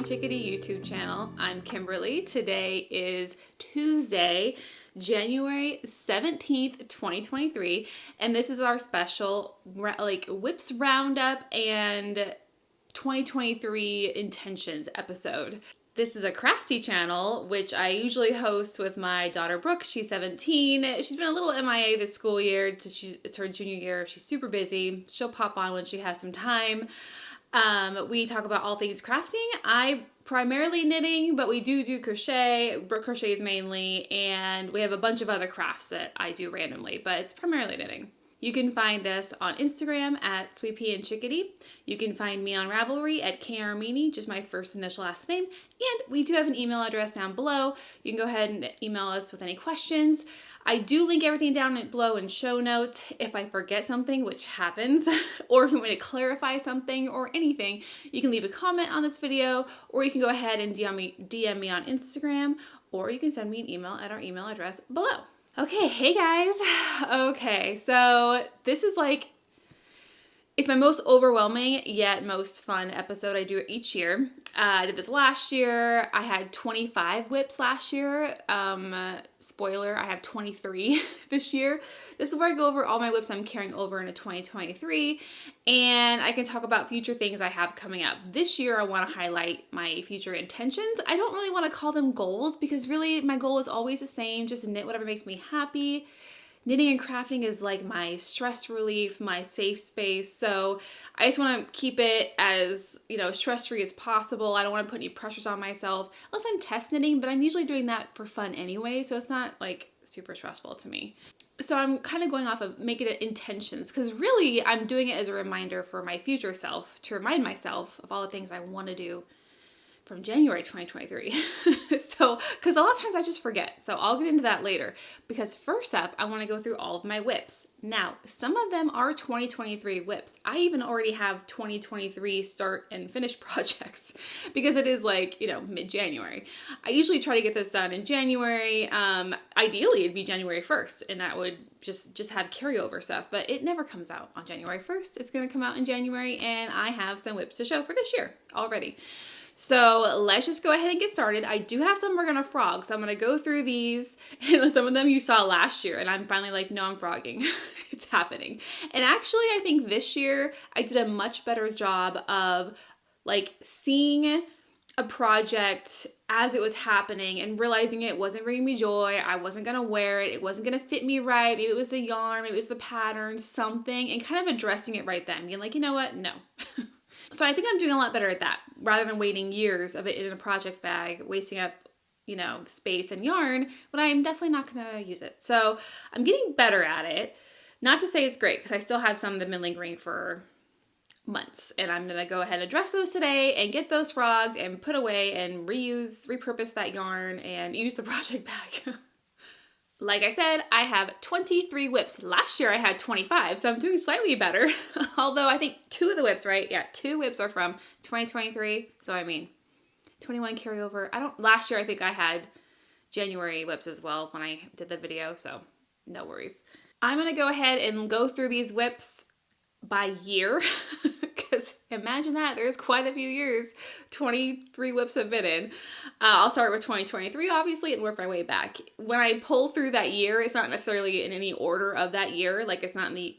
Chickadee YouTube channel. I'm Kimberly. Today is Tuesday, January 17th, 2023, and this is our special Whips Roundup and 2023 Intentions episode. This is a crafty channel, which I usually host with my daughter Brooke. She's 17. She's been a little MIA this school year. It's her junior year. She's super busy. She'll pop on when she has some time. We talk about all things crafting. I primarily knitting, but we do crochet. Brooke crochets mainly, and we have a bunch of other crafts that I do randomly, but it's primarily knitting. You can find us on Instagram at SweetPea Chickadee. You can find me on Ravelry at Karmeni, just my first initial last name. And we do have an email address down below. You can go ahead and email us with any questions. I do link everything down below in show notes. If I forget something, which happens, or if you want to clarify something or anything, you can leave a comment on this video, or you can go ahead and DM me on Instagram, or you can send me an email at our email address below. Okay, hey guys. Okay, so this is it's my most overwhelming yet most fun episode I do each year. I did this last year. I had 25 whips last year. Spoiler, I have 23 this year. This is where I go over all my whips I'm carrying over into 2023, and I can talk about future things I have coming up. This year, I want to highlight my future intentions. I don't really want to call them goals because really my goal is always the same, just knit whatever makes me happy. Knitting and crafting is like my stress relief, my safe space. So I just want to keep it as, stress-free as possible. I don't want to put any pressures on myself unless I'm test knitting, but I'm usually doing that for fun anyway. So it's not super stressful to me. So I'm kind of going off of making it intentions because really I'm doing it as a reminder for my future self to remind myself of all the things I want to do from January 2023. So, because a lot of times I just forget. So I'll get into that later. Because first up, I want to go through all of my whips. Now, some of them are 2023 whips. I even already have 2023 start and finish projects because it is mid-January. I usually try to get this done in January. Ideally, it'd be January 1st, and that would just have carryover stuff, but it never comes out on January 1st. It's going to come out in January, and I have some whips to show for this year already. So let's just go ahead and get started. I do have some we're going to frog, so I'm going to go through these, and some of them you saw last year, and I'm finally no, I'm frogging. It's happening. And actually, I think this year I did a much better job of seeing a project as it was happening and realizing it wasn't bringing me joy. I wasn't going to wear it. It wasn't going to fit me right. Maybe it was the yarn, maybe it was the pattern, something, and kind of addressing it right then, being you know what? No. So I think I'm doing a lot better at that rather than waiting years of it in a project bag, wasting up, space and yarn when I'm definitely not going to use it. So I'm getting better at it. Not to say it's great because I still have some that have been lingering for months, and I'm going to go ahead and address those today and get those frogged and put away and repurpose that yarn and use the project bag. Like I said, I have 23 whips. Last year I had 25, so I'm doing slightly better. Although I think 2 of the whips, right? Yeah, 2 whips are from 2023. So 21 carryover. Last year I think I had January whips as well when I did the video, so no worries. I'm going to go ahead and go through these whips by year. Because imagine that, there's quite a few years 23 whips have been in. I'll start with 2023, obviously, and work my way back. When I pull through that year, it's not necessarily in any order of that year. It's not in the,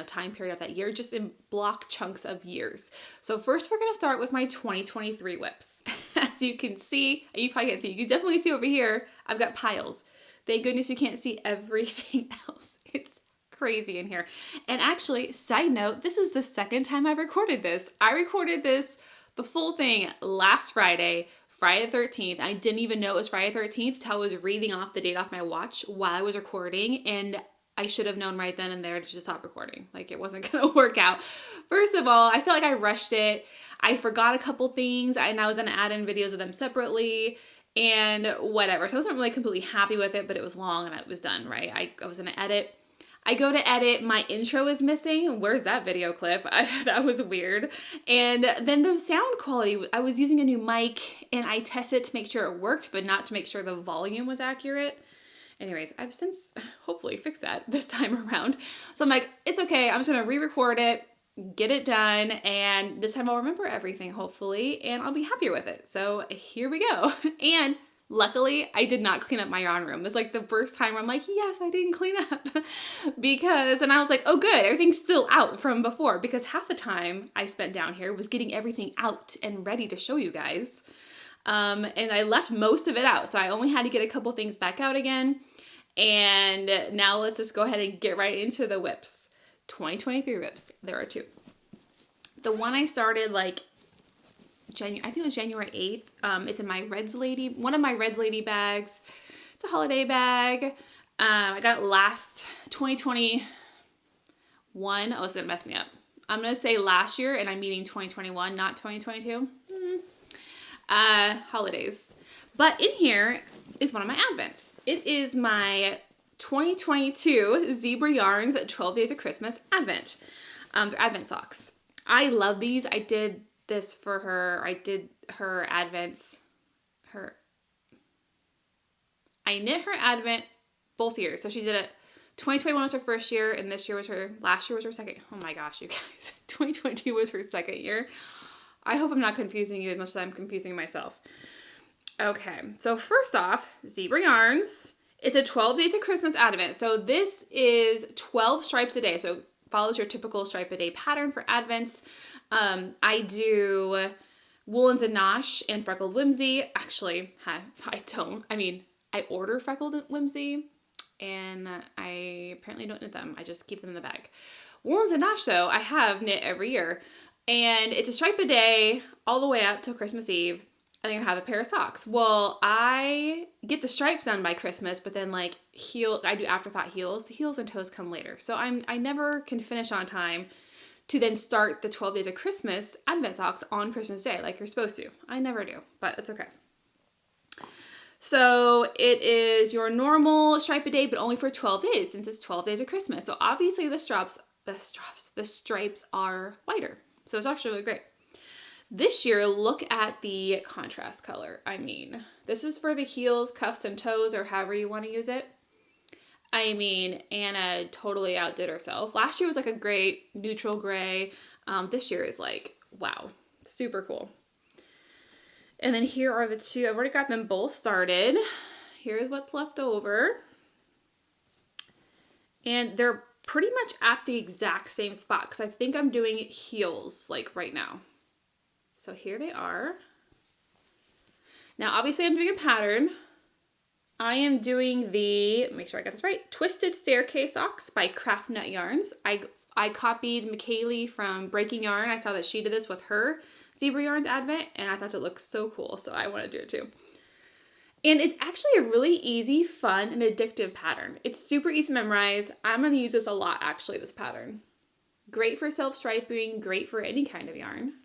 time period of that year, just in block chunks of years. So first we're going to start with my 2023 whips. As you can see, you probably can't see, you can definitely see over here, I've got piles. Thank goodness you can't see everything else. It's crazy in here. And actually, side note, this is the second time I've recorded this. I recorded this, the full thing, last Friday the 13th. I didn't even know it was Friday the 13th until I was reading off the date off my watch while I was recording, and I should have known right then and there to just stop recording. It wasn't going to work out. First of all, I feel like I rushed it. I forgot a couple things, and I was going to add in videos of them separately and whatever. So I wasn't really completely happy with it, but it was long and it was done, right? I was going to edit. I go to edit, my intro is missing. Where's that video clip? That was weird. And then the sound quality, I was using a new mic and I tested to make sure it worked, but not to make sure the volume was accurate. Anyways, I've since hopefully fixed that this time around. So I'm like, it's okay. I'm just going to re-record it. get it done, and this time I'll remember everything, hopefully, and I'll be happier with it. So here we go. And luckily, I did not clean up my yarn room. It's like the first time where I'm like, yes, I didn't clean up. And I was like, oh good, everything's still out from before, because half the time I spent down here was getting everything out and ready to show you guys. And I left most of it out, so I only had to get a couple things back out again. And now let's just go ahead and get right into the whips. 2023 whips. There are two. The one I started like I think it was January 8th. It's in my Reds Lady, one of my Reds Lady bags. It's a holiday bag. I got it last 2021. Oh, it's gonna mess me up. I'm gonna say last year, and I'm meaning 2021, not 2022. Holidays. But in here is one of my advents. It is my 2022 Zebra Yarns 12 Days of Christmas Advent. They're Advent socks. I love these. I did this for her. I did her Advents. I knit her Advent both years. So she did it. 2021 was her first year, and last year was her second. Oh my gosh, you guys. 2022 was her second year. I hope I'm not confusing you as much as I'm confusing myself. Okay, so first off, Zebra Yarns. It's a 12 Days of Christmas Advent. So this is 12 stripes a day. So it follows your typical stripe a day pattern for Advents. I do Woolens and Nosh and Freckled Whimsy. Actually, I don't. I mean, I order Freckled Whimsy, and I apparently don't knit them. I just keep them in the bag. Woolens and Nosh, though, I have knit every year. And it's a stripe a day all the way up till Christmas Eve. And then you have a pair of socks. Well, I get the stripes done by Christmas, but then like I do afterthought heels. The heels and toes come later. So I never can finish on time to then start the 12 Days of Christmas Advent socks on Christmas Day like you're supposed to. I never do, but it's okay. So it is your normal stripe a day, but only for 12 days since it's 12 Days of Christmas. So obviously the stripes are whiter. So it's actually really great. This year, look at the contrast color. I mean, this is for the heels, cuffs, and toes, or however you want to use it. I mean, Anna totally outdid herself. Last year was like a great neutral gray. This year is like, wow, super cool. And then here are the two. I've already got them both started. Here's what's left over. And they're pretty much at the exact same spot because I think I'm doing heels like right now. So here they are. Now, obviously I'm doing a pattern. I am doing make sure I got this right, Twisted Staircase Socks by Craftnut Yarns. I copied MKAL from Breaking Yarn. I saw that she did this with her Zebra Yarns Advent, and I thought it looked so cool, so I want to do it too. And it's actually a really easy, fun, and addictive pattern. It's super easy to memorize. I'm going to use this a lot, actually, this pattern. Great for self-striping, great for any kind of yarn.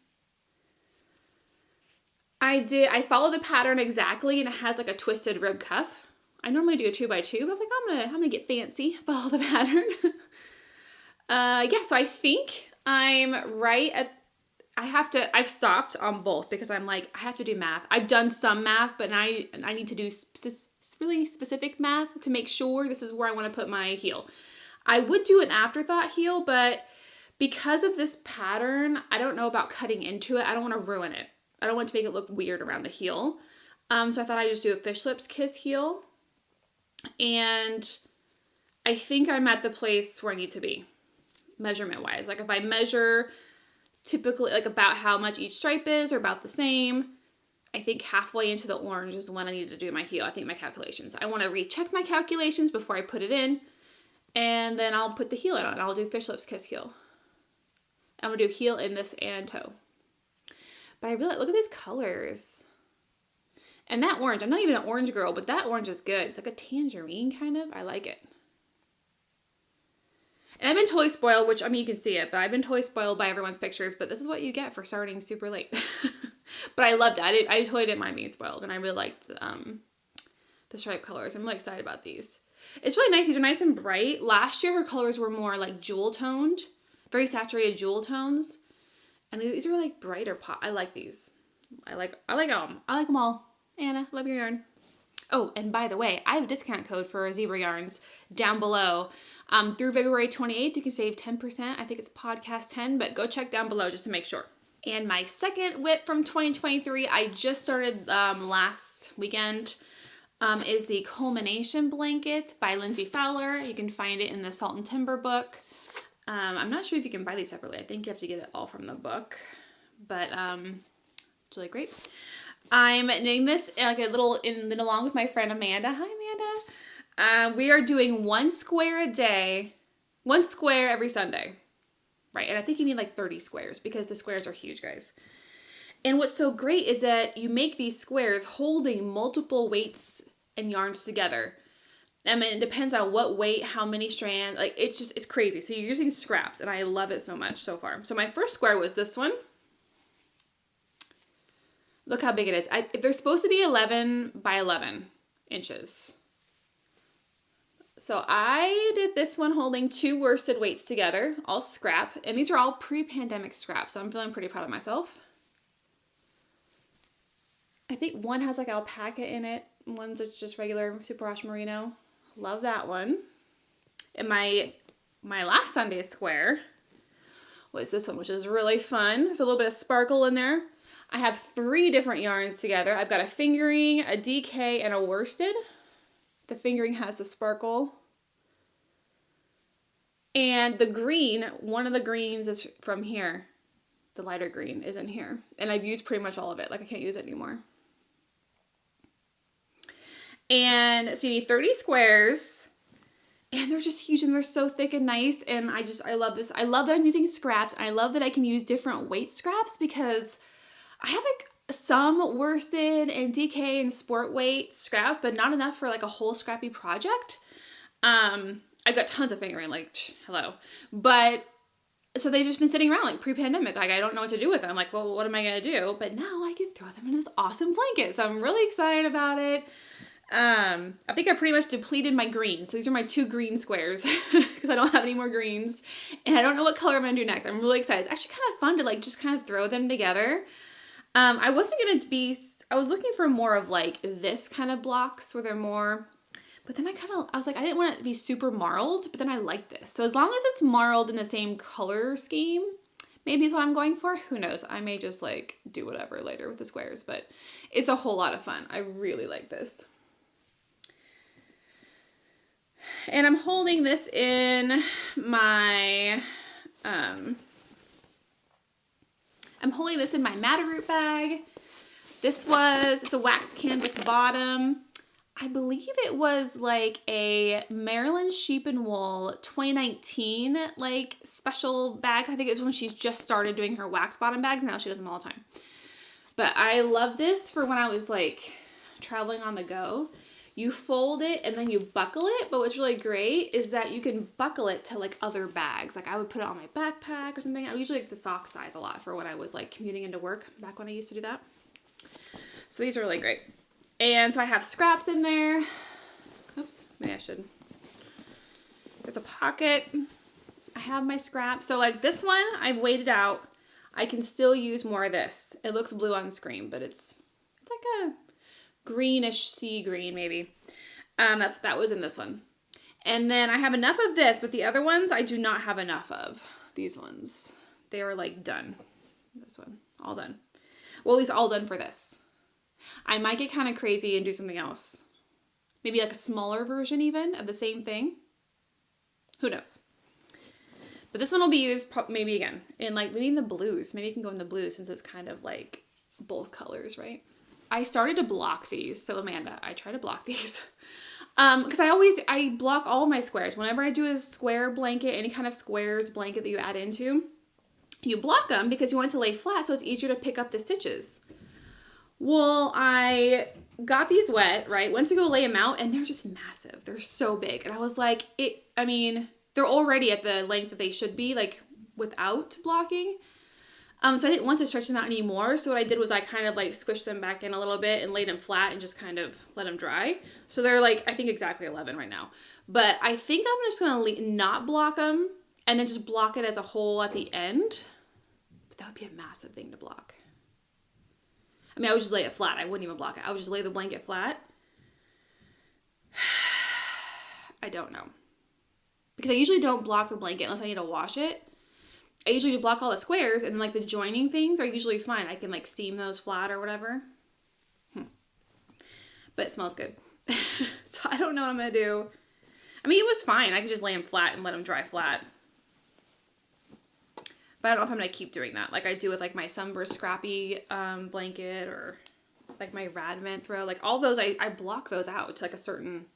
I followed the pattern exactly, and it has like a twisted rib cuff. I normally do a 2x2, but I was like, I'm gonna get fancy, follow the pattern. Yeah, so I think I'm right at, I've stopped on both because I'm like, I have to do math. I've done some math, but I need to do really specific math to make sure this is where I want to put my heel. I would do an afterthought heel, but because of this pattern, I don't know about cutting into it. I don't want to ruin it. I don't want to make it look weird around the heel. So I thought I'd just do a fish lips kiss heel. And I think I'm at the place where I need to be, measurement wise. Like if I measure typically like about how much each stripe is or about the same, I think halfway into the orange is when I need to do my heel. I think my calculations. I want to recheck my calculations before I put it in. And then I'll put the heel in on. I'll do fish lips kiss heel. I'm going to do heel in this and toe. But I really, look at these colors. And that orange, I'm not even an orange girl, but that orange is good. It's like a tangerine kind of. I like it. And I've been totally spoiled, which, I mean, you can see it, but I've been totally spoiled by everyone's pictures, but this is what you get for starting super late. But I loved it. I totally didn't mind being spoiled, and I really liked the stripe colors. I'm really excited about these. It's really nice. These are nice and bright. Last year, her colors were more like jewel toned, very saturated jewel tones. And these are like brighter pop. I like these. I like them. I like them all. Anna, love your yarn. Oh, and by the way, I have a discount code for Zebra Yarns down below. Through February 28th, you can save 10%. I think it's podcast 10, but go check down below just to make sure. And my second whip from 2023, I just started last weekend, is the Culmination blanket by Lindsey Fowler. You can find it in the Salt and Timber book. I'm not sure if you can buy these separately. I think you have to get it all from the book, but it's really great. I'm knitting this like a little along with my friend Amanda. Hi, Amanda. We are doing 1 square a day, 1 square every Sunday. Right, and I think you need like 30 squares because the squares are huge, guys. And what's so great is that you make these squares holding multiple weights and yarns together. I mean, it depends on what weight, how many strands, like it's crazy. So you're using scraps and I love it so much so far. So my first square was this one. Look how big it is. They're supposed to be 11 by 11 inches. So I did this one holding 2 worsted weights together, all scrap. And these are all pre-pandemic scraps, so I'm feeling pretty proud of myself. I think one has like alpaca in it. One's just regular superwash merino. Love that one. And my last Sunday square was this one, which is really fun. There's a little bit of sparkle in there. I have 3 different yarns together. I've got a fingering, a DK, and a worsted. The fingering has the sparkle. And the green, one of the greens is from here. The lighter green is in here. And I've used pretty much all of it. Like I can't use it anymore. And so you need 30 squares. And they're just huge and they're so thick and nice. And I love this. I love that I'm using scraps. I love that I can use different weight scraps because I have like some worsted and DK and sport weight scraps, but not enough for like a whole scrappy project. I've got tons of fingering, like, hello. But, so they've just been sitting around like pre-pandemic. Like, I don't know what to do with them. I'm like, well, what am I going to do? But now I can throw them in this awesome blanket. So I'm really excited about it. I think I pretty much depleted my greens. So these are my 2 green squares because I don't have any more greens. And I don't know what color I'm going to do next. I'm really excited. It's actually kind of fun to like just kind of throw them together. I was looking for more of like this kind of blocks where they're more, but then I was like, I didn't want it to be super marled, but then I like this. So as long as it's marled in the same color scheme, maybe is what I'm going for. Who knows? I may just like do whatever later with the squares, but it's a whole lot of fun. I really like this. And I'm holding this in my, Matterroot bag. It's a wax canvas bottom. I believe it was like a Maryland Sheep and Wool 2019 like special bag. I think it was when she just started doing her wax bottom bags. Now she does them all the time. But I love this for when I was like traveling on the go. You fold it and then you buckle it. But what's really great is that you can buckle it to like other bags. Like I would put it on my backpack or something. I would usually like the sock size a lot for when I was like commuting into work back when I used to do that. So these are really great. And so I have scraps in there. Oops, maybe I should. There's a pocket. I have my scraps. So like this one, I've weighed it out. I can still use more of this. It looks blue on screen, but it's like a greenish sea green maybe. That was in this one. And then I have enough of this, but the other ones I do not have enough of. These ones, they are like done. This one, all done. Well, at least all done for this. I might get kind of crazy and do something else. Maybe like a smaller version even of the same thing. Who knows? But this one will be used maybe again in like maybe in the blues. Maybe it can go in the blues since it's kind of like both colors, right? I started to block these. So Amanda, I try to block these. Because I block all my squares. Whenever I do a square blanket, any kind of squares blanket that you add into, you block them because you want it to lay flat so it's easier to pick up the stitches. Well, I got these wet, right? Went to go lay them out and they're just massive. They're so big. And I was like, they're already at the length that they should be, like without blocking. So I didn't want to stretch them out anymore. So what I did was I kind of like squished them back in a little bit and laid them flat and just kind of let them dry. So they're like, I think exactly 11 right now. But I think I'm just going to not block them and then just block it as a whole at the end. But that would be a massive thing to block. I would just lay it flat. I wouldn't even block it. I would just lay the blanket flat I don't know. Because I usually don't block the blanket unless I need to wash it. I usually do block all the squares, and like the joining things are usually fine. I can like steam those flat or whatever. But it smells good. So I don't know what I'm going to do. I mean, it was fine. I could just lay them flat and let them dry flat. But I don't know if I'm going to keep doing that. Like I do with like my Sunburst Scrappy blanket, or like my Radvent throw. Like all those, I block those out to like a certain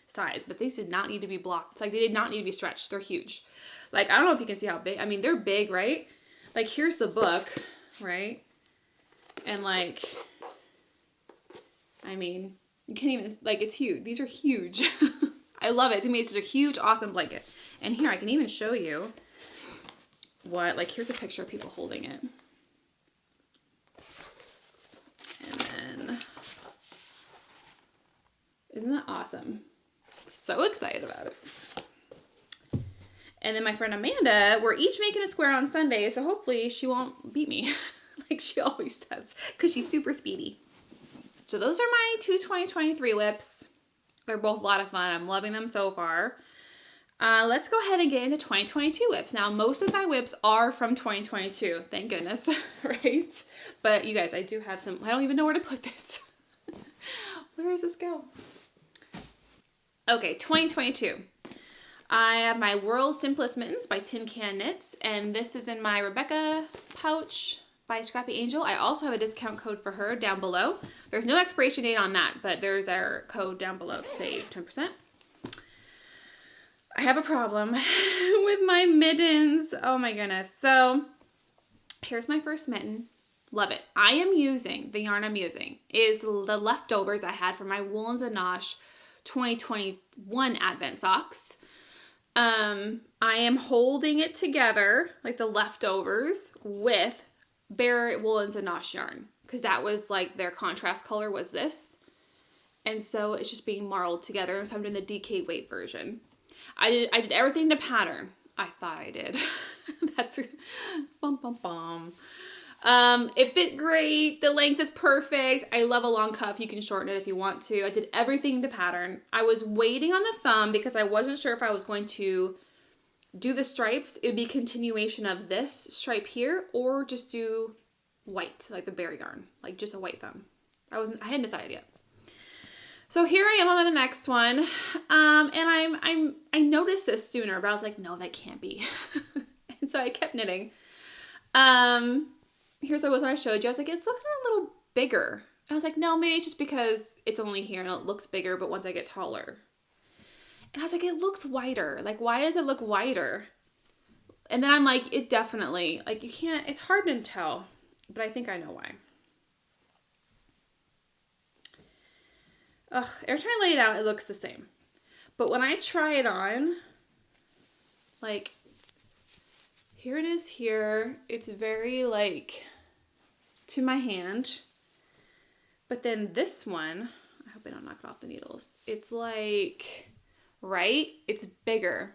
size. But these did not need to be blocked. It's like they did not need to be stretched. They're huge. Like I don't know if you can see how big. I mean, they're big, right? Like here's the book, right? And like, I mean, you can't even, like it's huge. These are huge. I love it. To me, it's such a huge, awesome blanket. And here, I can even show you what, like, here's a picture of people holding it. And then, isn't that awesome? So excited about it. And then my friend Amanda, we're each making a square on Sunday, so hopefully she won't beat me like she always does, because she's super speedy. So those are my two 2023 whips. They're both a lot of fun. I'm loving them so far. Let's go ahead and get into 2022 whips. Now, most of my whips are from 2022. Thank goodness, right? But you guys, I do have some. I don't even know where to put this. Where does this go? Okay, 2022. I have my World Simplest Mittens by Tin Can Knits, and this is in my Rebecca pouch by Scrappy Angel. I also have a discount code for her down below. There's no expiration date on that, but there's our code down below to save 10%. I have a problem with my mittens. Oh my goodness. So here's my first mitten. Love it. I am using, the yarn I'm using is the leftovers I had from my Woolens and Nosh 2021 Advent socks. I am holding it together, like the leftovers, with Bare Woolens and Nosh yarn, because that was like their contrast color was this, and so it's just being marled together. So I'm doing the DK weight version. I did everything to pattern. I thought I did. That's bum bum bum. It fit great. The length is perfect. I love a long cuff. You can shorten it if you want to. I did everything to pattern. I was waiting on the thumb because I wasn't sure if I was going to do the stripes. It would be a continuation of this stripe here, or just do white, like the berry yarn, like just a white thumb. I hadn't decided yet. So here I am on the next one. And I noticed this sooner, but I was like, no, that can't be. And so I kept knitting. Here's what I showed you. I was like, it's looking a little bigger. And I was like, no, maybe it's just because it's only here and it looks bigger, but once I get taller. And I was like, it looks wider. Like, why does it look wider? And then I'm like, it definitely, like, you can't, it's hard to tell, but I think I know why. Ugh, every time I lay it out, it looks the same. But when I try it on, like, here it is here. It's very, like, to my hand. But then this one, I hope I don't knock it off the needles. It's like, right? It's bigger.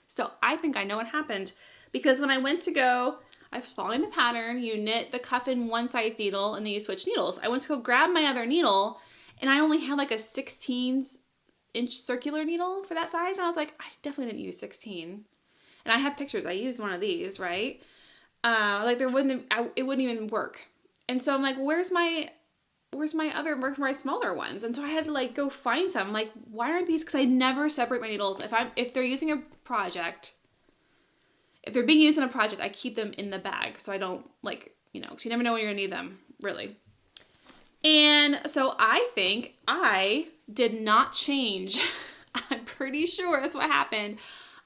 So I think I know what happened, because when I went to go, I was following the pattern. You knit the cuff in one size needle and then you switch needles. I went to go grab my other needle and I only had like a 16-inch circular needle for that size. And I was like, I definitely didn't use 16. And I have pictures. I used one of these, right? Like it wouldn't even work. And so I'm like, where's my smaller ones? And so I had to like go find some. I'm like, why aren't these? Because I never separate my needles. If they're using a project, if they're being used in a project, I keep them in the bag so I don't, like, you know, because you never know when you're gonna need them, really. And so I think I did not change. I'm pretty sure that's what happened.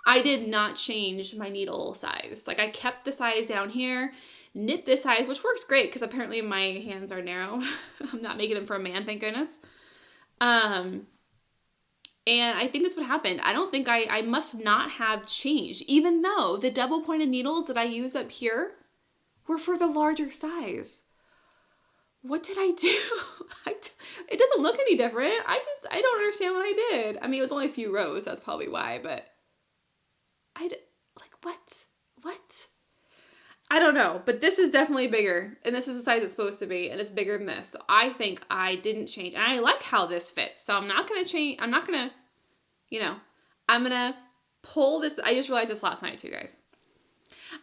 I did not change my needle size. Like, I kept the size down here, knit this size, which works great because apparently my hands are narrow. I'm not making them for a man, thank goodness. And I think that's what happened. I don't think I must not have changed, even though the double pointed needles that I use up here were for the larger size. What did I do? It doesn't look any different. I don't understand what I did. I mean, it was only a few rows. That's probably why, but what? I don't know, but this is definitely bigger, and this is the size it's supposed to be, and it's bigger than this. So I think I didn't change, and I like how this fits. So I'm not going to change. I'm not going to, you know, I'm going to pull this. I just realized this last night too, guys.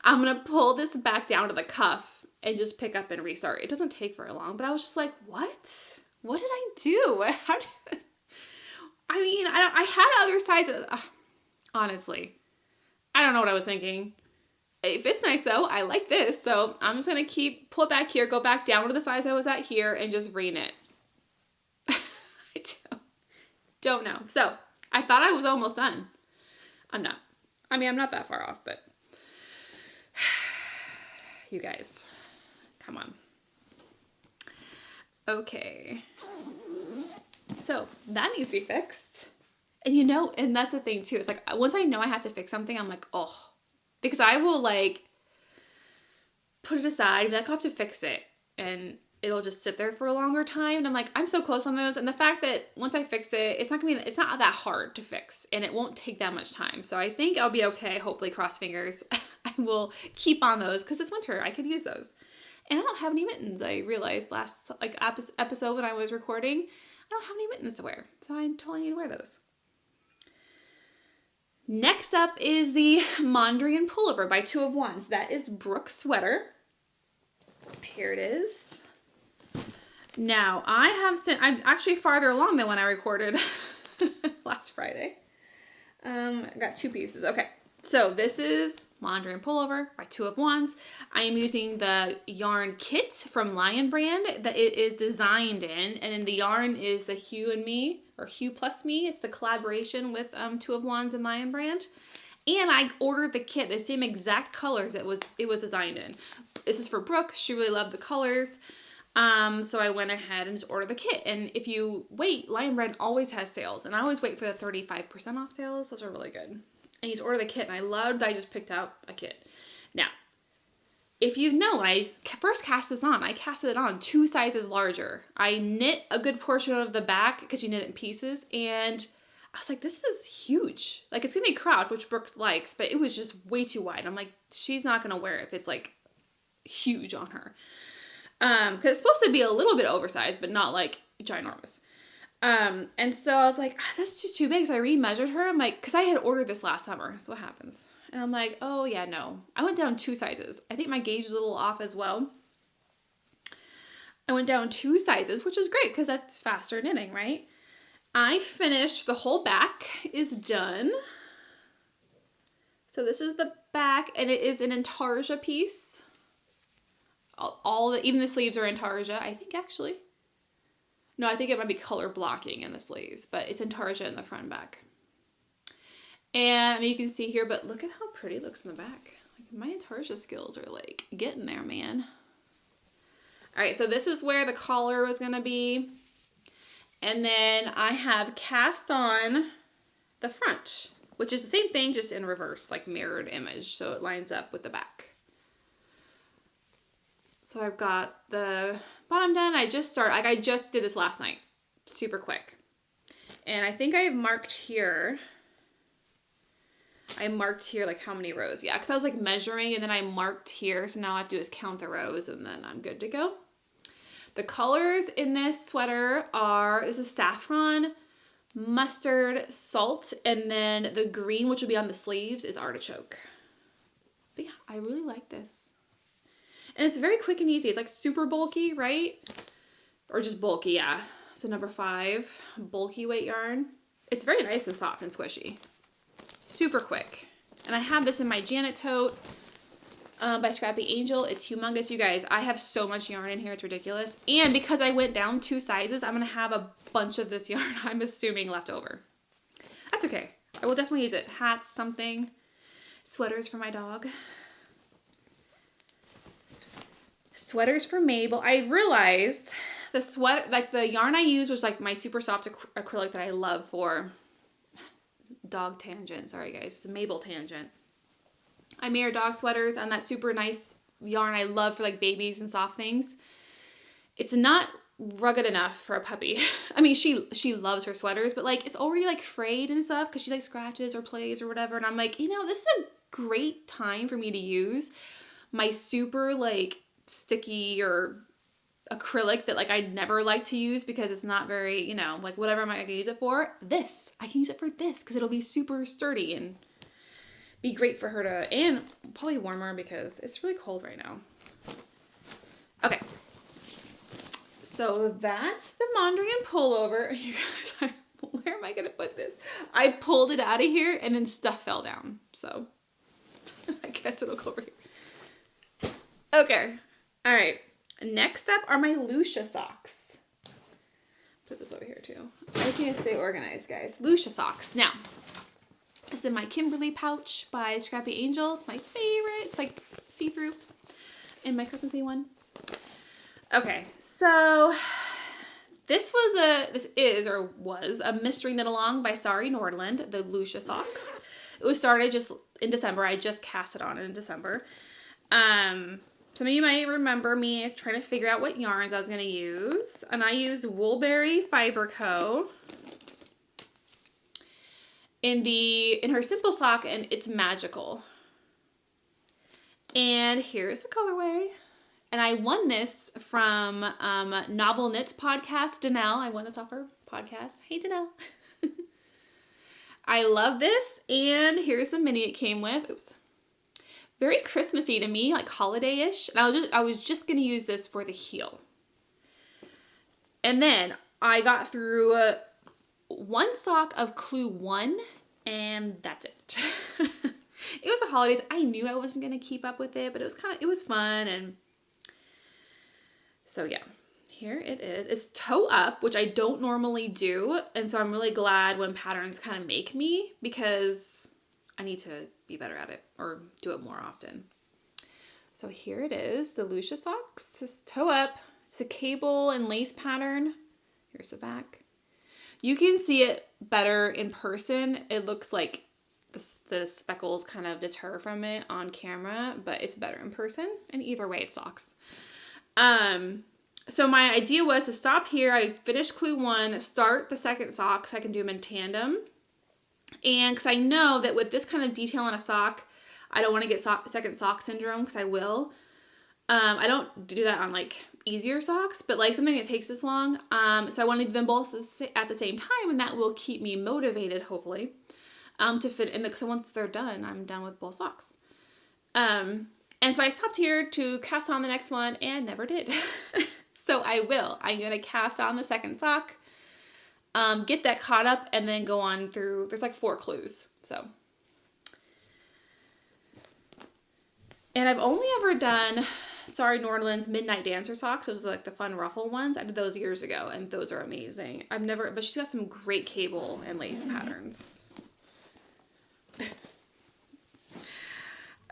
I'm going to pull this back down to the cuff and just pick up and restart. It doesn't take very long, but I was just like, what? What did I do? How did, I mean, I had other sizes. Honestly, I don't know what I was thinking. It fits nice though. I like this. So I'm just going to pull it back here, go back down to the size I was at here, and just reknit. I don't know. So I thought I was almost done. I'm not. I mean, I'm not that far off, but you guys, come on. Okay. So that needs to be fixed. And you know, and that's the thing too. It's like, once I know I have to fix something, I'm like, oh, because I will like put it aside and be like, I'll have to fix it. And it'll just sit there for a longer time. And I'm like, I'm so close on those. And the fact that once I fix it, it's not that hard to fix, and it won't take that much time. So I think I'll be okay. Hopefully, cross fingers. I will keep on those because it's winter. I could use those. And I don't have any mittens. I realized last episode when I was recording, I don't have any mittens to wear. So I totally need to wear those. Next up is the Mondrian Pullover by 2 of 1s. That is Brooke's sweater. Here it is. Now, I'm actually farther along than when I recorded last Friday. I got 2 pieces. Okay, so this is Mondrian Pullover by 2 of 1s. I am using the yarn kit from Lion brand that it is designed in, and then the yarn is the Hue and Me, or Hue Plus Me. It's the collaboration with 2 of 1s and Lion brand. And I ordered the kit, the same exact colors it was designed in. This is for Brooke. She really loved the colors. So I went ahead and just ordered the kit. And if you wait, Lion brand always has sales. And I always wait for the 35% off sales. Those are really good. And you just order the kit. And I loved that I just picked out a kit. Now, if you know, when I first cast this on, I casted it on 2 sizes larger. I knit a good portion of the back because you knit it in pieces. And I was like, this is huge. Like, it's going to be cropped, which Brooke likes, but it was just way too wide. I'm like, she's not going to wear it if it's like huge on her. Because it's supposed to be a little bit oversized, but not like ginormous. And so I was like, that's just too big. So I re-measured her. I'm like, because I had ordered this last summer. That's what happens. And I'm like, oh yeah, no. I went down 2 sizes. I think my gauge was a little off as well. I went down 2 sizes, which is great because that's faster knitting, right? I finished, the whole back is done. So this is the back, and it is an intarsia piece. Even the sleeves are intarsia, I think actually. No, I think it might be color blocking in the sleeves, but it's intarsia in the front and back. And I mean, you can see here, but look at how pretty it looks in the back. Like, my intarsia skills are like getting there, man. All right, so this is where the collar was gonna be. And then I have cast on the front, which is the same thing, just in reverse, like mirrored image. So it lines up with the back. So I've got the bottom done. I just did this last night, super quick. And I think I have marked here. I marked here like how many rows. Yeah, because I was like measuring and then I marked here. So now all I have to do is count the rows and then I'm good to go. The colors in this sweater this is saffron, mustard, salt, and then the green, which will be on the sleeves, is artichoke. But yeah, I really like this. And it's very quick and easy. It's like super bulky, right? Or just bulky, yeah. So number 5, bulky weight yarn. It's very nice and soft and squishy. Super quick. And I have this in my Janet tote. By Scrappy Angel. It's humongous, you guys. I have so much yarn in here, it's ridiculous. And because I went down 2 sizes, I'm going to have a bunch of this yarn, I'm assuming, left over. That's okay. I will definitely use it. Hats, something. Sweaters for my dog. Sweaters for Mabel. I realized the yarn I used was like my super soft acrylic that I love for dog tangent. Sorry, guys. It's a Mabel tangent. I made her dog sweaters on that super nice yarn I love for like babies and soft things. It's not rugged enough for a puppy. I mean, she loves her sweaters, but like it's already like frayed and stuff because she like scratches or plays or whatever. And I'm like, this is a great time for me to use my super like sticky or acrylic that like I'd never like to use because it's not very, you know, like whatever I can use it for. I can use it for this because it'll be super sturdy and be great for her to, and probably warmer because it's really cold right now. Okay. So that's the Mondrian pullover. You guys, where am I going to put this? I pulled it out of here and then stuff fell down. So I guess it'll go over here. Okay. All right. Next up are my Lucia Socks. Put this over here too. I just need to stay organized, guys. Lucia Socks. Now, it's in my Kimberly pouch by Scrappy Angel. It's my favorite. It's like see-through in my Christmassy one. Okay, so this was a mystery knit along by Sari Nordlund, the Lucia Socks. It was started just in December. I just cast it on in December. Some of you might remember me trying to figure out what yarns I was going to use. And I used Woolberry Fiber Co. in her simple sock, and it's magical. And here's the colorway. And I won this from Novel Knits podcast, Danelle. I won this off her podcast. Hey, Danelle. I love this. And here's the mini it came with. Oops. Very Christmassy to me, like holiday-ish. And I was just going to use this for the heel. And then I got through one sock of Clue 1, and that's it. It was the holidays. I knew I wasn't going to keep up with it, but it was fun. And so yeah, here it is. It's toe up, which I don't normally do. And so I'm really glad when patterns kind of make me, because I need to be better at it or do it more often. So here it is, the Lucia Socks. This toe up. It's a cable and lace pattern. Here's the back. You can see it better in person. It looks like the speckles kind of deter from it on camera, but it's better in person. And either way, it's socks. So my idea was to stop here. I finished Clue 1, start the second sock so I can do them in tandem. And because I know that with this kind of detail on a sock, I don't want to get second sock syndrome, because I will. I don't do that on like easier socks, but like something that takes this long. So I want to do them both at the same time, and that will keep me motivated, hopefully, to fit in. Because once they're done, I'm done with both socks. And so I stopped here to cast on the next one and never did. So I will. I'm going to cast on the second sock, get that caught up, and then go on through. There's like 4 clues. So. And I've only ever done Sari Nordlund's Midnight Dancer socks. Those are like the fun ruffle ones. I did those years ago, and those are amazing. But she's got some great cable and lace patterns.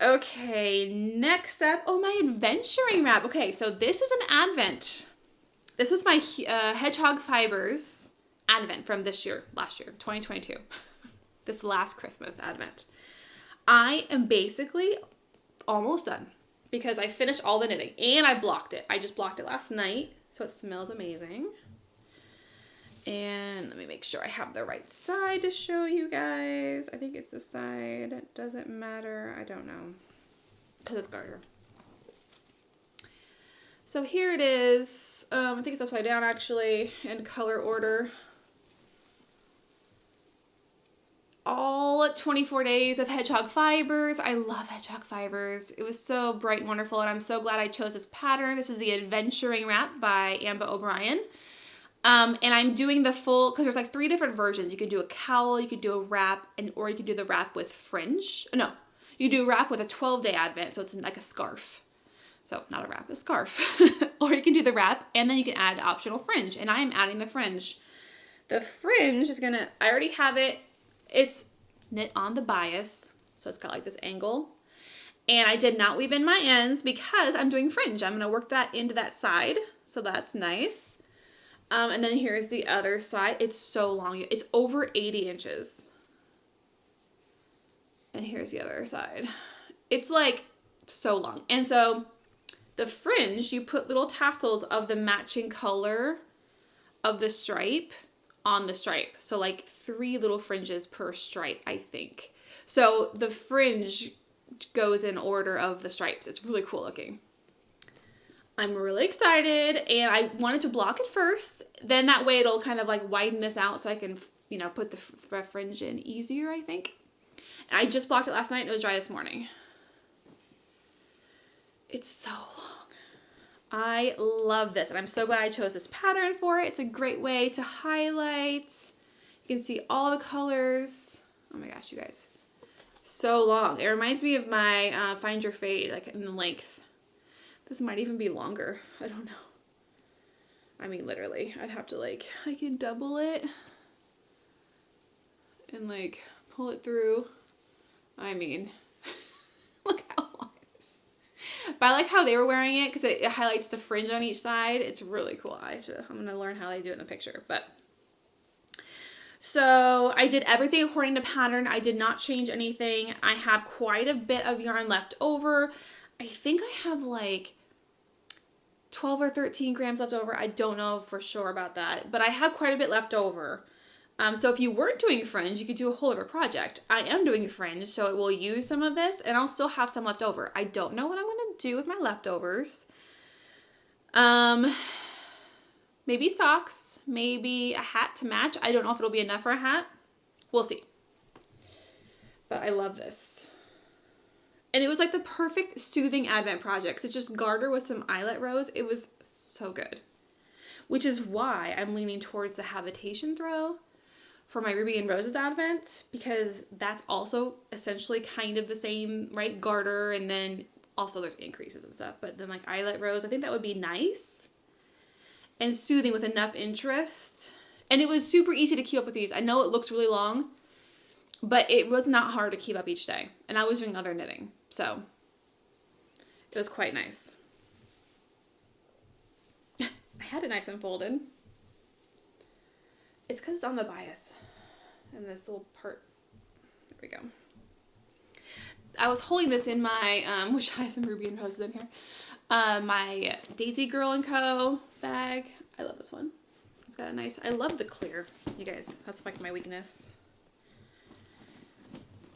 Okay, next up, my adventuring wrap. Okay, so this is an advent. This was my Hedgehog Fibers advent from last year, 2022. This last Christmas advent. I am basically almost done because I finished all the knitting and I blocked it. I just blocked it last night, so it smells amazing. And let me make sure I have the right side to show you guys. I think it's this side. It doesn't matter. I don't know. Because it's garter. So here it is. I think it's upside down actually in color order. All 24 days of Hedgehog Fibers. I love Hedgehog Fibers. It was so bright and wonderful, and I'm so glad I chose this pattern. This is the Adventuring Wrap by Ambah O'Brien. And I'm doing the full, because there's like 3 different versions. You can do a cowl, you could do a wrap, or you could do the wrap with fringe. No, you do a wrap with a 12-day advent, so it's like a scarf. So not a wrap, a scarf. Or you can do the wrap, and then you can add optional fringe, and I am adding the fringe. The fringe is gonna, I already have it. It's knit on the bias, so it's got like this angle. And I did not weave in my ends because I'm doing fringe. I'm gonna work that into that side, so that's nice. And then here's the other side. It's so long. It's over 80 inches. And here's the other side. It's like so long. And so the fringe, you put little tassels of the matching color of the stripe on the stripe. So like 3 little fringes per stripe, I think. So the fringe goes in order of the stripes. It's really cool looking. I'm really excited, and I wanted to block it first. Then that way it'll kind of like widen this out so I can, you know, put the fringe in easier, I think. And I just blocked it last night and it was dry this morning. It's so long. I love this, and I'm so glad I chose this pattern for it. It's a great way to highlight. You can see all the colors. Oh my gosh, you guys. It's so long. It reminds me of my Find Your Fade, like in length. This might even be longer. I don't know. I mean, literally, I'd have to like, I can double it and like pull it through. I mean, look how long it is. But I like how they were wearing it because it highlights the fringe on each side. It's really cool. I'm going to learn how they do it in the picture. But so I did everything according to pattern. I did not change anything. I have quite a bit of yarn left over. I think I have like 12 or 13 grams left over. I don't know for sure about that, but I have quite a bit left over. So if you weren't doing fringe, you could do a whole other project. I am doing fringe, so it will use some of this, and I'll still have some left over. I don't know what I'm going to do with my leftovers. Maybe socks, maybe a hat to match. I don't know if it'll be enough for a hat. We'll see. But I love this. And it was like the perfect soothing Advent project. It's just garter with some eyelet rows. It was so good. Which is why I'm leaning towards the habitation throw for my Ruby and Roses Advent. Because that's also essentially kind of the same, right? Garter, and then also there's increases and stuff. But then like eyelet rows, I think that would be nice. And soothing with enough interest. And it was super easy to keep up with these. I know it looks really long, but it was not hard to keep up each day. And I was doing other knitting. So it was quite nice. I had it nice and folded. It's because it's on the bias. And this little part. There we go. I was holding this in my, which I have some Ruby and Roses in here. My Daisy Girl & Co. bag. I love this one. It's got a nice, I love the clear. You guys, that's like my weakness.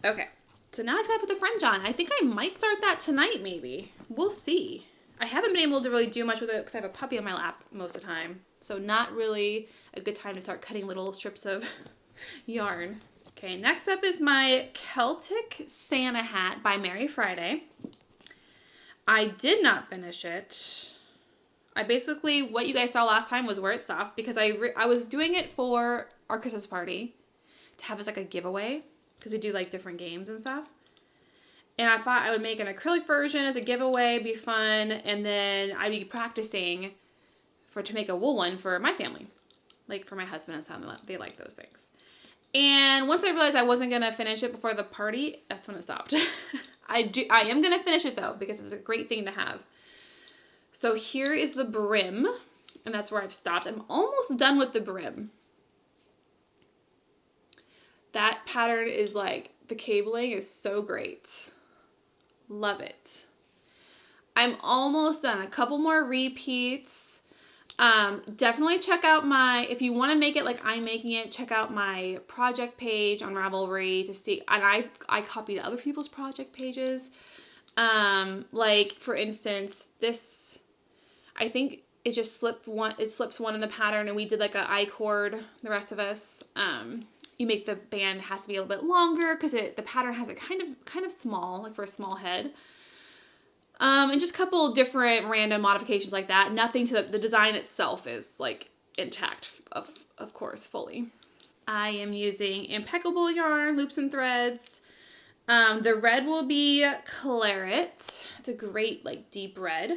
Okay, so now I just gotta put the fringe on. I think I might start that tonight, maybe. We'll see. I haven't been able to really do much with it because I have a puppy on my lap most of the time. So not really a good time to start cutting little strips of yarn. Okay, next up is my Celtic Santa Hat by Mary Friday. I did not finish it. I basically, what you guys saw last time was where it stopped because I was doing it for our Christmas party to have as like a giveaway. Because we do like different games and stuff. And I thought I would make an acrylic version as a giveaway, be fun, and then I'd be practicing to make a wool one for my family. Like for my husband and son, they like those things. And once I realized I wasn't gonna finish it before the party, that's when it stopped. I am gonna finish it though, because it's a great thing to have. So here is the brim, and that's where I've stopped. I'm almost done with the brim. That pattern is like, the cabling is so great. Love it. I'm almost done. A couple more repeats. Definitely check out my, if you want to make it like I'm making it, check out my project page on Ravelry to see, and I copied other people's project pages. Like for instance, this, I think it just slips one in the pattern, and we did like a I-cord, the rest of us. You make the band has to be a little bit longer because the pattern has it kind of small, like for a small head. And just a couple different random modifications like that. Nothing to the design itself is like intact, of course, fully. I am using impeccable yarn, loops and threads. The red will be claret. It's a great like deep red.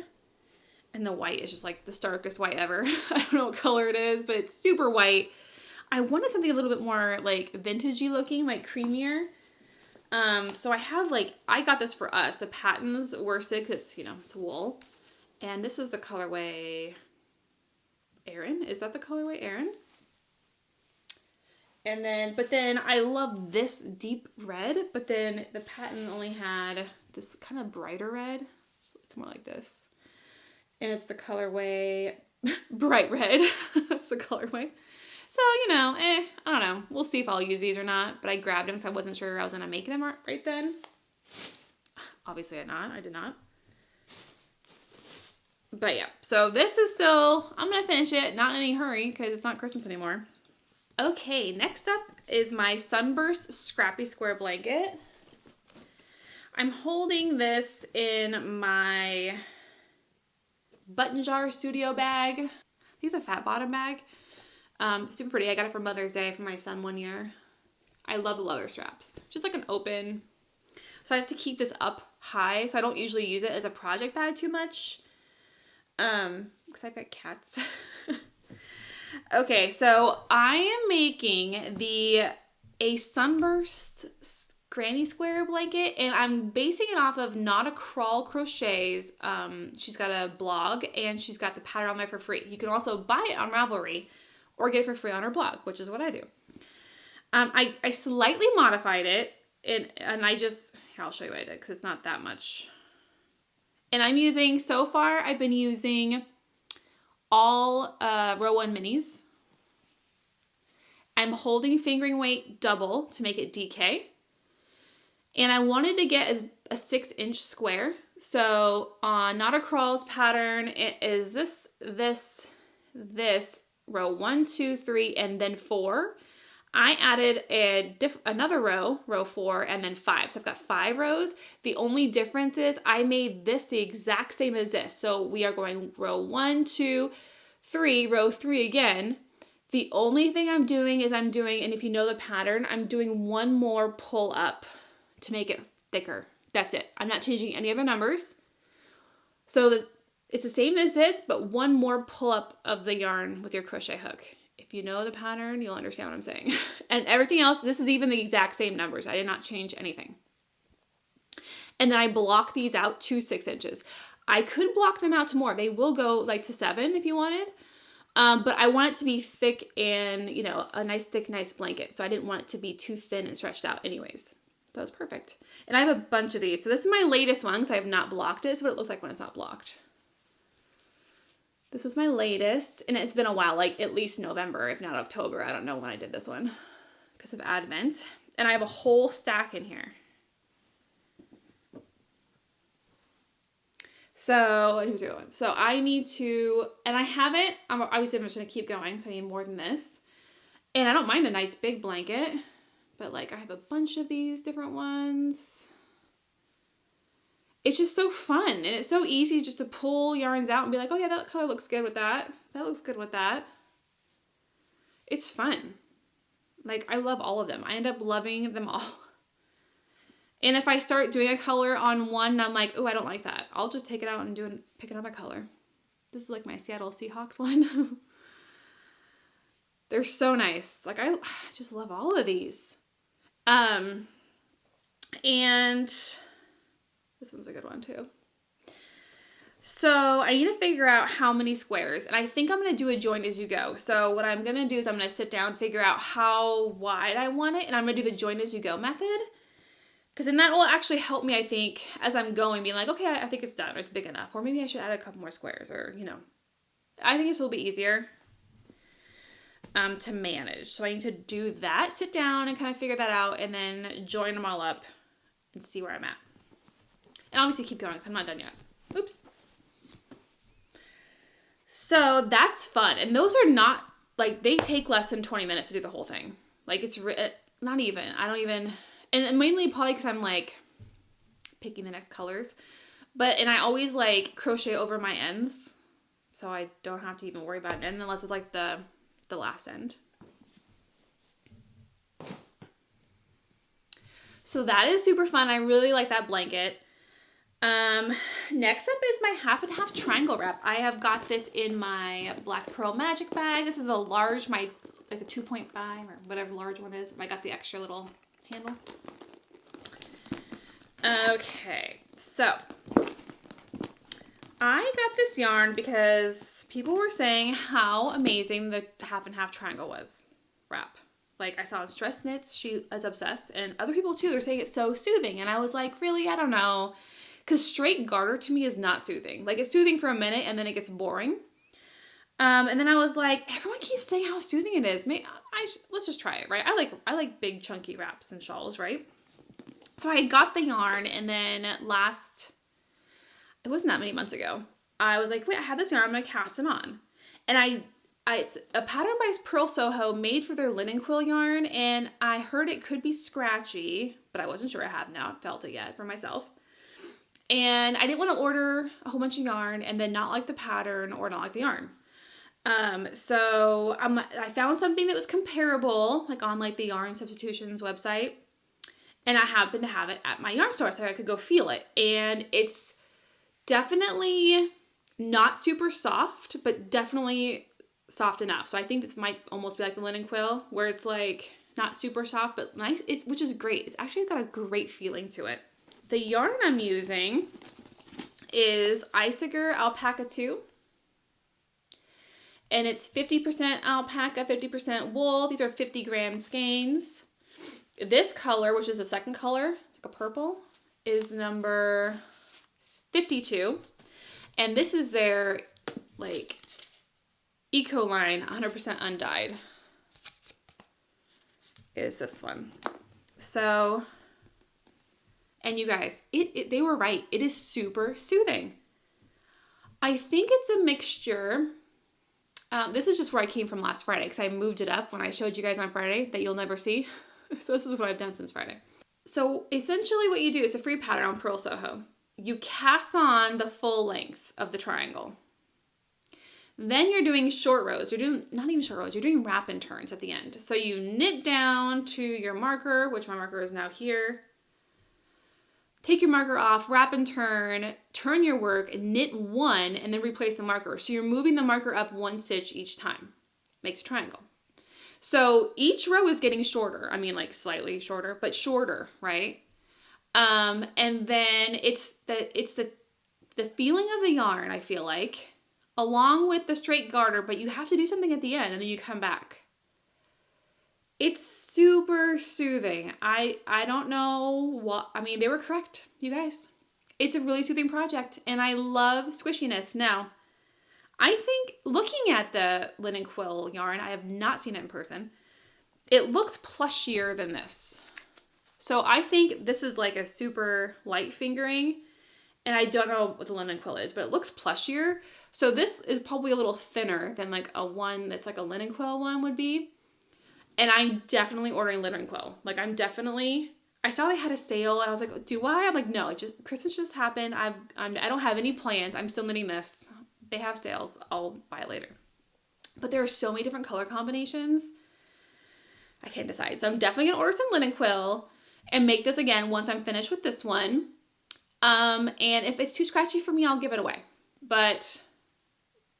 And the white is just like the starkest white ever. I don't know what color it is, but it's super white. I wanted something a little bit more like vintagey looking, like creamier. So I have like, I got this for us. The patents were 6. It's, it's wool. And this is the colorway Erin. Is that the colorway Erin? And then, but then I love this deep red, but then the patent only had this kind of brighter red. So it's more like this. And it's the colorway bright red. That's the colorway. So, I don't know. We'll see if I'll use these or not. But I grabbed them because I wasn't sure I was going to make them right then. Obviously I did not. But yeah, so this is still, I'm going to finish it, not in any hurry because it's not Christmas anymore. Okay, next up is my Sunburst Scrappy Square Blanket. I'm holding this in my button jar studio bag. I think it's a fat bottom bag. Super pretty. I got it for Mother's Day for my son one year. I love the leather straps. Just like an open. So I have to keep this up high. So I don't usually use it as a project bag too much. Because I've got cats. Okay, so I am making a Sunburst granny square blanket, and I'm basing it off of Nautikral Crochets. She's got a blog, and she's got the pattern on there for free. You can also buy it on Ravelry or get it for free on her blog, which is what I do. I slightly modified it, and I just, here, I'll show you what I did, because it's not that much. And I'm using, so far, I've been using all row 1 minis. I'm holding fingering weight double to make it DK. And I wanted to get a 6-inch square. So on Nautikral's pattern, it is this, row 1, 2, 3, and then 4. I added another row 4, and then 5. So I've got 5 rows. The only difference is I made this the exact same as this. So we are going row 1, 2, 3, row 3 again. The only thing I'm doing is and if you know the pattern, I'm doing one more pull up to make it thicker. That's it. I'm not changing any other numbers. So it's the same as this, but one more pull up of the yarn with your crochet hook. If you know the pattern, you'll understand what I'm saying. And everything else, this is even the exact same numbers. I did not change anything. And then I block these out to 6 inches. I could block them out to more. They will go like to 7 if you wanted. But I want it to be thick and, you know, a nice thick, nice blanket. So I didn't want it to be too thin and stretched out anyways. That was perfect. And I have a bunch of these. So this is my latest one because I have not blocked it. This is what it looks like when it's not blocked. This was my latest, and it's been a while, like at least November, if not October. I don't know when I did this one because of Advent. And I have a whole stack in here. So here's the other one. So I need to, and I haven't, obviously I'm just going to keep going because I need more than this. And I don't mind a nice big blanket, but like I have a bunch of these different ones. It's just so fun, and it's so easy just to pull yarns out and be like, oh yeah, that color looks good with that. That looks good with that. It's fun. Like, I love all of them. I end up loving them all. And if I start doing a color on one and I'm like, oh, I don't like that, I'll just take it out and pick another color. This is like my Seattle Seahawks one. They're so nice. Like, I just love all of these. And this one's a good one too. So I need to figure out how many squares, and I think I'm going to do a join as you go. So what I'm going to do is I'm going to sit down, figure out how wide I want it, and I'm going to do the join as you go method. Because then that will actually help me, I think, as I'm going, being like, okay, I think it's done, or it's big enough, or maybe I should add a couple more squares, or, you know. I think this will be easier to manage. So I need to do that, sit down and kind of figure that out, and then join them all up and see where I'm at. And obviously keep going because I'm not done yet. Oops. So that's fun. And those are not, like, they take less than 20 minutes to do the whole thing. Like, it's not even. I don't even, and mainly probably because I'm, like, picking the next colors. And I always, like, crochet over my ends. So I don't have to even worry about an end unless it's, like, the last end. So that is super fun. I really like that blanket. Next up is my half and half triangle wrap. I have got this in my Black Pearl Magic bag. This is a large, like a 2.5 or whatever large one is. I got the extra little handle. Okay, so I got this yarn because people were saying how amazing the half and half triangle was wrap. Like I saw on Stress Knits, she is obsessed, and other people too are saying it's so soothing. And I was like, really? I don't know. Because straight garter to me is not soothing. Like, it's soothing for a minute and then it gets boring. And then I was like, everyone keeps saying how soothing it is. Let's just try it, right? I like big chunky wraps and shawls, right? So I got the yarn, and then it wasn't that many months ago, I was like, wait, I have this yarn, I'm gonna cast it on. And it's a pattern by Purl Soho made for their linen quill yarn, and I heard it could be scratchy, but I wasn't sure. I have not felt it yet for myself. And I didn't want to order a whole bunch of yarn and then not like the pattern or not like the yarn. So I found something that was comparable, like on like the Yarn Substitutions website. And I happened to have it at my yarn store so I could go feel it. And it's definitely not super soft, but definitely soft enough. So I think this might almost be like the linen quill, where it's like not super soft, but nice, which is great. It's actually got a great feeling to it. The yarn I'm using is Isager Alpaca 2. And it's 50% alpaca, 50% wool. These are 50 gram skeins. This color, which is the second color, it's like a purple, is number 52. And this is their like eco line, 100% undyed, is this one. So, and you guys, they were right. It is super soothing. I think it's a mixture. This is just where I came from last Friday, because I moved it up when I showed you guys on Friday that you'll never see. So this is what I've done since Friday. So essentially what you do, it's a free pattern on Purl Soho. You cast on the full length of the triangle. Then you're doing short rows. You're doing, not even short rows, you're doing wrap and turns at the end. So you knit down to your marker, which my marker is now here. Take your marker off, wrap and turn your work, knit one, and then replace the marker. So you're moving the marker up one stitch each time. Makes a triangle. So each row is getting shorter. I mean, like slightly shorter, but shorter, right? And then it's the feeling of the yarn, I feel like, along with the straight garter, but you have to do something at the end and then you come back. It's super soothing. I don't know what, I mean, they were correct, you guys. It's a really soothing project, and I love squishiness. Now, I think looking at the linen quill yarn, I have not seen it in person. It looks plushier than this. So I think this is like a super light fingering, and I don't know what the linen quill is, but it looks plushier. So this is probably a little thinner than like a one that's like a linen quill one would be. And I'm definitely ordering linen quill. Like I saw they had a sale and I was like, do I? I'm like, no, Christmas just happened. I don't have any plans. I'm still knitting this. They have sales. I'll buy it later. But there are so many different color combinations. I can't decide. So I'm definitely gonna order some linen quill and make this again once I'm finished with this one. And if it's too scratchy for me, I'll give it away. But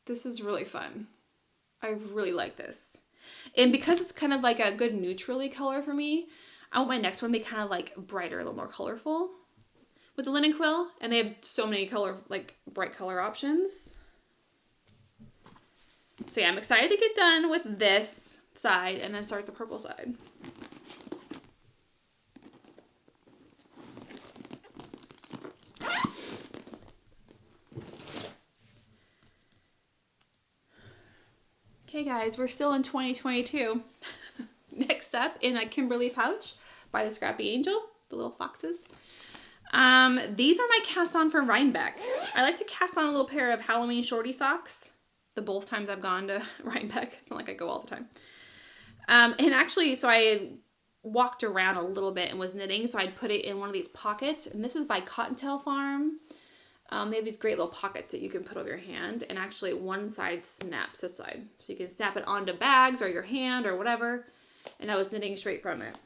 this is really fun. I really like this. And because it's kind of like a good neutrally color for me, I want my next one to be kind of like brighter, a little more colorful with the linen quill. And they have so many color, like bright color options. So yeah, I'm excited to get done with this side and then start the purple side. Okay guys, we're still in 2022. Next up in a Kimberly pouch by the Scrappy Angel, the little foxes. These are my cast on from Rhinebeck. I like to cast on a little pair of Halloween shorty socks. The both times I've gone to Rhinebeck. It's not like I go all the time. And actually, so I had walked around a little bit and was knitting, so I'd put it in one of these pockets. And this is by Cottontail Farm. They have these great little pockets that you can put over your hand, and actually one side snaps this side. So you can snap it onto bags or your hand or whatever. And I was knitting straight from it.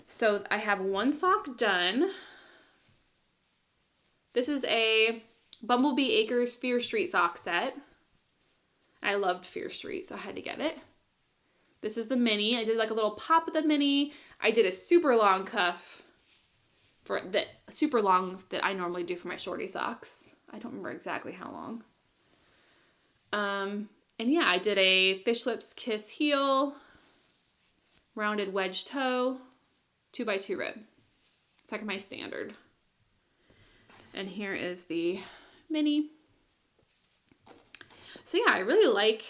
So I have one sock done. This is a Bumblebee Acres Fear Street sock set. I loved Fear Street, so I had to get it. This is the mini. I did like a little pop of the mini. I did a super long cuff for the super long that I normally do for my shorty socks. I don't remember exactly how long. And yeah, I did a Fish Lips Kiss heel, rounded wedge toe, 2x2 rib. It's like my standard. And here is the mini. So yeah, I really like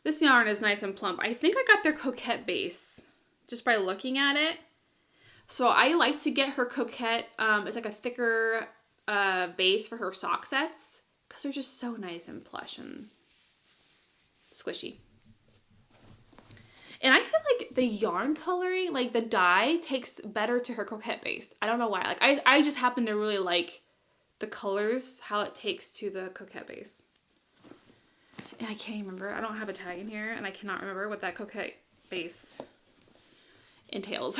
this yarn. Is nice and plump. I think I got their Coquette base just by looking at it. So I like to get her coquette. It's like a thicker base for her sock sets because they're just so nice and plush and squishy. And I feel like the yarn coloring, like the dye, takes better to her coquette base. I don't know why. Like I just happen to really like the colors, how it takes to the coquette base. And I can't remember. I don't have a tag in here, and I cannot remember what that coquette base entails.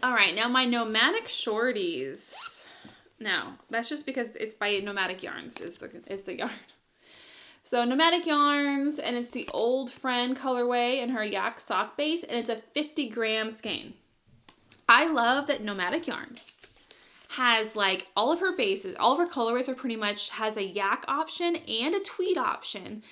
All right, now my Nomadic Shorties. Now, that's just because it's by Nomadic Yarns is the yarn. So Nomadic Yarns, and it's the Old Friend colorway in her yak sock base, and it's a 50-gram skein. I love that Nomadic Yarns has like all of her bases, all of her colorways are pretty much has a yak option and a tweed option.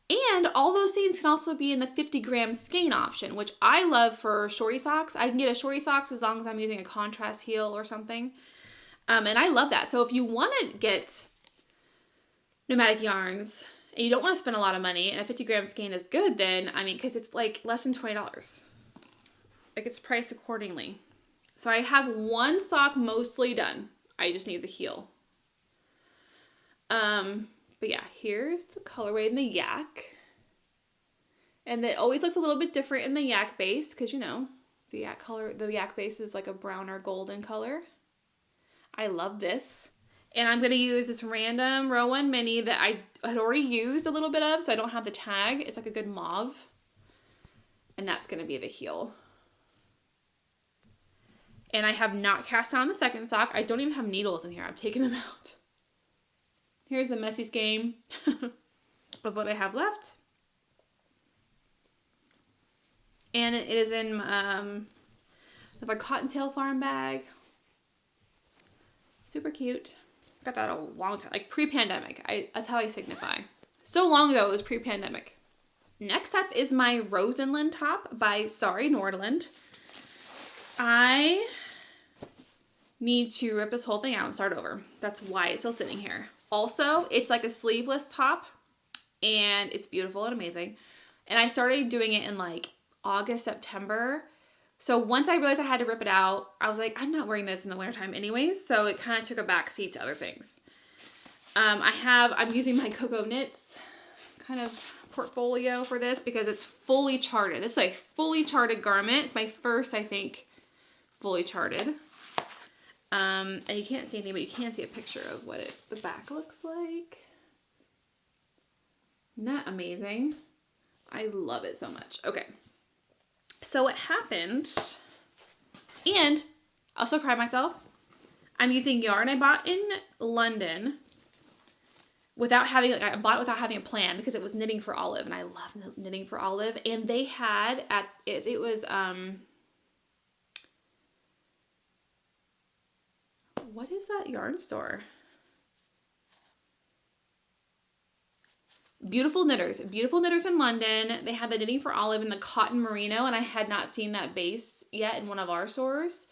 And all those things can also be in the 50-gram skein option, which I love for shorty socks. I can get a shorty socks as long as I'm using a contrast heel or something. And I love that. So if you want to get Nomadic Yarns and you don't want to spend a lot of money and a 50-gram skein is good, then, I mean, because it's like less than $20. Like it's priced accordingly. So I have one sock mostly done. I just need the heel. But yeah, here's the colorway in the yak. And it always looks a little bit different in the yak base because, you know, the yak base is like a brown or golden color. I love this. And I'm going to use this random row 1 mini that I had already used a little bit of, so I don't have the tag. It's like a good mauve. And that's going to be the heel. And I have not cast on the second sock. I don't even have needles in here. I've taken them out. Here's the messy skein of what I have left. And it is in a cottontail farm bag. Super cute. Got that a long time, like pre-pandemic. That's how I signify. So long ago, it was pre-pandemic. Next up is my Rosenlund top by Sari Nordlund. I need to rip this whole thing out and start over. That's why it's still sitting here. Also, it's like a sleeveless top and it's beautiful and amazing. And I started doing it in like August, September. So once I realized I had to rip it out, I was like, I'm not wearing this in the wintertime anyways. So it kind of took a backseat to other things. I'm using my Cocoa Knits kind of portfolio for this because it's fully charted. This is a fully charted garment. It's my first, I think, fully charted. And you can't see anything, but you can see a picture of what the back looks like. Isn't that amazing? I love it so much. Okay. So what happened, and I also pride myself, I'm using yarn I bought in London without having, like, I bought it without having a plan because it was Knitting for Olive, and I love Knitting for Olive. And they had it was, what is that yarn store? Beautiful Knitters in London. They had the Knitting for Olive in the cotton merino, and I had not seen that base yet in one of our stores.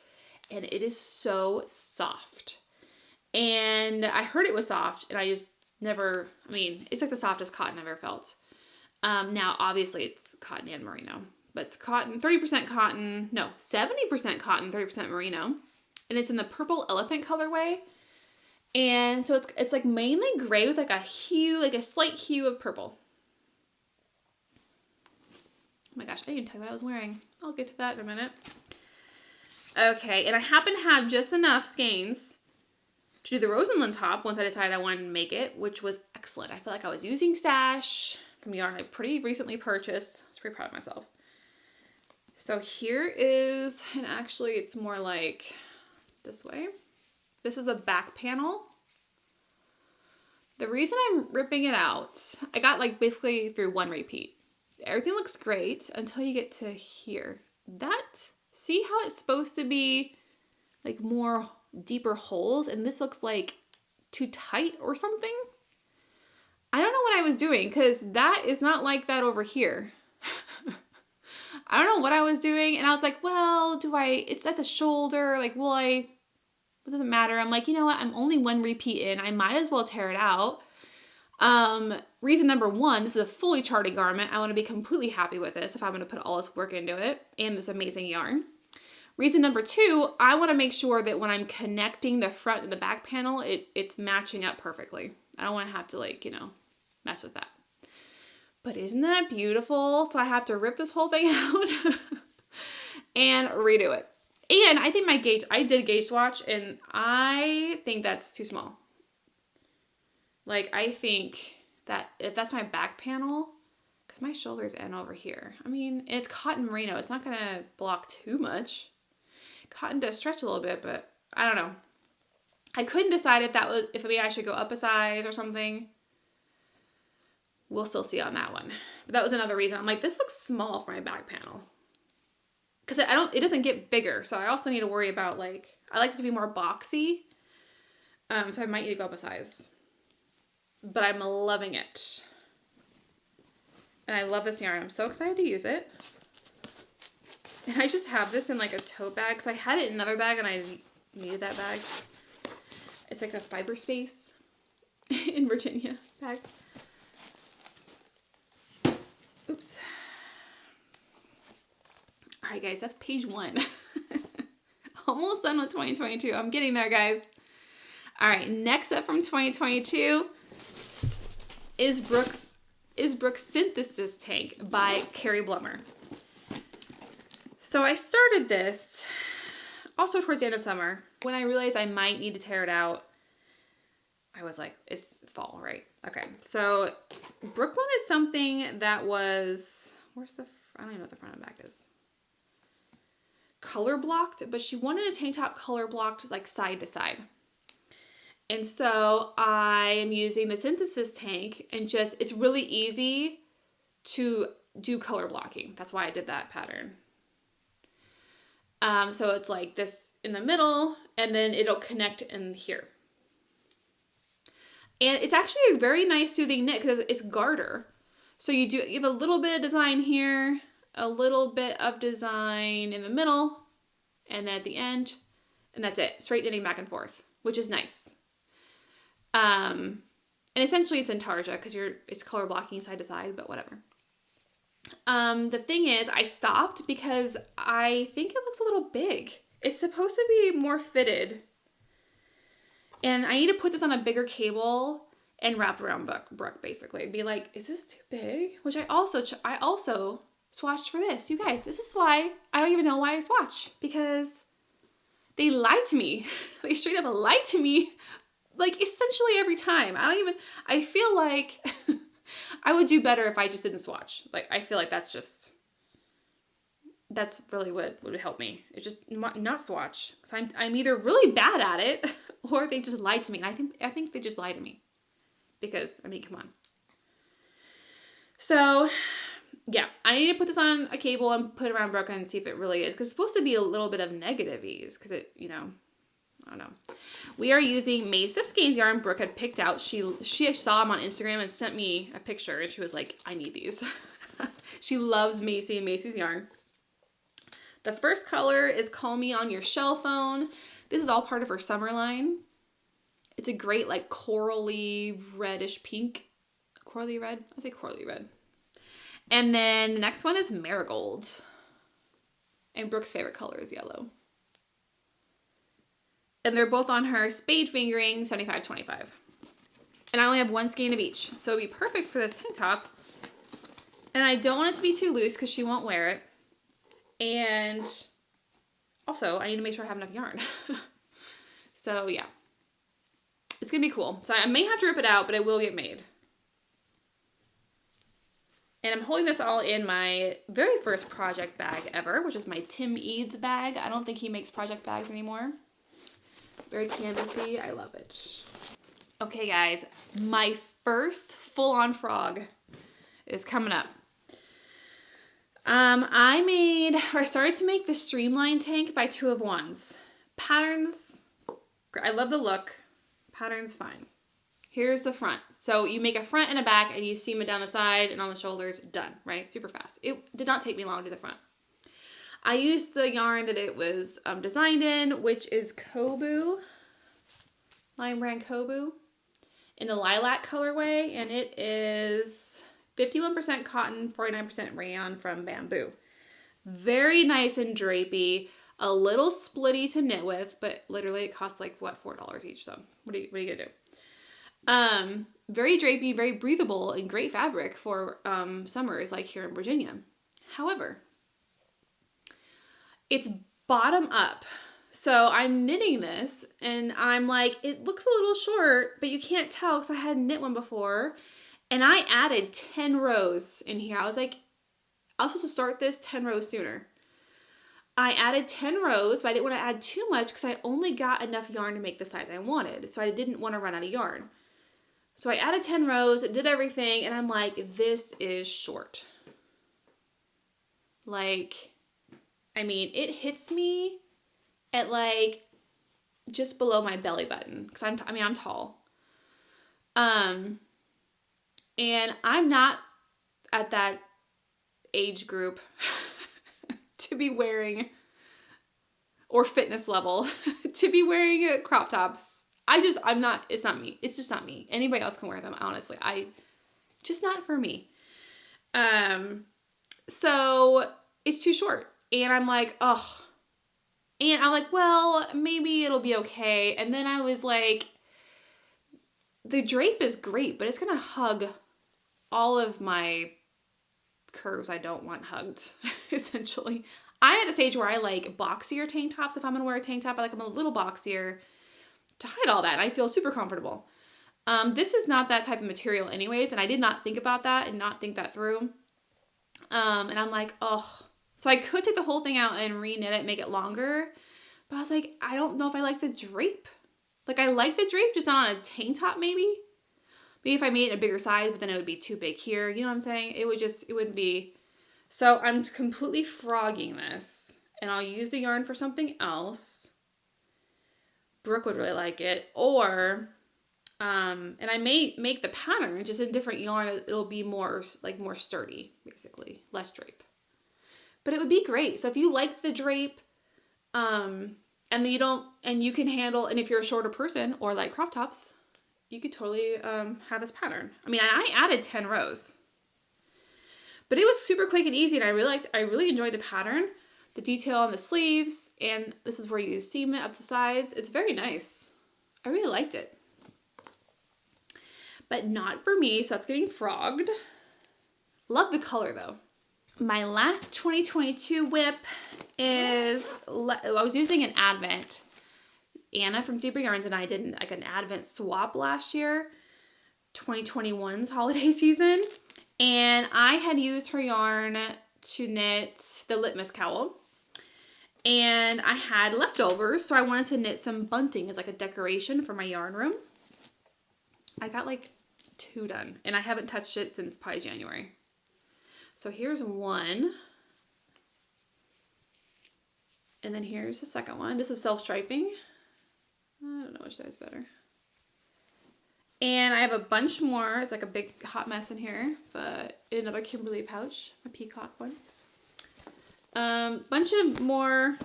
And it is so soft. And I heard it was soft, and I just never, I mean, it's like the softest cotton I've ever felt. Now, obviously, it's cotton and merino, but it's cotton, 30% cotton, no, 70% cotton, 30% merino. And it's in the purple elephant colorway. And so it's like mainly gray with like a hue, like a slight hue of purple. Oh my gosh, I didn't even tell you what I was wearing. I'll get to that in a minute. Okay, and I happen to have just enough skeins to do the Rosenlund top once I decided I wanted to make it, which was excellent. I feel like I was using stash from yarn I pretty recently purchased. I was pretty proud of myself. So here is, and actually it's more like this way. This is the back panel. The reason I'm ripping it out, I got like basically through one repeat. Everything looks great until you get to here. See how it's supposed to be like more deeper holes, and this looks like too tight or something? I don't know what I was doing because that is not like that over here. I don't know what I was doing, and I was like, well, it's at the shoulder, like, it doesn't matter. I'm like, you know what? I'm only one repeat in. I might as well tear it out. Reason number one, this is a fully charted garment. I want to be completely happy with this if I'm going to put all this work into it and this amazing yarn. Reason number 2, I want to make sure that when I'm connecting the front and the back panel, it's matching up perfectly. I don't want to have to like, mess with that. But isn't that beautiful? So I have to rip this whole thing out and redo it. And I think I did gauge swatch, and I think that's too small. Like, I think that if that's my back panel, because my shoulders end over here. I mean, it's cotton merino. It's not going to block too much. Cotton does stretch a little bit, but I don't know. I couldn't decide if maybe I should go up a size or something. We'll still see on that one. But that was another reason. I'm like, this looks small for my back panel. Because it doesn't get bigger. So I also need to worry about like, I like it to be more boxy. So I might need to go up a size. But I'm loving it. And I love this yarn. I'm so excited to use it. And I just have this in like a tote bag. Because I had it in another bag and I needed that bag. It's like a Fiber Space in Virginia bag. Oops. All right, guys, that's page 1. Almost done with 2022. I'm getting there, guys. All right, next up from 2022 is Brooke's Synthesis Tank by Kerri Blummer. So I started this also towards the end of summer. When I realized I might need to tear it out, I was like, it's fall, right? Okay, so Brooke wanted something that was, I don't even know what the front and back is. Color blocked, but she wanted a tank top color blocked like side to side. And so I am using the Synthesis Tank, and it's really easy to do color blocking. That's why I did that pattern. So it's like this in the middle, and then it'll connect in here. And it's actually a very nice soothing knit because it's garter. So you have a little bit of design here, a little bit of design in the middle, and then at the end, and that's it. Straight knitting back and forth, which is nice. And essentially it's intarsia because it's color blocking side to side, but whatever. The thing is, I stopped because I think it looks a little big. It's supposed to be more fitted. And I need to put this on a bigger cable and wrap it around Brooke, basically. Be like, is this too big? Which I also swatched for this. You guys, this is why I don't even know why I swatch. Because they lied to me. They straight up lied to me. Like, essentially every time. I feel like I would do better if I just didn't swatch. Like, I feel like that's really what would help me. It's just not swatch. So I'm either really bad at it, or they just lied to me. And I think they just lied to me. Because, I mean, come on. So, yeah. I need to put this on a cable and put it around Brooke and see if it really is. Because it's supposed to be a little bit of negative ease. Because it, I don't know. We are using Mace of Skeins yarn Brooke had picked out. She saw them on Instagram and sent me a picture. And she was like, I need these. She loves Macy and Macy's yarn. The first color is Call Me On Your Shell Phone. This is all part of her summer line. It's a great like corally reddish pink. Corally red? I say corally red. And then the next one is Marigold. And Brooke's favorite color is yellow. And they're both on her spade fingering 75-25. And I only have one skein of each. So it'd be perfect for this tank top. And I don't want it to be too loose because she won't wear it. And also, I need to make sure I have enough yarn. So, yeah. It's going to be cool. So I may have to rip it out, but it will get made. And I'm holding this all in my very first project bag ever, which is my Tim Eads bag. I don't think he makes project bags anymore. Very canvasy. I love it. Okay, guys. My first full-on frog is coming up. I started to make the Streamlined Tank by 2 of 1s. Patterns, I love the look. Patterns, fine. Here's the front. So you make a front and a back and you seam it down the side and on the shoulders. Done, right? Super fast. It did not take me long to do the front. I used the yarn that it was designed in, which is Kobu, Lime Brand Kobu, in the lilac colorway, and it is 51% cotton, 49% rayon from Bamboo. Very nice and drapey. a little splitty to knit with, but literally it costs like what, $4 each. So what are you gonna do? Very drapey, very breathable, and great fabric for summers like here in Virginia. However, it's bottom up. So I'm knitting this and I'm like, it looks a little short, but you can't tell because I hadn't knit one before. And I added 10 rows in here. I was like, I was supposed to start this 10 rows sooner. I added 10 rows, but I didn't want to add too much because I only got enough yarn to make the size I wanted. So I didn't want to run out of yarn. So I added 10 rows, did everything, and I'm like, this is short. Like, I mean, it hits me at like just below my belly button because I'm tall. And I'm not at that age group to be wearing, or fitness level to be wearing crop tops. It's not me. It's just not me. Anybody else can wear them, honestly. Just not for me. So it's too short. And I'm like, oh. And I'm like, well, maybe it'll be okay. And then I was like, the drape is great, but it's going to hug all of my curves I don't want hugged, essentially. I'm at the stage where I like boxier tank tops. If I'm going to wear a tank top, I like them a little boxier to hide all that. I feel super comfortable. This is not that type of material anyways, and I did not think about that and not think that through. And I'm like, oh. So I could take the whole thing out and re-knit it, make it longer. But I was like, I don't know if I like the drape. Like, I like the drape, just not on a tank top maybe. Maybe if I made it a bigger size, but then it would be too big here. You know what I'm saying? It wouldn't be. So I'm completely frogging this. And I'll use the yarn for something else. Brooke would really like it. Or, and I may make the pattern just in different yarn. It'll be more sturdy, basically. Less drape. But it would be great. So if you like the drape, and you can handle, and if you're a shorter person or like crop tops, you could totally have this pattern. I mean, I added 10 rows, but it was super quick and easy, and I really enjoyed the pattern, the detail on the sleeves, and this is where you seam it up the sides. It's very nice. I really liked it, but not for me, so that's getting frogged. Love the color though. My last 2022 whip is, I was using an Advent. Anna from Zebra Yarns and I did like an Advent swap last year, 2021's holiday season. And I had used her yarn to knit the Litmus cowl. And I had leftovers, so I wanted to knit some bunting as like a decoration for my yarn room. I got like 2 done, and I haven't touched it since probably January. So here's one. And then here's the second one. This is self-striping. I don't know which side's better. And I have a bunch more. It's like a big hot mess in here, but another Kimberly pouch, a peacock one. Bunch of more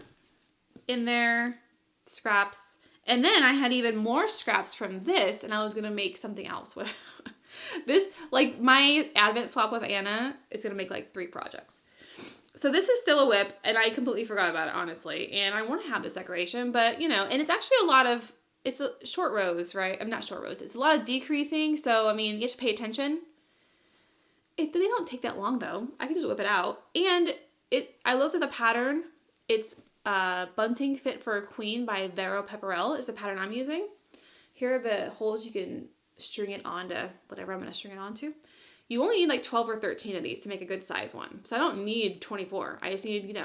in there, scraps. And then I had even more scraps from this, and I was gonna make something else with this. Like my Advent swap with Anna is gonna make like 3 projects. So this is still a whip, and I completely forgot about it, honestly. And I want to have this decoration, but you know, and it's actually it's a short rows, right? I'm not short rows. It's a lot of decreasing, so I mean, you have to pay attention. They don't take that long though. I can just whip it out, and I looked at the pattern. It's Bunting Fit for a Queen by Vero Pepperell is the pattern I'm using. Here are the holes you can string it onto whatever I'm going to string it onto. You only need like 12 or 13 of these to make a good size one. So I don't need 24. I just need,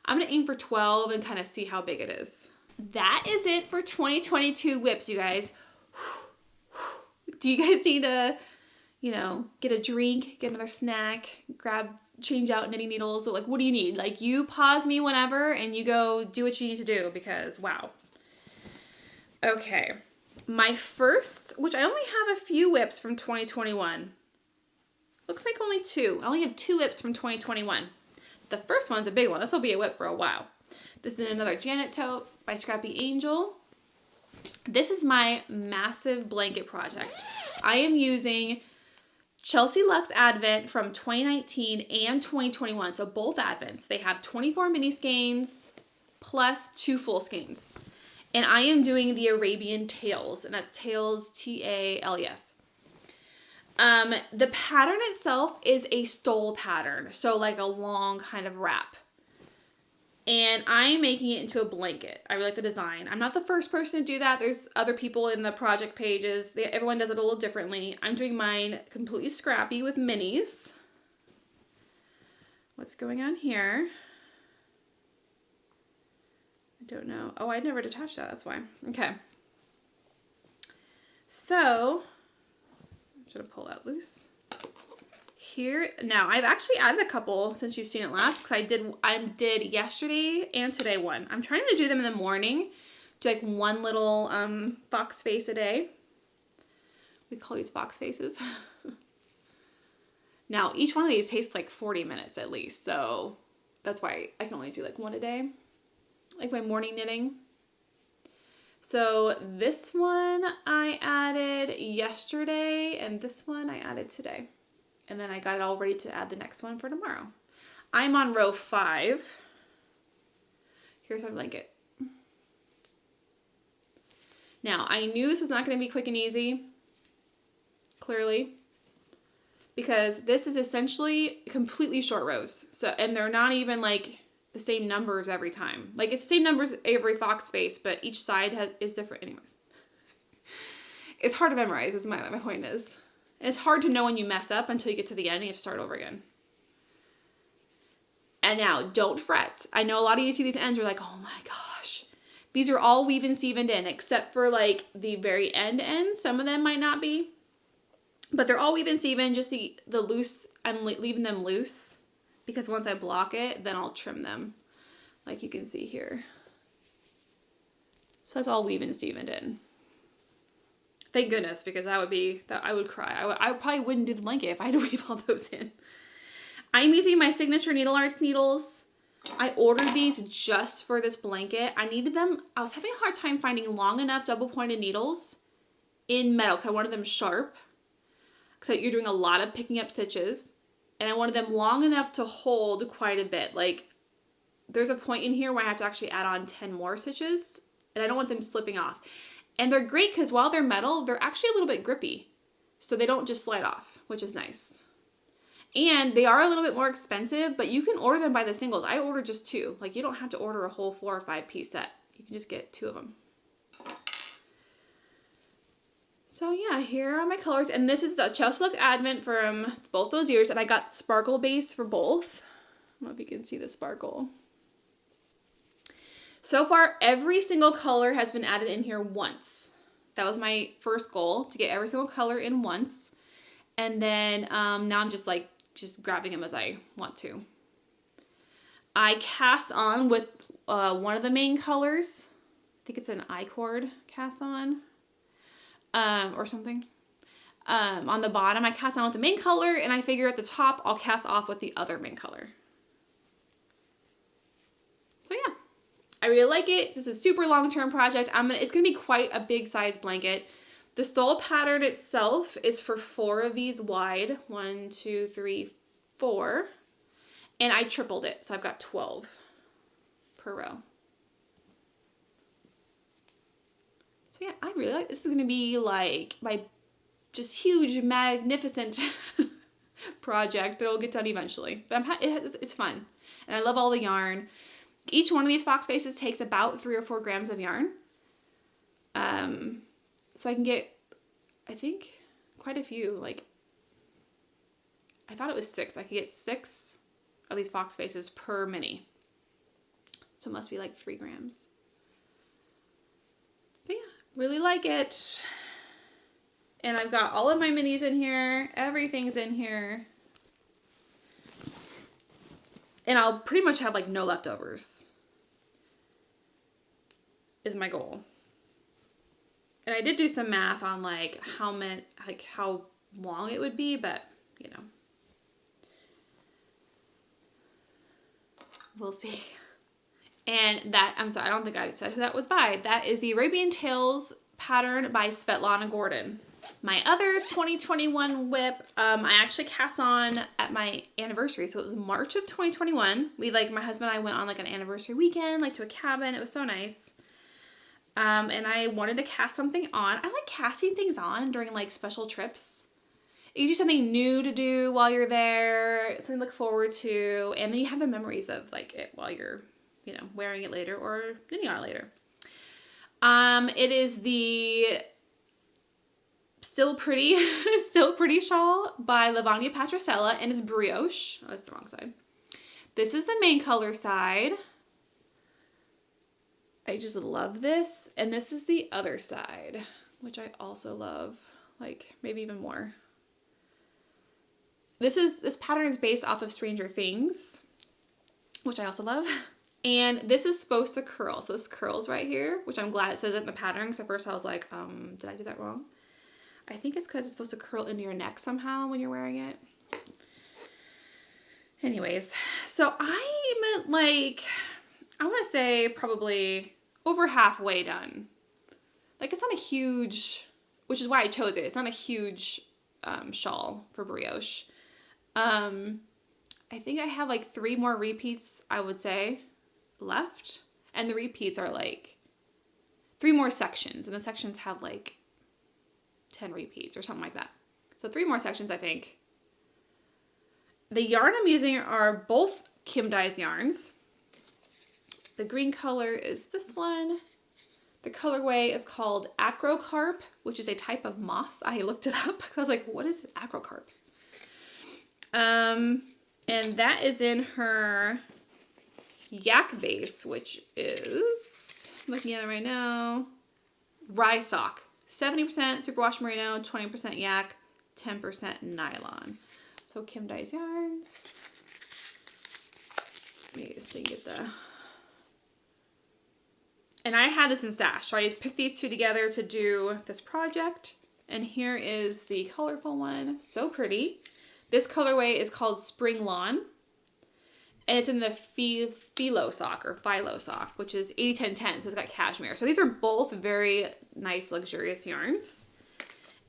I'm going to aim for 12 and kind of see how big it is. That is it for 2022 whips, you guys. Do you guys need to, get a drink, get another snack, change out knitting needles? Like, what do you need? Like, you pause me whenever and you go do what you need to do because, wow. Okay. My first, which I only have a few whips from 2021. Looks like only 2. I only have 2 whips from 2021. The first one's a big one. This will be a whip for a while. This is another Janet tote by Scrappy Angel. This is my massive blanket project. I am using Chelsea Luxe Advent from 2019 and 2021. So both Advents. They have 24 mini skeins plus 2 full skeins. And I am doing the Arabian Tails, and that's Tails, T-A-L-E-S. The pattern itself is a stole pattern, so like a long kind of wrap. And I'm making it into a blanket. I really like the design. I'm not the first person to do that. There's other people in the project pages. Everyone does it a little differently. I'm doing mine completely scrappy with minis. What's going on here? I don't know. Oh, I never detached that. That's why. Okay. So, I'm going to pull that loose. Here, now I've actually added a couple since you've seen it last, because I did yesterday and today one. I'm trying to do them in the morning, do like one little box face a day. We call these box faces. Now each one of these takes like 40 minutes at least, so that's why I can only do like one a day, like my morning knitting. So this one I added yesterday, and this one I added today. And then I got it all ready to add the next one for tomorrow. I'm on row 5. Here's my blanket. Now, I knew this was not going to be quick and easy, clearly, because this is essentially completely short rows. So, and they're not even like the same numbers every time. Like it's the same numbers every fox face, but each side is different. Anyways, it's hard to memorize, is my point is. And it's hard to know when you mess up until you get to the end and you have to start over again. And now, don't fret. I know a lot of you see these ends, you're like, oh my gosh. These are all weave and stevened in, except for like the very ends. Some of them might not be. But they're all weave and stevened, just the loose, I'm leaving them loose. Because once I block it, then I'll trim them. Like you can see here. So that's all weave and stevened in. Thank goodness, because I would cry. I probably wouldn't do the blanket if I had to weave all those in. I'm using my Signature Needle Arts needles. I ordered these just for this blanket. I needed them. I was having a hard time finding long enough double pointed needles in metal because I wanted them sharp. Because you're doing a lot of picking up stitches. And I wanted them long enough to hold quite a bit. Like, there's a point in here where I have to actually add on 10 more stitches. And I don't want them slipping off. And they're great because while they're metal, they're actually a little bit grippy. So they don't just slide off, which is nice. And they are a little bit more expensive, but you can order them by the singles. I ordered just 2. Like, you don't have to order a whole 4 or 5 piece set. You can just get 2 of them. So yeah, here are my colors. And this is the Chelsea Look Advent from both those years. And I got sparkle base for both. I don't know if you can see the sparkle. So far, every single color has been added in here once. That was my first goal, to get every single color in once. And then now I'm just grabbing them as I want to. I cast on with one of the main colors. I think it's an I-cord cast on or something. On the bottom, I cast on with the main color, and I figure at the top, I'll cast off with the other main color. So yeah. I really like it. This is a super long-term project. It's gonna be quite a big size blanket. The stole pattern itself is for 4 of these wide. 1, 2, 3, 4. And I tripled it, so I've got 12 per row. So yeah, I really like this. Is gonna be like my just huge, magnificent project. It'll get done eventually, but it's fun, and I love all the yarn. Each one of these fox faces takes about 3 or 4 grams of yarn. So I can get, I think, quite a few. Like, I thought it was 6. I could get 6 of these fox faces per mini. So it must be like 3 grams. But yeah, really like it. And I've got all of my minis in here. Everything's in here. And I'll pretty much have like no leftovers, is my goal. And I did do some math on like how long it would be, but you know, we'll see. And that, I'm sorry, I don't think I said who that was by. That is the Arabian Tales pattern by Svetlana Gordon. My other 2021 whip, I actually cast on at my anniversary. So it was March of 2021. My husband and I went on like an anniversary weekend, like to a cabin. It was so nice. And I wanted to cast something on. I like casting things on during like special trips. It gives you something new to do while you're there, something to look forward to. And then you have the memories of like it while you're, you know, wearing it later or knitting on it later. It is the Still Pretty shawl by Lavagna Patricella, and it's brioche. Oh, that's the wrong side. This is the main color side. I just love this. And this is the other side, which I also love, like maybe even more. This pattern is based off of Stranger Things, which I also love. And this is supposed to curl. So this curls right here, which I'm glad it says it in the pattern. Because at first I was like, did I do that wrong? I think it's because it's supposed to curl into your neck somehow when you're wearing it. Anyways, so I'm like, I want to say probably over halfway done. Like it's not a huge, which is why I chose it. It's not a huge shawl for brioche. I think I have like 3 more repeats, I would say, left. And the repeats are like 3 more sections. And the sections have like 10 repeats or something like that. So 3 more sections, I think. The yarn I'm using are both Kim Dye's yarns. The green color is this one. The colorway is called Acrocarp, which is a type of moss. I looked it up because I was like, what is Acrocarp? And that is in her yak base, which is, I'm looking at it right now, rye sock. 70% superwash merino, 20% yak, 10% nylon. So Kim Dye's yarns. Let me see, get the... And I had this in stash, so I just picked these 2 together to do this project. And here is the colorful one. So pretty. This colorway is called Spring Lawn. And it's in the philo sock, which is 80-10-10, so it's got cashmere. So these are both very nice, luxurious yarns.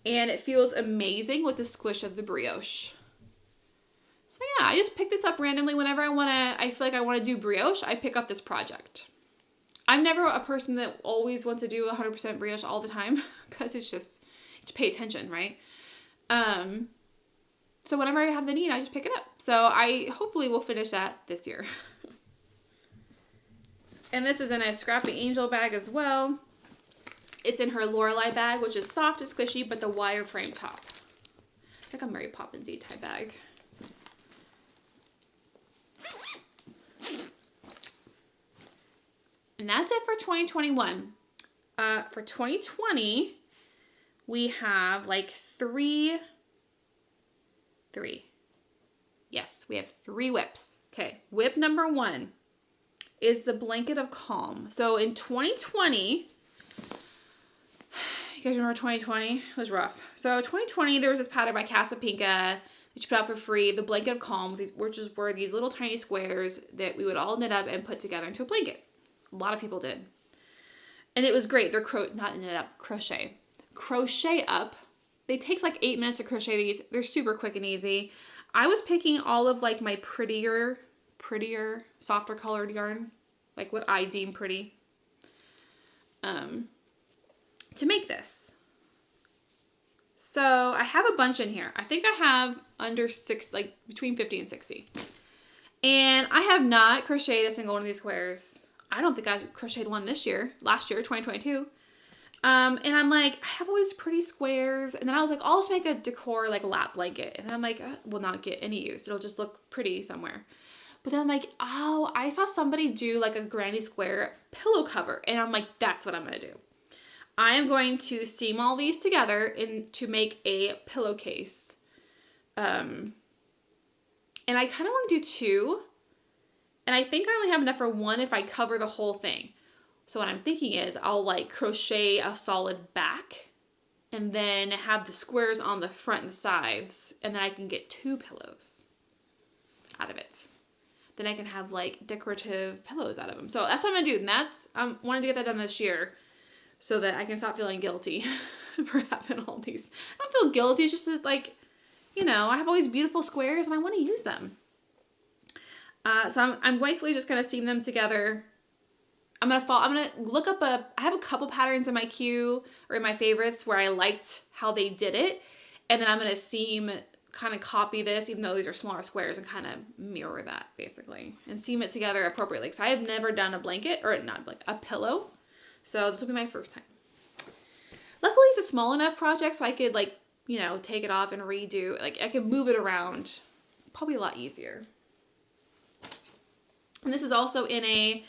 And it feels amazing with the squish of the brioche. So yeah, I just pick this up randomly whenever I feel like I want to do brioche, I pick up this project. I'm never a person that always wants to do 100% brioche all the time, because it's just, to pay attention, right? So whenever I have the need, I just pick it up. So I hopefully will finish that this year. And this is in a Scrappy Angel bag as well. It's in her Lorelei bag, which is soft and squishy, but the wireframe top. It's like a Mary Poppins-y type bag. And that's it for 2021. For 2020, we have like three. Yes, we have 3 whips. Okay, whip number 1 is the Blanket of Calm. So in 2020, you guys remember 2020? It was rough. So 2020, there was this pattern by Casapinka that you put out for free, the Blanket of Calm, which were these little tiny squares that we would all knit up and put together into a blanket. A lot of people did. And it was great. They're not knit up, crochet. Crochet up. It takes like 8 minutes to crochet these. They're super quick and easy. I was picking all of like my prettier, softer colored yarn, like what I deem pretty, to make this. So I have a bunch in here. I think I have under 6, like between 50 and 60. And I have not crocheted a single one of these squares. I don't think I crocheted one last year, 2022. And I'm like, I have all these pretty squares. And then I was like, I'll just make a decor like lap blanket. And then I'm like, will not get any use. It'll just look pretty somewhere. But then I'm like, oh, I saw somebody do like a granny square pillow cover. And I'm like, that's what I'm going to do. I am going to seam all these together to make a pillowcase. And I kind of want to do 2. And I think I only have enough for 1 if I cover the whole thing. So what I'm thinking is I'll like crochet a solid back and then have the squares on the front and sides, and then I can get 2 pillows out of it. Then I can have like decorative pillows out of them. So that's what I'm gonna do. And I wanted to get that done this year. so that I can stop feeling guilty for having all these. I don't feel guilty. It's just that, like, you know, I have all these beautiful squares and I want to use them. So I'm basically just going to seam them together. I'm going to look up I have a couple patterns in my queue or in my favorites where I liked how they did it. And then I'm going to seam, kind of copy this, even though these are smaller squares, and kind of mirror that basically and seam it together appropriately. So I have never done a blanket, or not a blanket, a pillow. So this will be my first time. Luckily it's a small enough project so I could, like, you know, take it off and redo, like I could move it around probably a lot easier. And this is also in I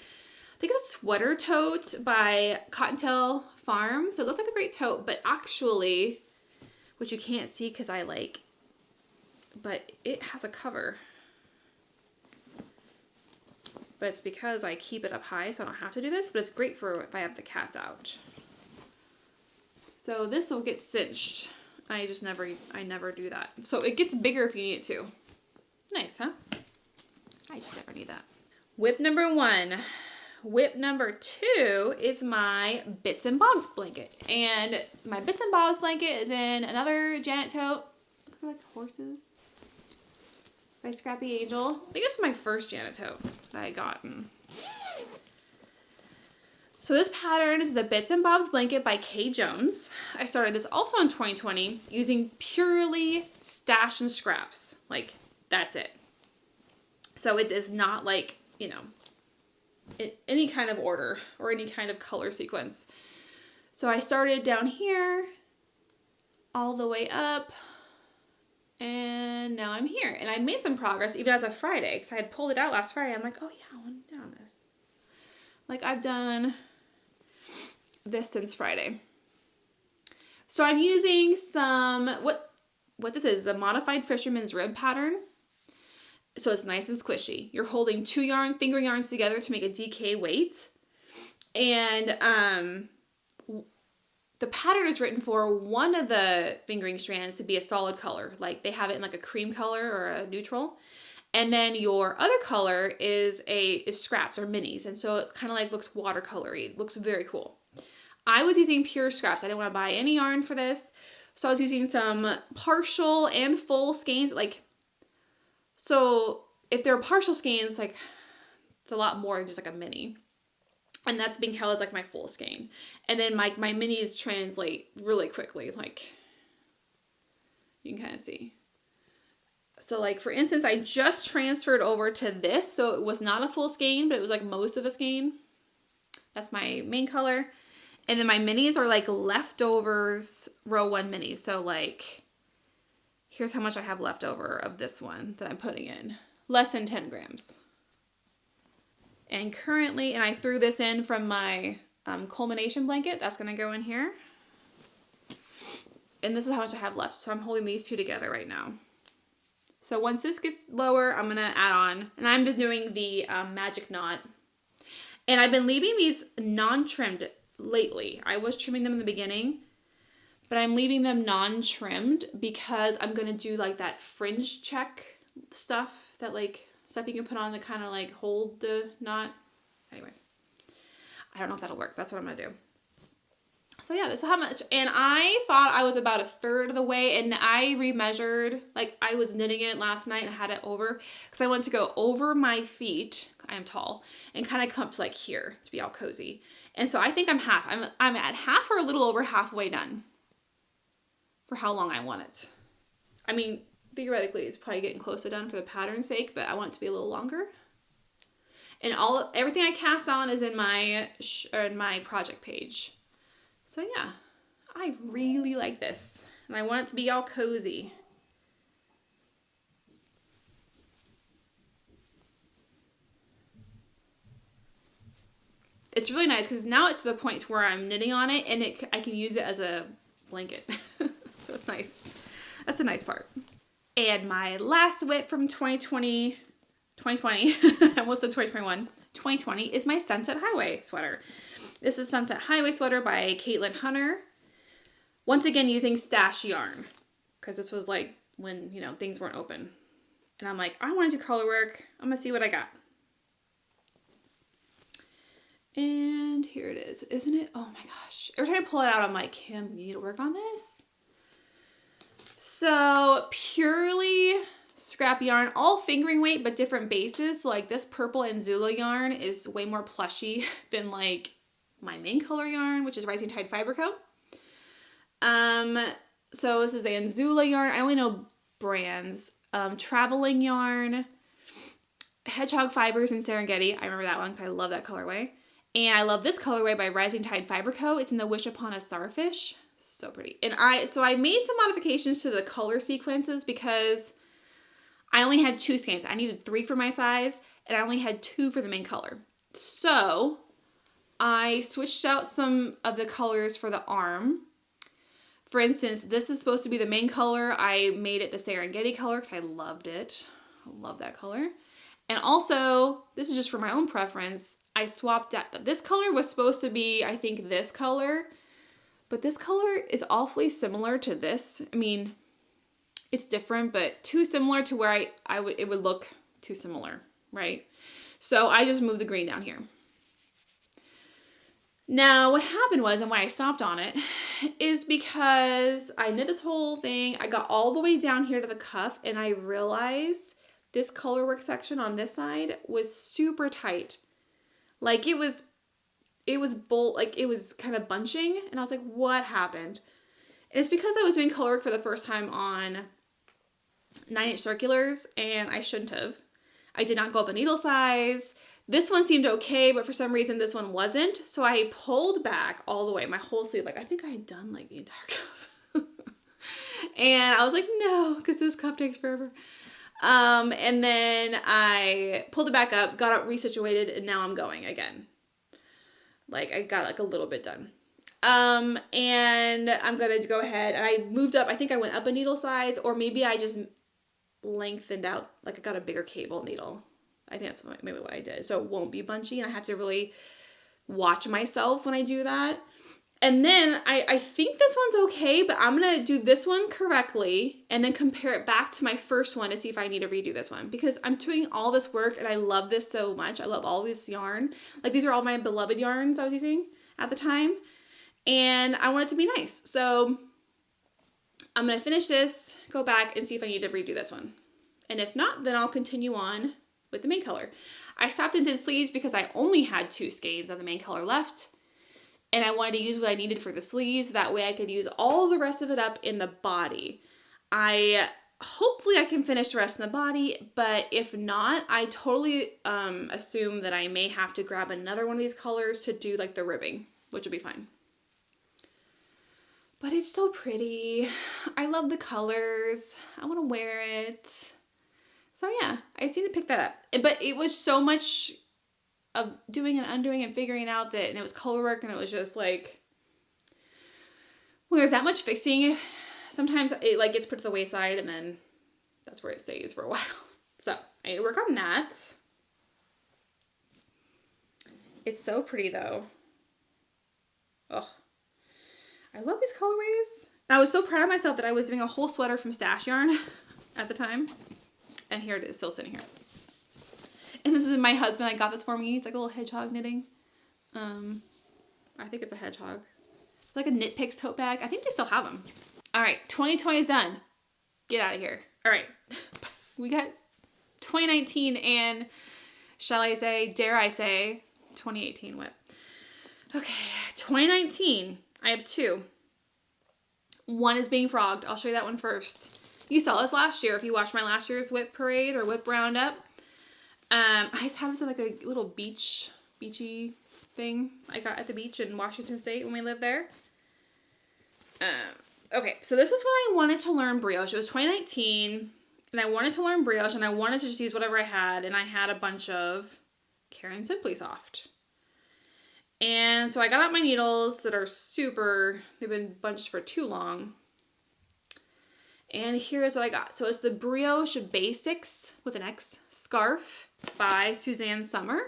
think it's a sweater tote by Cottontail Farm. So it looked like a great tote, but actually, which you can't see because but it has a cover. But it's because I keep it up high so I don't have to do this, but it's great for if I have the cats out. So this will get cinched. I never do that. So it gets bigger if you need it to. Nice, huh? I just never need that. Whip number 1. Whip number 2 is my Bits and Bobs blanket. And my Bits and Bobs blanket is in another Janet tote. Look like horses. By Scrappy Angel. I think this is my first Janet tote that I gotten. So this pattern is the Bits and Bobs blanket by Kay Jones. I started this also in 2020 using purely stash and scraps. Like, that's it. So it is not like, you know, any kind of order or any kind of color sequence. So I started down here all the way up. And now I'm here. And I made some progress even as of Friday, because I had pulled it out last Friday. I'm like, oh yeah, I want to do this. Like, I've done this since Friday. So I'm using some, what this is a modified fisherman's rib pattern. So it's nice and squishy. You're holding 2 finger yarns together to make a DK weight. And the pattern is written for one of the fingering strands to be a solid color. Like, they have it in like a cream color or a neutral. And then your other color is scraps or minis. And so it kind of like looks watercolory. It looks very cool. I was using pure scraps. I didn't want to buy any yarn for this. So I was using some partial and full skeins. Like, so if they're partial skeins, like, it's a lot more than just like a mini. And that's being held as like my full skein. And then my minis translate really quickly. Like, you can kind of see. So like, for instance, I just transferred over to this. So it was not a full skein, but it was like most of a skein. That's my main color. And then my minis are like leftovers row 1 minis. So like, here's how much I have left over of this one that I'm putting in. Less than 10 grams. And currently, and I threw this in from my culmination blanket. That's going to go in here. And this is how much I have left. So I'm holding these 2 together right now. So once this gets lower, I'm going to add on. And I'm just doing the magic knot. And I've been leaving these non-trimmed lately. I was trimming them in the beginning. But I'm leaving them non-trimmed because I'm going to do like that fringe check stuff. That like stuff you can put on to kind of like hold the knot. Anyways. I don't know if that'll work. That's what I'm going to do. So yeah, this is how much. And I thought I was about 1/3 of the way, and I remeasured. Like, I was knitting it last night and had it over because I wanted to go over my feet. I am tall, and kind of come up to like here to be all cozy. And so I think I'm half. I'm at half or a little over halfway done for how long I want it. I mean, theoretically, it's probably getting close to done for the pattern's sake, but I want it to be a little longer. And everything I cast on is in my project page. So yeah, I really like this. And I want it to be all cozy. It's really nice because now it's to the point where I'm knitting on it and I can use it as a blanket. So it's nice. That's a nice part. And my last whip from 2020, I almost said 2021, 2020 is my Sunset Highway sweater. This is Sunset Highway sweater by Caitlin Hunter. Once again, using stash yarn. Because this was like when, you know, things weren't open. And I'm like, I want to do color work. I'm going to see what I got. And here it is, isn't it? Oh my gosh. Every time I pull it out, I'm like, Kim, you need to work on this. So purely scrap yarn, all fingering weight, but different bases. So like this purple Anzula yarn is way more plushy than like my main color yarn, which is Rising Tide Fiber Co. So this is Anzula yarn. I only know brands. Traveling yarn, Hedgehog Fibers, and Serengeti. I remember that one because I love that colorway. And I love this colorway by Rising Tide Fiber Co. It's in the Wish Upon a Starfish. So pretty. And I made some modifications to the color sequences because I only had 2 skeins. I needed 3 for my size, and I only had 2 for the main color. So I switched out some of the colors for the arm. For instance, this is supposed to be the main color. I made it the Serengeti color because I loved it. I love that color. And also, this is just for my own preference, I swapped out. This color was supposed to be, I think, this color. But this color is awfully similar to this. I mean, it's different, but too similar to where it would look too similar, right? So I just moved the green down here. Now, what happened was, and why I stopped on it, is because I knit this whole thing. I got all the way down here to the cuff, and I realized this colorwork section on this side was super tight. Like it was kind of bunching, and I was like, what happened? And it's because I was doing colorwork for the first time on 9-inch circulars, and I shouldn't have. I did not go up a needle size. This one seemed okay, but for some reason this one wasn't. So I pulled back all the way, my whole sleeve. Like I think I had done like the entire cuff. And I was like, no, because this cuff takes forever. And then I pulled it back up, got it resituated, and now I'm going again. Like I got like a little bit done. And I'm going to go ahead, and I moved up. I think I went up a needle size, or maybe I just lengthened out, like I got a bigger cable needle. I think that's maybe what I did. So it won't be bunchy, and I have to really watch myself when I do that. And then I think this one's okay, but I'm going to do this one correctly and then compare it back to my first one to see if I need to redo this one, because I'm doing all this work and I love this so much. I love all this yarn. Like these are all my beloved yarns I was using at the time, and I want it to be nice. So I'm going to finish this, go back and see if I need to redo this one. And if not, then I'll continue on with the main color. I stopped and did sleeves because I only had 2 skeins of the main color left. And I wanted to use what I needed for the sleeves. That way I could use all the rest of it up in the body. Hopefully I can finish the rest in the body, but if not, I totally assume that I may have to grab another one of these colors to do like the ribbing, which will be fine. But it's so pretty. I love the colors. I want to wear it. So yeah, I just need to pick that up. But it was so much of doing and undoing and figuring out that, and it was color work, and it was just like, when there's that much fixing, sometimes it like gets put to the wayside, and then that's where it stays for a while. So I need to work on that. It's so pretty though. Oh, I love these colorways. And I was so proud of myself that I was doing a whole sweater from stash yarn at the time, and here it is, still sitting here. And this is my husband. I got this for me. It's like a little hedgehog knitting. I think it's a hedgehog. It's like a Knit Picks tote bag. I think they still have them. All right, 2020 is done. Get out of here. All right, we got 2019 and, shall I say, dare I say, 2018 whip. Okay, 2019. I have 2. One is being frogged. I'll show you that one first. You saw this last year if you watched my last year's whip parade or whip roundup. I just have this like a little beachy thing I got at the beach in Washington State when we lived there. Okay, so this was when I wanted to learn brioche. It was 2019, and I wanted to learn brioche, and I wanted to just use whatever I had, and I had a bunch of Caron Simply Soft. And so I got out my needles that are they've been bunched for too long. And here's what I got. So it's the Brioche Basics with an X scarf by Suzanne Summer.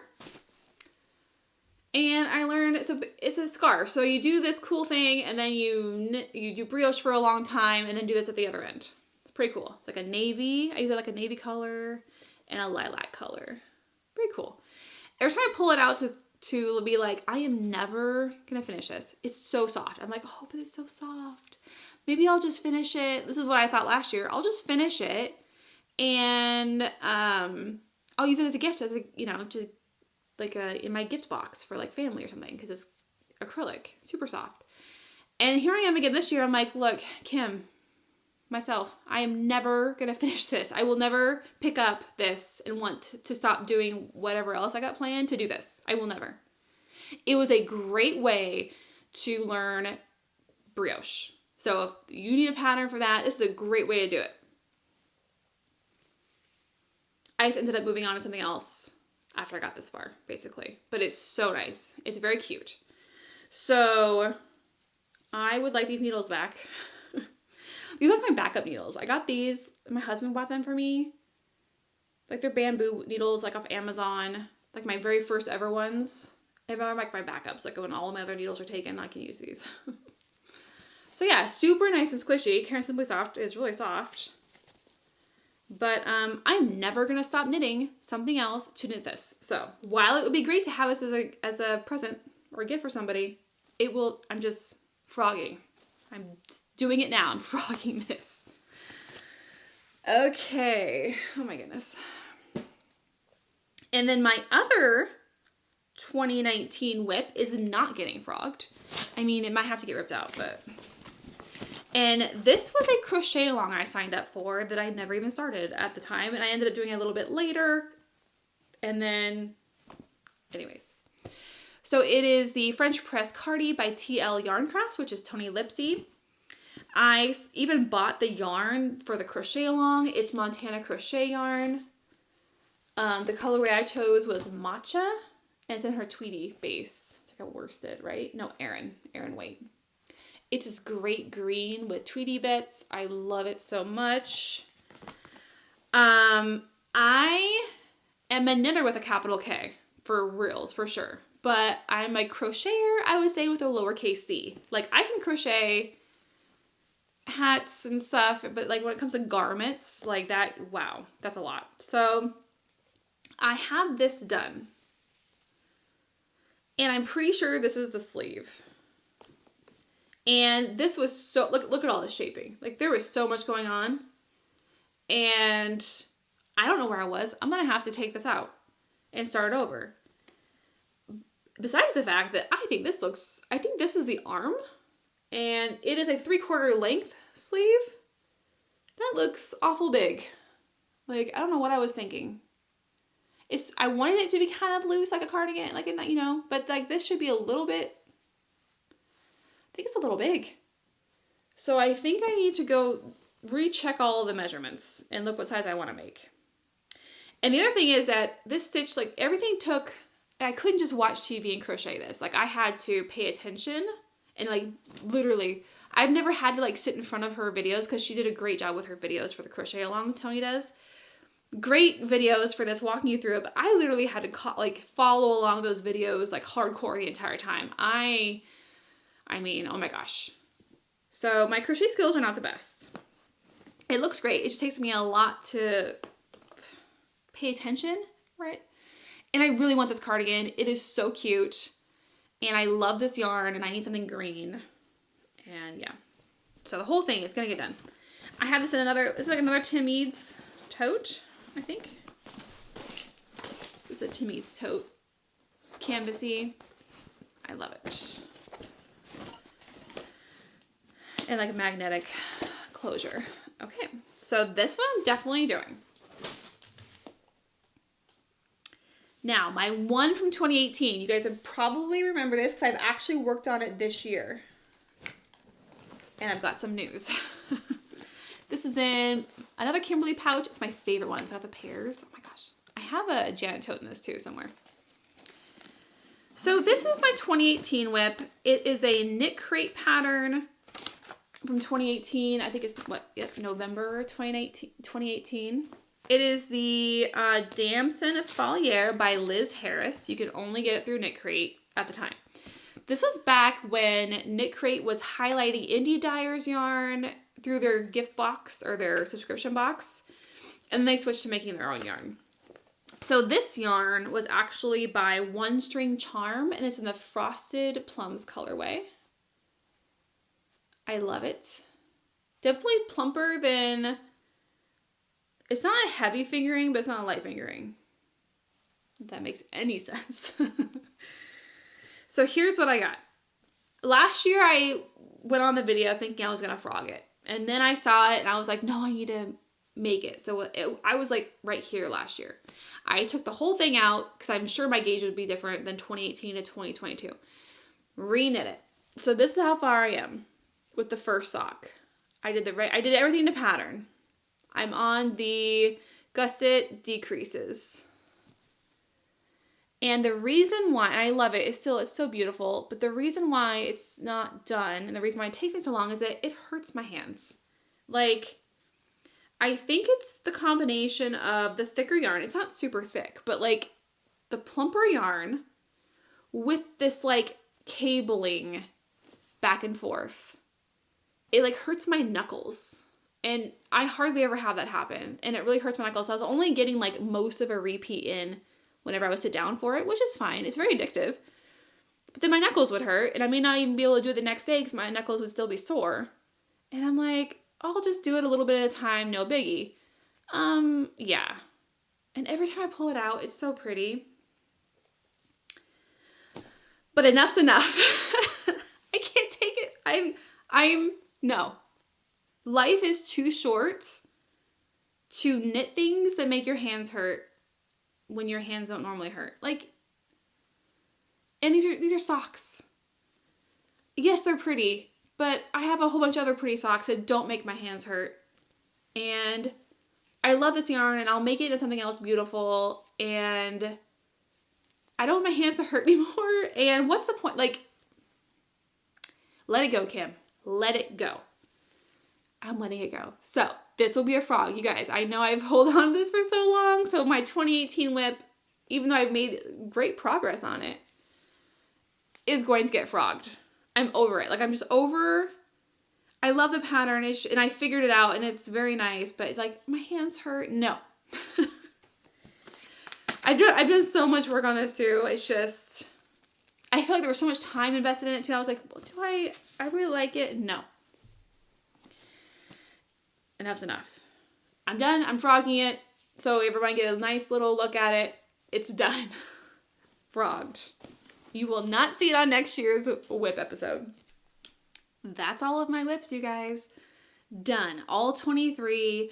And I learned, so it's a scarf. So you do this cool thing, and then you do brioche for a long time, and then do this at the other end. It's pretty cool. It's like a navy. I use it like a navy color and a lilac color. Pretty cool. Every time I pull it out to to be like, I am never gonna finish this. It's so soft. I'm like, oh, but it's so soft. Maybe I'll just finish it. This is what I thought last year. I'll just finish it and I'll use it as a gift, as a, you know, just like in my gift box for like family or something, because it's acrylic, super soft. And here I am again this year. I'm like, look, Kim, myself, I am never gonna finish this. I will never pick up this and want to stop doing whatever else I got planned to do this. I will never. It was a great way to learn brioche. So if you need a pattern for that, this is a great way to do it. I just ended up moving on to something else after I got this far, basically. But it's so nice. It's very cute. So I would like these needles back. These are like my backup needles. I got these. My husband bought them for me. Like they're bamboo needles, like off Amazon. Like my very first ever ones. And they're like my backups. Like when all of my other needles are taken, I can use these. So yeah, super nice and squishy. Caring Simply Soft is really soft. But I'm never going to stop knitting something else to knit this. So while it would be great to have this as a present or a gift for somebody, I'm just frogging. I'm doing it now. I'm frogging this. Okay. Oh my goodness. And then my other 2019 whip is not getting frogged. I mean, it might have to get ripped out, but... And this was a crochet along I signed up for that I never even started at the time. And I ended up doing it a little bit later. And then, anyways. So it is the French Press Cardi by TL Yarn Crafts, which is Tony Lipsy. I even bought the yarn for the crochet along. It's Montana crochet yarn. The colorway I chose was Matcha. And it's in her Tweety base. It's like a worsted, right? No, Aran weight. It's this great green with Tweety bits. I love it so much. I am a knitter with a capital K for reals, for sure. But I'm a crocheter, I would say, with a lowercase c. Like, I can crochet hats and stuff, but like when it comes to garments, like that, wow, that's a lot. So I have this done. And I'm pretty sure this is the sleeve. And this was so, look at all this shaping. Like there was so much going on. And I don't know where I was. I'm going to have to take this out and start over. Besides the fact that I think this is the arm. And it is a 3/4 length sleeve. That looks awful big. Like, I don't know what I was thinking. I wanted it to be kind of loose, like a cardigan, like a, you know, but like this should be a little bit, I think it's a little big. So I think I need to go recheck all of the measurements and look what size I want to make. And the other thing is that this stitch, like everything took, I couldn't just watch TV and crochet this. Like I had to pay attention and like literally, I've never had to like sit in front of her videos because she did a great job with her videos for the crochet along Tony does. Great videos for this, walking you through it, but I literally had to like follow along those videos like hardcore the entire time. I mean, oh my gosh. So my crochet skills are not the best. It looks great. It just takes me a lot to pay attention, right? And I really want this cardigan. It is so cute. And I love this yarn and I need something green. And yeah. So the whole thing is going to get done. I have this in it's like another Tim Eads tote, I think. This is a Tim Eads tote. Canvasy. I love it. And like a magnetic closure. Okay, so this one I'm definitely doing. Now, my one from 2018. You guys have probably remember this because I've actually worked on it this year. And I've got some news. This is in another Kimberly pouch. It's my favorite one. It's got the pears. Oh my gosh. I have a Janet tote in this too somewhere. So this is my 2018 whip. It is a knit crate pattern from 2018. I think it's November 2018. It is the Damson Espalier by Liz Harris. You could only get it through Knit Crate at the time. This was back when Knit Crate was highlighting Indie Dyer's yarn through their gift box or their subscription box. And they switched to making their own yarn. So this yarn was actually by One String Charm, and it's in the Frosted Plums colorway. I love it. Definitely plumper than, it's not a heavy fingering, but it's not a light fingering. If that makes any sense. So here's what I got. Last year I went on the video thinking I was going to frog it. And then I saw it and I was like, no, I need to make it. So I was like right here last year. I took the whole thing out because I'm sure my gauge would be different than 2018 to 2022. Reknit it. So this is how far I am with the first sock. I did everything to pattern. I'm on the gusset decreases. And the reason why, and I love it, it's so beautiful, but the reason why it's not done, and the reason why it takes me so long is that it hurts my hands. Like, I think it's the combination of the thicker yarn. It's not super thick, but like the plumper yarn with this like cabling back and forth. It like hurts my knuckles. And I hardly ever have that happen. And it really hurts my knuckles. So I was only getting like most of a repeat in whenever I would sit down for it, which is fine. It's very addictive. But then my knuckles would hurt, and I may not even be able to do it the next day because my knuckles would still be sore. And I'm like, I'll just do it a little bit at a time, no biggie. Yeah. And every time I pull it out, it's so pretty. But enough's enough. I can't take it. No. Life is too short to knit things that make your hands hurt when your hands don't normally hurt. Like, and these are socks. Yes, they're pretty, but I have a whole bunch of other pretty socks that don't make my hands hurt. And I love this yarn, and I'll make it into something else beautiful, and I don't want my hands to hurt anymore. And what's the point? Like, let it go, Kim. Let it go. I'm letting it go. So this will be a frog, you guys. I know I've held on to this for so long. So my 2018 whip, even though I've made great progress on it, is going to get frogged. I'm over it. Like, I'm just over. I love the pattern, and I figured it out, and it's very nice. But it's like, my hands hurt. No. I've done so much work on this too. It's just, I feel like there was so much time invested in it too. I was like, well, do I really like it? No. Enough's enough. I'm done. I'm frogging it. So everybody get a nice little look at it. It's done. Frogged. You will not see it on next year's whip episode. That's all of my whips, you guys. Done. All 23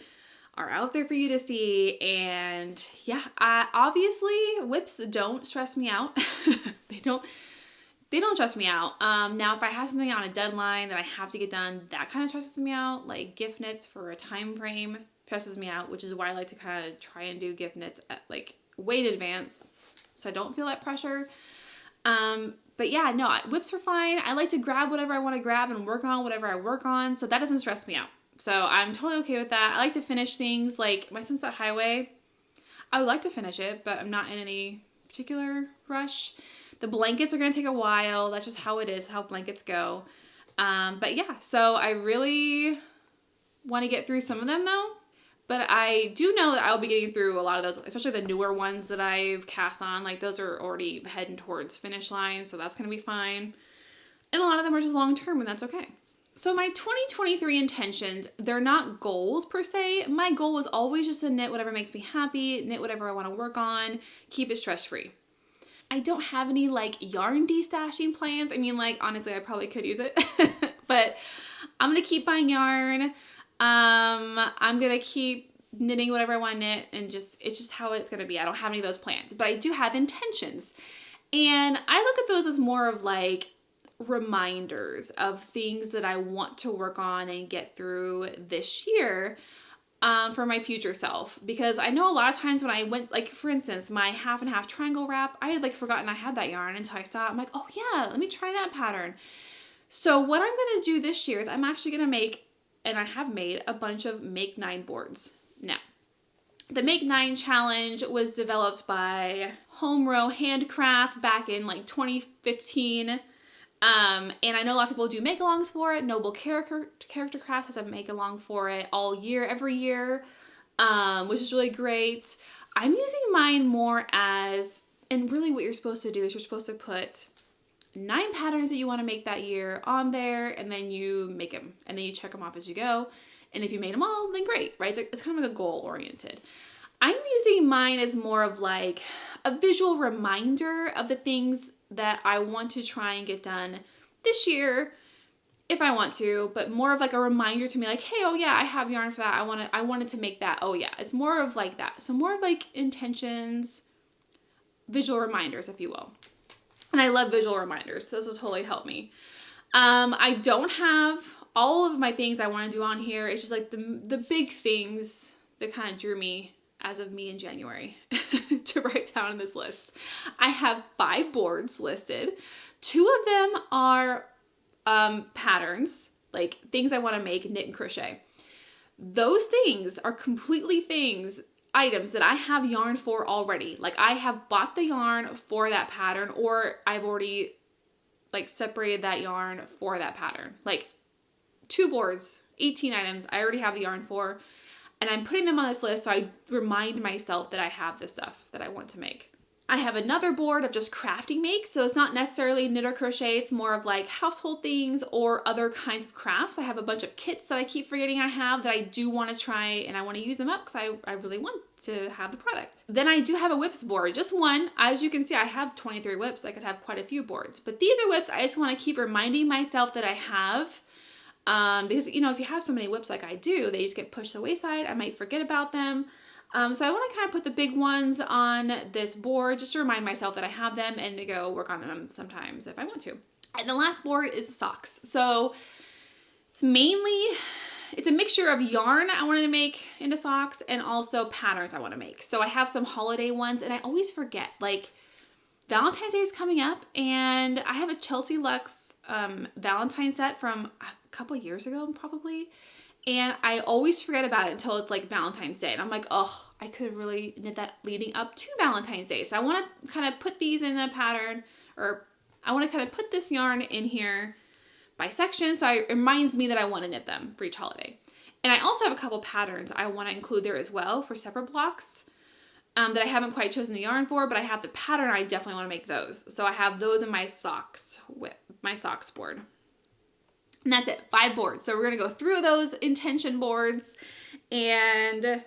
are out there for you to see. And yeah, obviously whips don't stress me out. They don't stress me out. Now, if I have something on a deadline that I have to get done, that kind of stresses me out. Like gift knits for a time frame stresses me out, which is why I like to kind of try and do gift knits at like way in advance, so I don't feel that pressure. But yeah, no, whips are fine. I like to grab whatever I want to grab and work on whatever I work on, so that doesn't stress me out. So I'm totally okay with that. I like to finish things like my Sunset Highway. I would like to finish it, but I'm not in any particular rush. The blankets are going to take a while. That's just how it is, how blankets go. But yeah, so I really want to get through some of them though. But I do know that I'll be getting through a lot of those, especially the newer ones that I've cast on. Like those are already heading towards finish line, so that's going to be fine. And a lot of them are just long term, and that's okay. So my 2023 intentions, they're not goals per se. My goal is always just to knit whatever makes me happy, knit whatever I want to work on, keep it stress free. I don't have any like yarn destashing plans. I mean, like, honestly, I probably could use it, but I'm going to keep buying yarn. I'm going to keep knitting whatever I want to knit, and it's just how it's going to be. I don't have any of those plans, but I do have intentions. And I look at those as more of like reminders of things that I want to work on and get through this year. For my future self, because I know a lot of times when I went, like for instance, my half and half triangle wrap, I had like forgotten I had that yarn until I saw it. I'm like, oh yeah, let me try that pattern. So what I'm going to do this year is I'm actually going to make, and I have made a bunch of Make 9 boards. Now, the Make 9 challenge was developed by Home Row Handcraft back in like 2015. And I know a lot of people do make-alongs for it. Noble Character Crafts has a make-along for it all year, every year, which is really great. I'm using mine more as, and really what you're supposed to do is you're supposed to put 9 patterns that you want to make that year on there, and then you make them, and then you check them off as you go. And if you made them all, then great, right? It's kind of like a goal oriented. I'm using mine as more of like a visual reminder of the things that I want to try and get done this year if I want to, but more of like a reminder to me like, hey, oh yeah, I have yarn for that. I wanted to make that. Oh yeah, it's more of like that. So more of like intentions, visual reminders, if you will. And I love visual reminders, so this will totally help me. I don't have all of my things I want to do on here. It's just like the big things that kind of drew me as of me in January to write down on this list. I have 5 boards listed. 2 of them are patterns, like things I want to make, knit and crochet. Those things are completely items that I have yarn for already. Like I have bought the yarn for that pattern, or I've already like separated that yarn for that pattern. Like 2 boards, 18 items, I already have the yarn for, and I'm putting them on this list so I remind myself that I have this stuff that I want to make. I have another board of just crafting makes, so it's not necessarily knit or crochet, it's more of like household things or other kinds of crafts. I have a bunch of kits that I keep forgetting I have that I do want to try, and I want to use them up because I really want to have the product. Then I do have a whips board, just one. As you can see, I have 23 whips. I could have quite a few boards, but these are whips I just want to keep reminding myself that I have. Because, you know, if you have so many whips like I do, they just get pushed to the wayside. I might forget about them. So I want to kind of put the big ones on this board just to remind myself that I have them and to go work on them sometimes if I want to. And the last board is socks. So it's a mixture of yarn I wanted to make into socks and also patterns I want to make. So I have some holiday ones, and I always forget, like Valentine's Day is coming up, and I have a Chelsea Luxe Valentine set from a couple of years ago probably, and I always forget about it until it's like Valentine's Day, and I'm like, oh, I could really knit that leading up to Valentine's Day. So I want to kind of put these in a pattern, or I want to kind of put this yarn in here by section, so it reminds me that I want to knit them for each holiday. And I also have a couple patterns I want to include there as well for separate blocks that I haven't quite chosen the yarn for, but I have the pattern. I definitely want to make those. So I have those in my socks board. And that's it, 5 boards. So we're going to go through those intention boards, and yeah,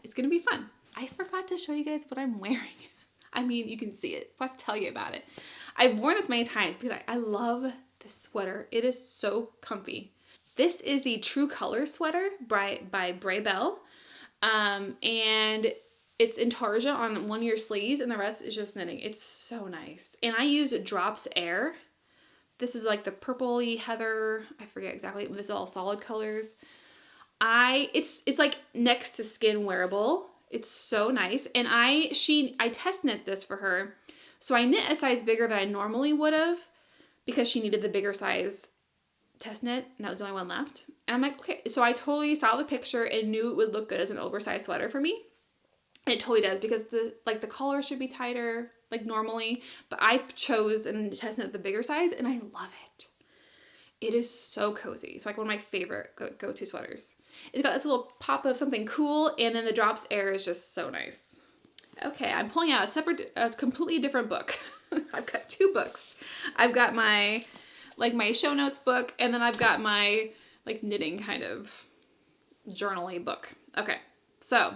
it's going to be fun. I forgot to show you guys what I'm wearing. I mean, you can see it. I have to tell you about it. I've worn this many times because I love this sweater. It is so comfy. This is the True Color sweater by Bray Bell. And it's intarsia on one of your sleeves, and the rest is just knitting. It's so nice. And I use Drops Air. This is like the purpley heather. I forget exactly. This is all solid colors. It's like next to skin wearable. It's so nice. And I test knit this for her. So I knit a size bigger than I normally would have because she needed the bigger size test knit, and that was the only one left. And I'm like, okay, so I totally saw the picture and knew it would look good as an oversized sweater for me. And it totally does, because the collar should be tighter like normally, but I chose and test knit the bigger size, and I love it. It is so cozy. It's like one of my favorite go-to sweaters. It's got this little pop of something cool, and then the Drops Air is just so nice. Okay, I'm pulling out a completely different book. I've got 2 books. I've got my show notes book, and then I've got my like knitting kind of journaling book. Okay, so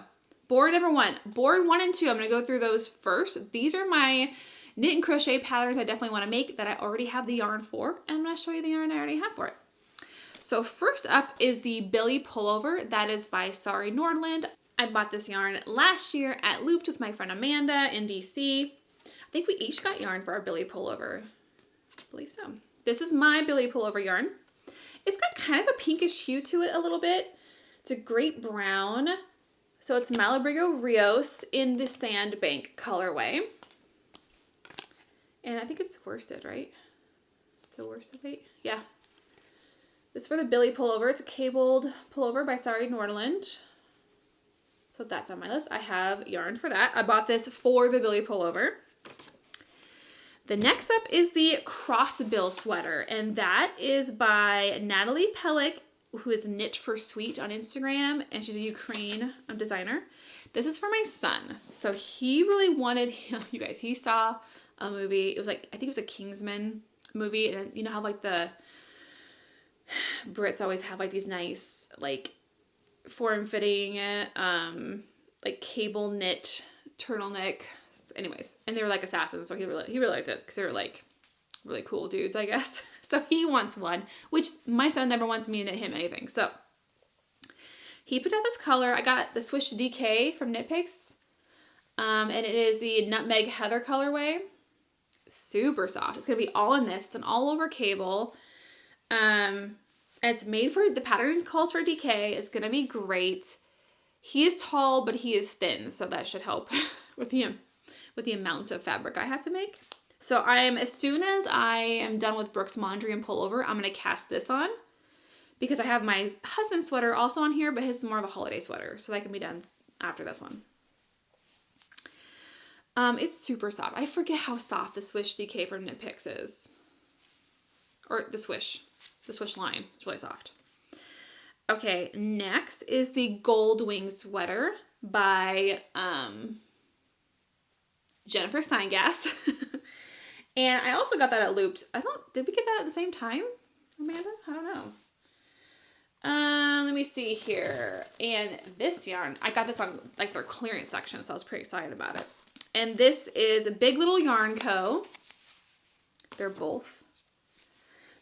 board number 1. Board 1 and 2, I'm going to go through those first. These are my knit and crochet patterns I definitely want to make that I already have the yarn for, and I'm going to show you the yarn I already have for it. So first up is the Billy Pullover. That is by Sari Nordlund. I bought this yarn last year at Looped with my friend Amanda in DC. I think we each got yarn for our Billy Pullover. I believe so. This is my Billy Pullover yarn. It's got kind of a pinkish hue to it a little bit. It's a great brown. So it's Malabrigo Rios in the Sandbank colorway. And I think it's worsted, right? It's a worsted weight? Yeah. This is for the Billy Pullover. It's a cabled pullover by Sari Nordlund. So that's on my list. I have yarn for that. I bought this for the Billy Pullover. The next up is the Crossbill sweater, and that is by Natalie Pellick, who is Knit for Sweet on Instagram, and she's a Ukraine designer. This is for my son. So he really wanted, you guys, he saw a movie. It was like, I think it was a Kingsman movie. And you know how like the Brits always have like these nice, like form-fitting, like cable knit turtleneck. Anyways, and they were like assassins. So he really liked it because they were like really cool dudes, I guess. So he wants one, which my son never wants me to knit him anything. So he picked out this color. I got the Swish DK from Knit Picks. And it is the Nutmeg Heather colorway. Super soft. It's going to be all in this. It's an all over cable. And it's made for, the pattern calls for DK. It's going to be great. He is tall, but he is thin. So that should help with the amount of fabric I have to make. So as soon as I am done with Brooke's Mondrian pullover, I'm going to cast this on. Because I have my husband's sweater also on here, but his is more of a holiday sweater. So that can be done after this one. It's super soft. I forget how soft the Swish DK from Knit Picks is. Or the Swish line. It's really soft. Okay, next is the Gold Wing sweater by Jennifer Steingass. And I also got that at Looped. Did we get that at the same time, Amanda? I don't know. Let me see here. And this yarn, I got this on like their clearance section, so I was pretty excited about it. And this is Big Little Yarn Co. They're both.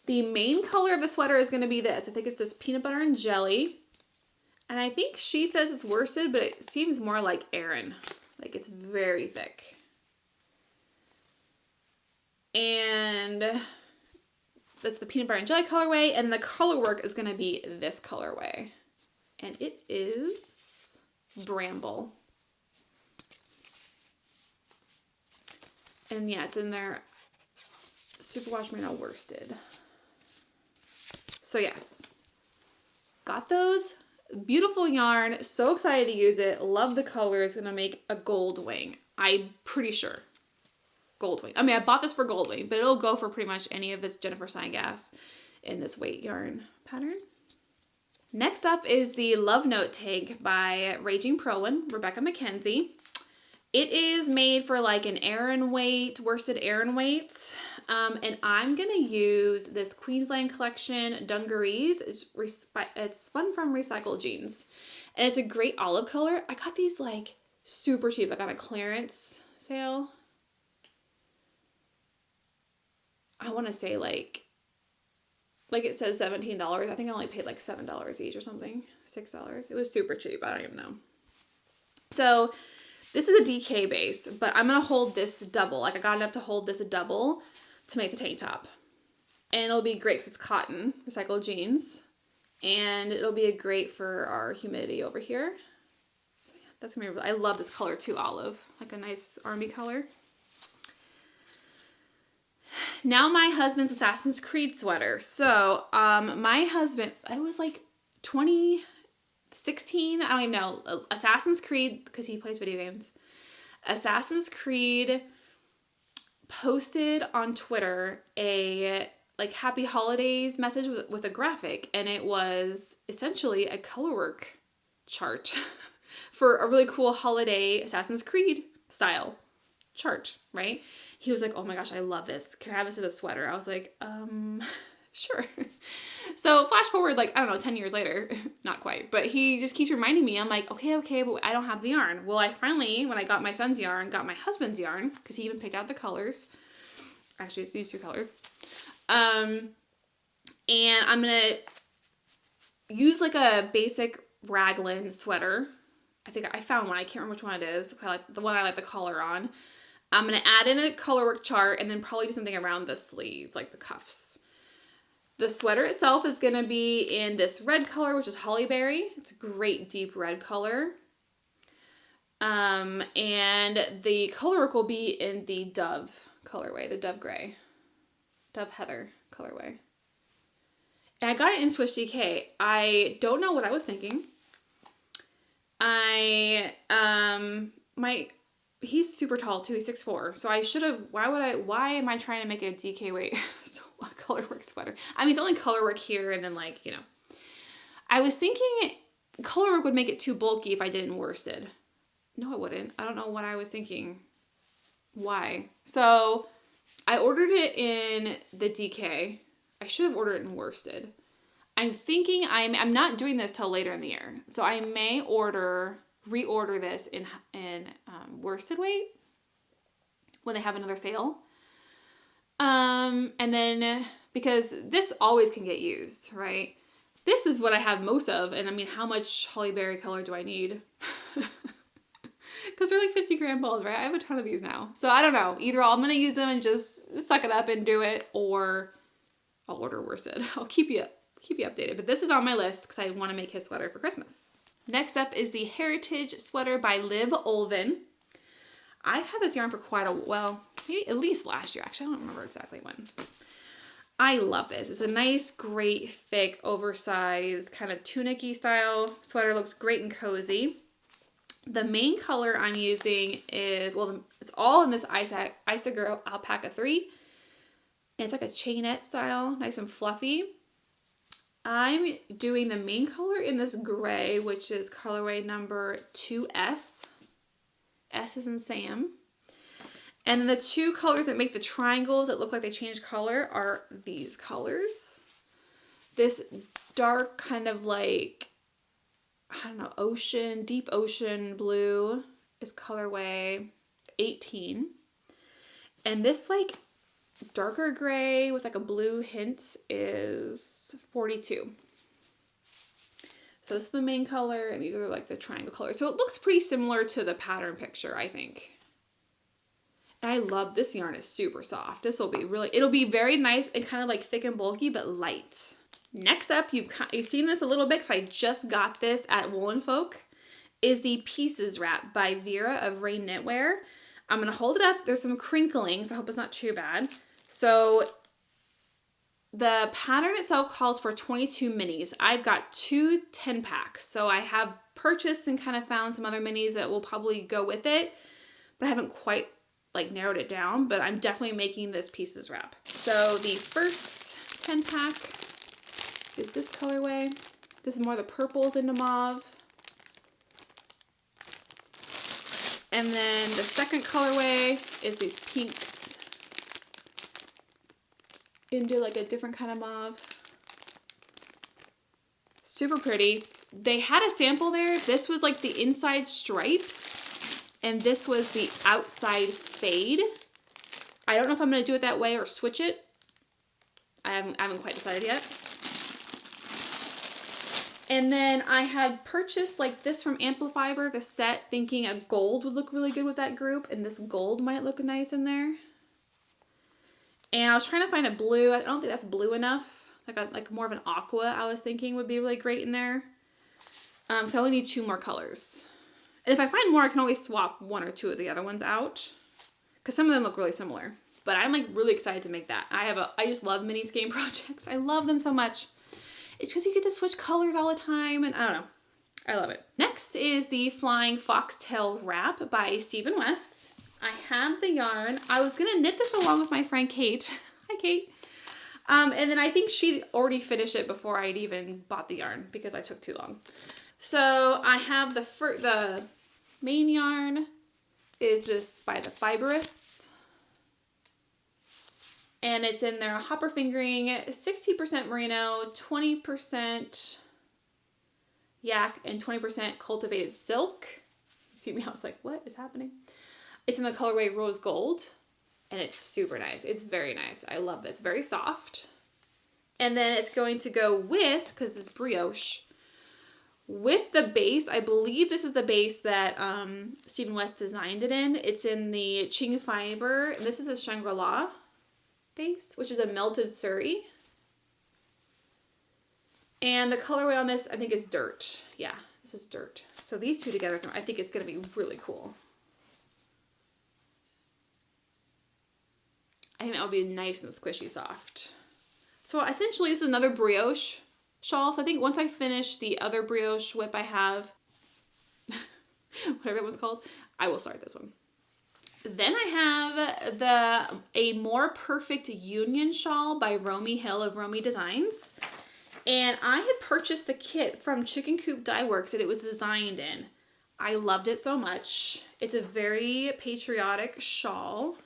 The main color of the sweater is going to be this. I think it's this peanut butter and jelly. And I think she says it's worsted, but it seems more like Aran. Like it's very thick. And that's the peanut butter and jelly colorway. And the color work is going to be this colorway. And it is Bramble. And yeah, it's in there. Superwash Merino worsted. So yes. Got those. Beautiful yarn. So excited to use it. Love the color. It's going to make a gold wing. I'm pretty sure. Gold wing. I mean, I bought this for gold wing, but it'll go for pretty much any of this Jennifer Steingass in this weight yarn pattern. Next up is the Love Note Tank by Raging Perlin, Rebecca McKenzie. It is made for like an Aran weight, worsted Aran weight. And I'm going to use this Queensland Collection dungarees. It's spun from recycled jeans. And it's a great olive color. I got these like super cheap. I got a clearance sale. I want to say like it says $17. I think I only paid like $7 each or something. $6. It was super cheap. I don't even know. So this is a DK base, but I'm going to hold this double. Like I got enough to hold this a double to make the tank top. And it'll be great because it's cotton, recycled jeans. And it'll be great for our humidity over here. So yeah, that's going to be, I love this color too, olive. Like a nice army color. Now my husband's Assassin's Creed sweater. So my husband, it was like 2016, I don't even know, Assassin's Creed, because he plays video games. Assassin's Creed posted on Twitter a like happy holidays message with a graphic, and it was essentially a colorwork chart for a really cool holiday Assassin's Creed style chart, right? He was like, oh my gosh, I love this. Can I have this as a sweater? I was like, sure. So flash forward, like, I don't know, 10 years later, not quite, but he just keeps reminding me. I'm like, okay, but I don't have the yarn. Well, I finally, when I got my son's yarn, got my husband's yarn, because he even picked out the colors. Actually, it's these two colors. And I'm going to use like a basic raglan sweater. I think I found one. I can't remember which one it is. I like the one I like the collar on. I'm going to add in a colorwork chart and then probably do something around the sleeve, like the cuffs. The sweater itself is going to be in this red color, which is Hollyberry. It's a great deep red color. And the colorwork will be in the Dove colorway, the Dove Gray. Dove Heather colorway. And I got it in Swish DK. I don't know what I was thinking. He's super tall too. He's 6'4". So I should have, why am I trying to make a DK weight colorwork sweater? I mean, it's only colorwork here and then like, you know. I was thinking colorwork would make it too bulky if I did it in worsted. No, I wouldn't. I don't know what I was thinking. Why? So I ordered it in the DK. I should have ordered it in worsted. I'm thinking I'm not doing this till later in the year. So I may reorder this in worsted weight when they have another sale. And then, because this always can get used, right? This is what I have most of. And I mean, how much holly berry color do I need? Because they're like 50 gram balls, right? I have a ton of these now. So I don't know. Either I'm going to use them and just suck it up and do it, or I'll order worsted. I'll keep you updated. But this is on my list because I want to make his sweater for Christmas. Next up is the Heritage Sweater by Liv Olvin. I've had this yarn for quite a while, maybe at least last year. Actually, I don't remember exactly when. I love this. It's a nice, great, thick, oversized, kind of tunic-y style sweater. Looks great and cozy. The main color I'm using is, well, it's all in this Isagirl Alpaca 3. And it's like a chainette style, nice and fluffy. I'm doing the main color in this gray, which is colorway number 2S. S is in Sam. And then the two colors that make the triangles that look like they change color are these colors. This dark kind of like, I don't know, deep ocean blue is colorway 18. And this like darker gray with like a blue hint is 42. So this is the main color, and these are like the triangle colors. So it looks pretty similar to the pattern picture, I think. And I love this yarn. Is super soft. This will be really, it'll be very nice and kind of like thick and bulky, but light. Next up, you've seen this a little bit because I just got this at Woolen Folk, is the Pieces Wrap by Vera of Rain Knitwear. I'm going to hold it up. There's some crinkling, so I hope it's not too bad. So the pattern itself calls for 22 minis. I've got 2 10 packs. So I have purchased and kind of found some other minis that will probably go with it, but I haven't quite like narrowed it down, but I'm definitely making this Pieces Wrap. So the first 10 pack is this colorway. This is more the purples into mauve. And then the second colorway is these pinks into like a different kind of mauve. Super pretty. They had a sample there. This was like the inside stripes, and this was the outside fade. I don't know if I'm going to do it that way or switch it. I haven't quite decided yet. And then I had purchased like this from Amplifiber, the set, thinking a gold would look really good with that group, and this gold might look nice in there. And I was trying to find a blue. I don't think that's blue enough. Like more of an aqua, I was thinking would be really great in there. So I only need 2 more colors. And if I find more, I can always swap 1 or 2 of the other ones out, because some of them look really similar. But I'm like really excited to make that. I just love mini skein projects. I love them so much. It's because you get to switch colors all the time, and I don't know. I love it. Next is the Flying Foxtail Wrap by Stephen West. I have the yarn. I was going to knit this along with my friend Kate. Hi, Kate. And then I think she already finished it before I'd even bought the yarn because I took too long. So I have the main yarn is this by the Fiberists. And it's in their hopper fingering, 60% merino, 20% yak, and 20% cultivated silk. You see me? I was like, what is happening? It's in the colorway Rose Gold, and it's super nice. It's very nice. I love this. Very soft. And then it's going to go with, because it's brioche, with the base. I believe this is the base that Stephen West designed it in. It's in the Ching Fiber, and this is a Shangri-La base, which is a melted Sari. And the colorway on this, I think, is Dirt. Yeah, this is Dirt. So these two together, I think it's going to be really cool. I think that would be nice and squishy soft. So essentially, this is another brioche shawl. So I think once I finish the other brioche whip I have, whatever it was called, I will start this one. Then I have a More Perfect Union shawl by Romy Hill of Romy Designs. And I had purchased the kit from Chicken Coop Dye Works that it was designed in. I loved it so much. It's a very patriotic shawl,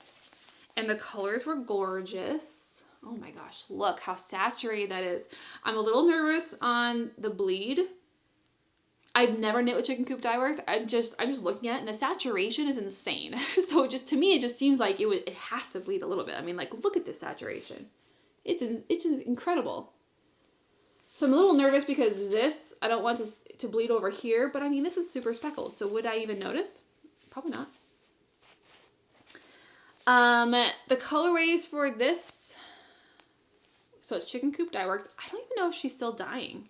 and the colors were gorgeous. Oh my gosh, look how saturated that is. I'm a little nervous on the bleed. I've never knit with chicken coop dye works. I'm just looking at it, and the saturation is insane. So just to me, it just seems like it has to bleed a little bit. I mean, like, look at this saturation. It's just incredible. So I'm a little nervous because this, I don't want to bleed over here, but I mean, this is super speckled. So would I even notice? Probably not. The colorways for this, so it's chicken coop dye works. I don't even know if she's still dyeing.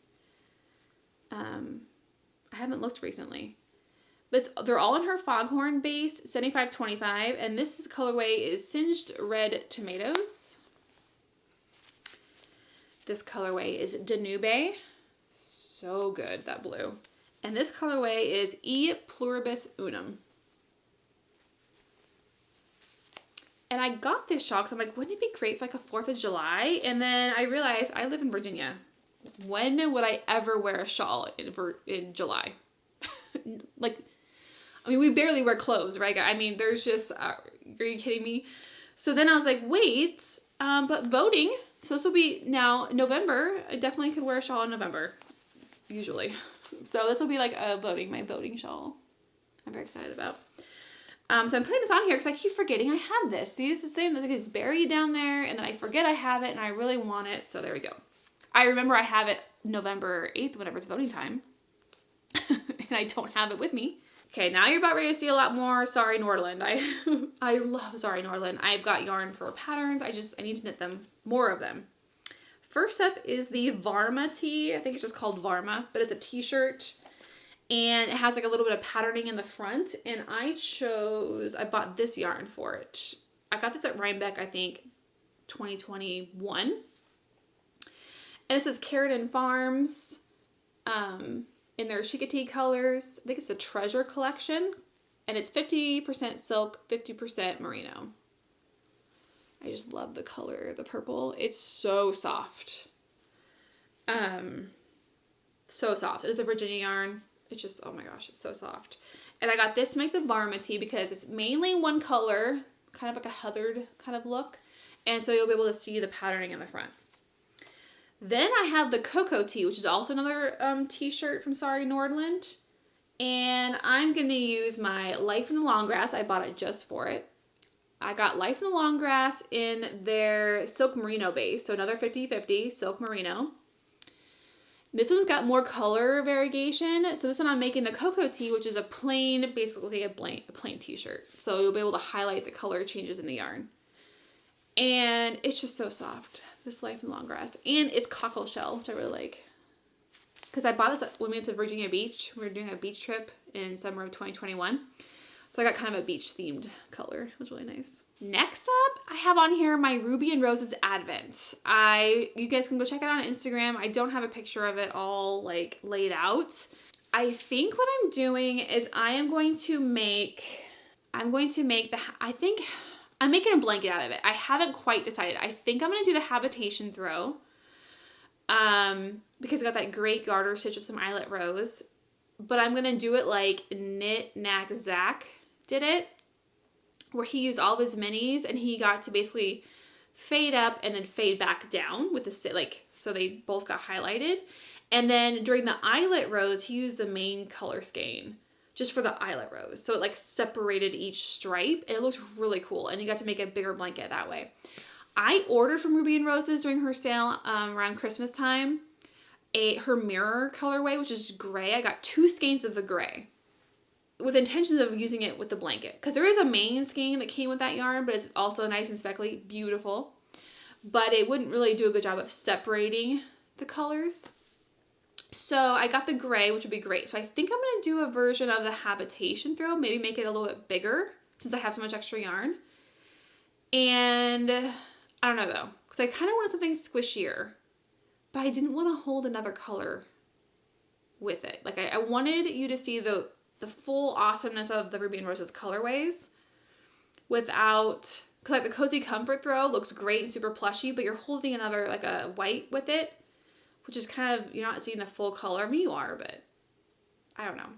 I haven't looked recently, but they're all in her foghorn base, 7525, and this colorway is Singed Red Tomatoes. This colorway is Danube. So good, that blue. And this colorway is E Pluribus Unum. And I got this shawl because I'm like, wouldn't it be great for like a 4th of July? And then I realized I live in Virginia. When would I ever wear a shawl in July? Like, I mean, we barely wear clothes, right? I mean, there's just, are you kidding me? So then I was like, wait, but voting. So this will be now November. I definitely could wear a shawl in November, usually. So this will be like my voting shawl. I'm very excited about. So I'm putting this on here because I keep forgetting I have this. See, this is the same. It's buried down there, and then I forget I have it, and I really want it. So there we go. I remember I have it November 8th, whenever it's voting time. And I don't have it with me. Okay, now you're about ready to see a lot more Sari Nordlund. I love Sari Nordlund. I've got yarn for patterns. I need to knit them, more of them. First up is the Varma tee. I think it's just called Varma, but it's a t-shirt. And it has like a little bit of patterning in the front. And I bought this yarn for it. I got this at Rhinebeck, I think, 2021. And this is Carradine Farms in their Chickadee colors. I think it's the Treasure collection. And it's 50% silk, 50% merino. I just love the color, the purple. It's so soft. So soft. It is a Virginia yarn. It's just, oh my gosh, it's so soft. And I got this to make the Varma tee because it's mainly one color, kind of like a heathered kind of look. And so you'll be able to see the patterning in the front. Then I have the Cocoa tee, which is also another t-shirt from Sari Nordlund. And I'm going to use my Life in the Long Grass. I bought it just for it. I got Life in the Long Grass in their silk merino base. So another 50-50 silk merino. This one's got more color variegation. So this one I'm making the Cocoa tee, which is a plain, basically a plain t-shirt. So you'll be able to highlight the color changes in the yarn. And it's just so soft, this Life in Long Grass. And it's cockle shell, which I really like. Because I bought this when we went to Virginia Beach. We were doing a beach trip in summer of 2021. So I got kind of a beach themed color. It was really nice. Next up, I have on here my Ruby and Roses Advent. You guys can go check it out on Instagram. I don't have a picture of it all like laid out. I think what I'm doing is I'm making a blanket out of it. I haven't quite decided. I think I'm going to do the habitation throw. Because I got that great garter stitch with some eyelet rose. But I'm going to do it like Knit Knack Zach did it, where he used all of his minis and he got to basically fade up and then fade back down with the, like, so they both got highlighted. And then during the eyelet rose, he used the main color skein just for the eyelet rose. So it like separated each stripe and it looked really cool. And you got to make a bigger blanket that way. I ordered from Ruby and Roses during her sale around Christmas time her mirror colorway, which is gray. I got 2 skeins of the gray with intentions of using it with the blanket. Because there is a main skein that came with that yarn, but it's also nice and speckly, beautiful. But it wouldn't really do a good job of separating the colors. So I got the gray, which would be great. So I think I'm going to do a version of the habitation throw, maybe make it a little bit bigger since I have so much extra yarn. And I don't know though, because I kind of wanted something squishier. But I didn't want to hold another color with it. Like I wanted you to see the full awesomeness of the Ruby and Roses colorways without, because like the Cozy Comfort throw looks great and super plushy, but you're holding another like a white with it, which is kind of, you're not seeing the full color. I mean, you are, but I don't know.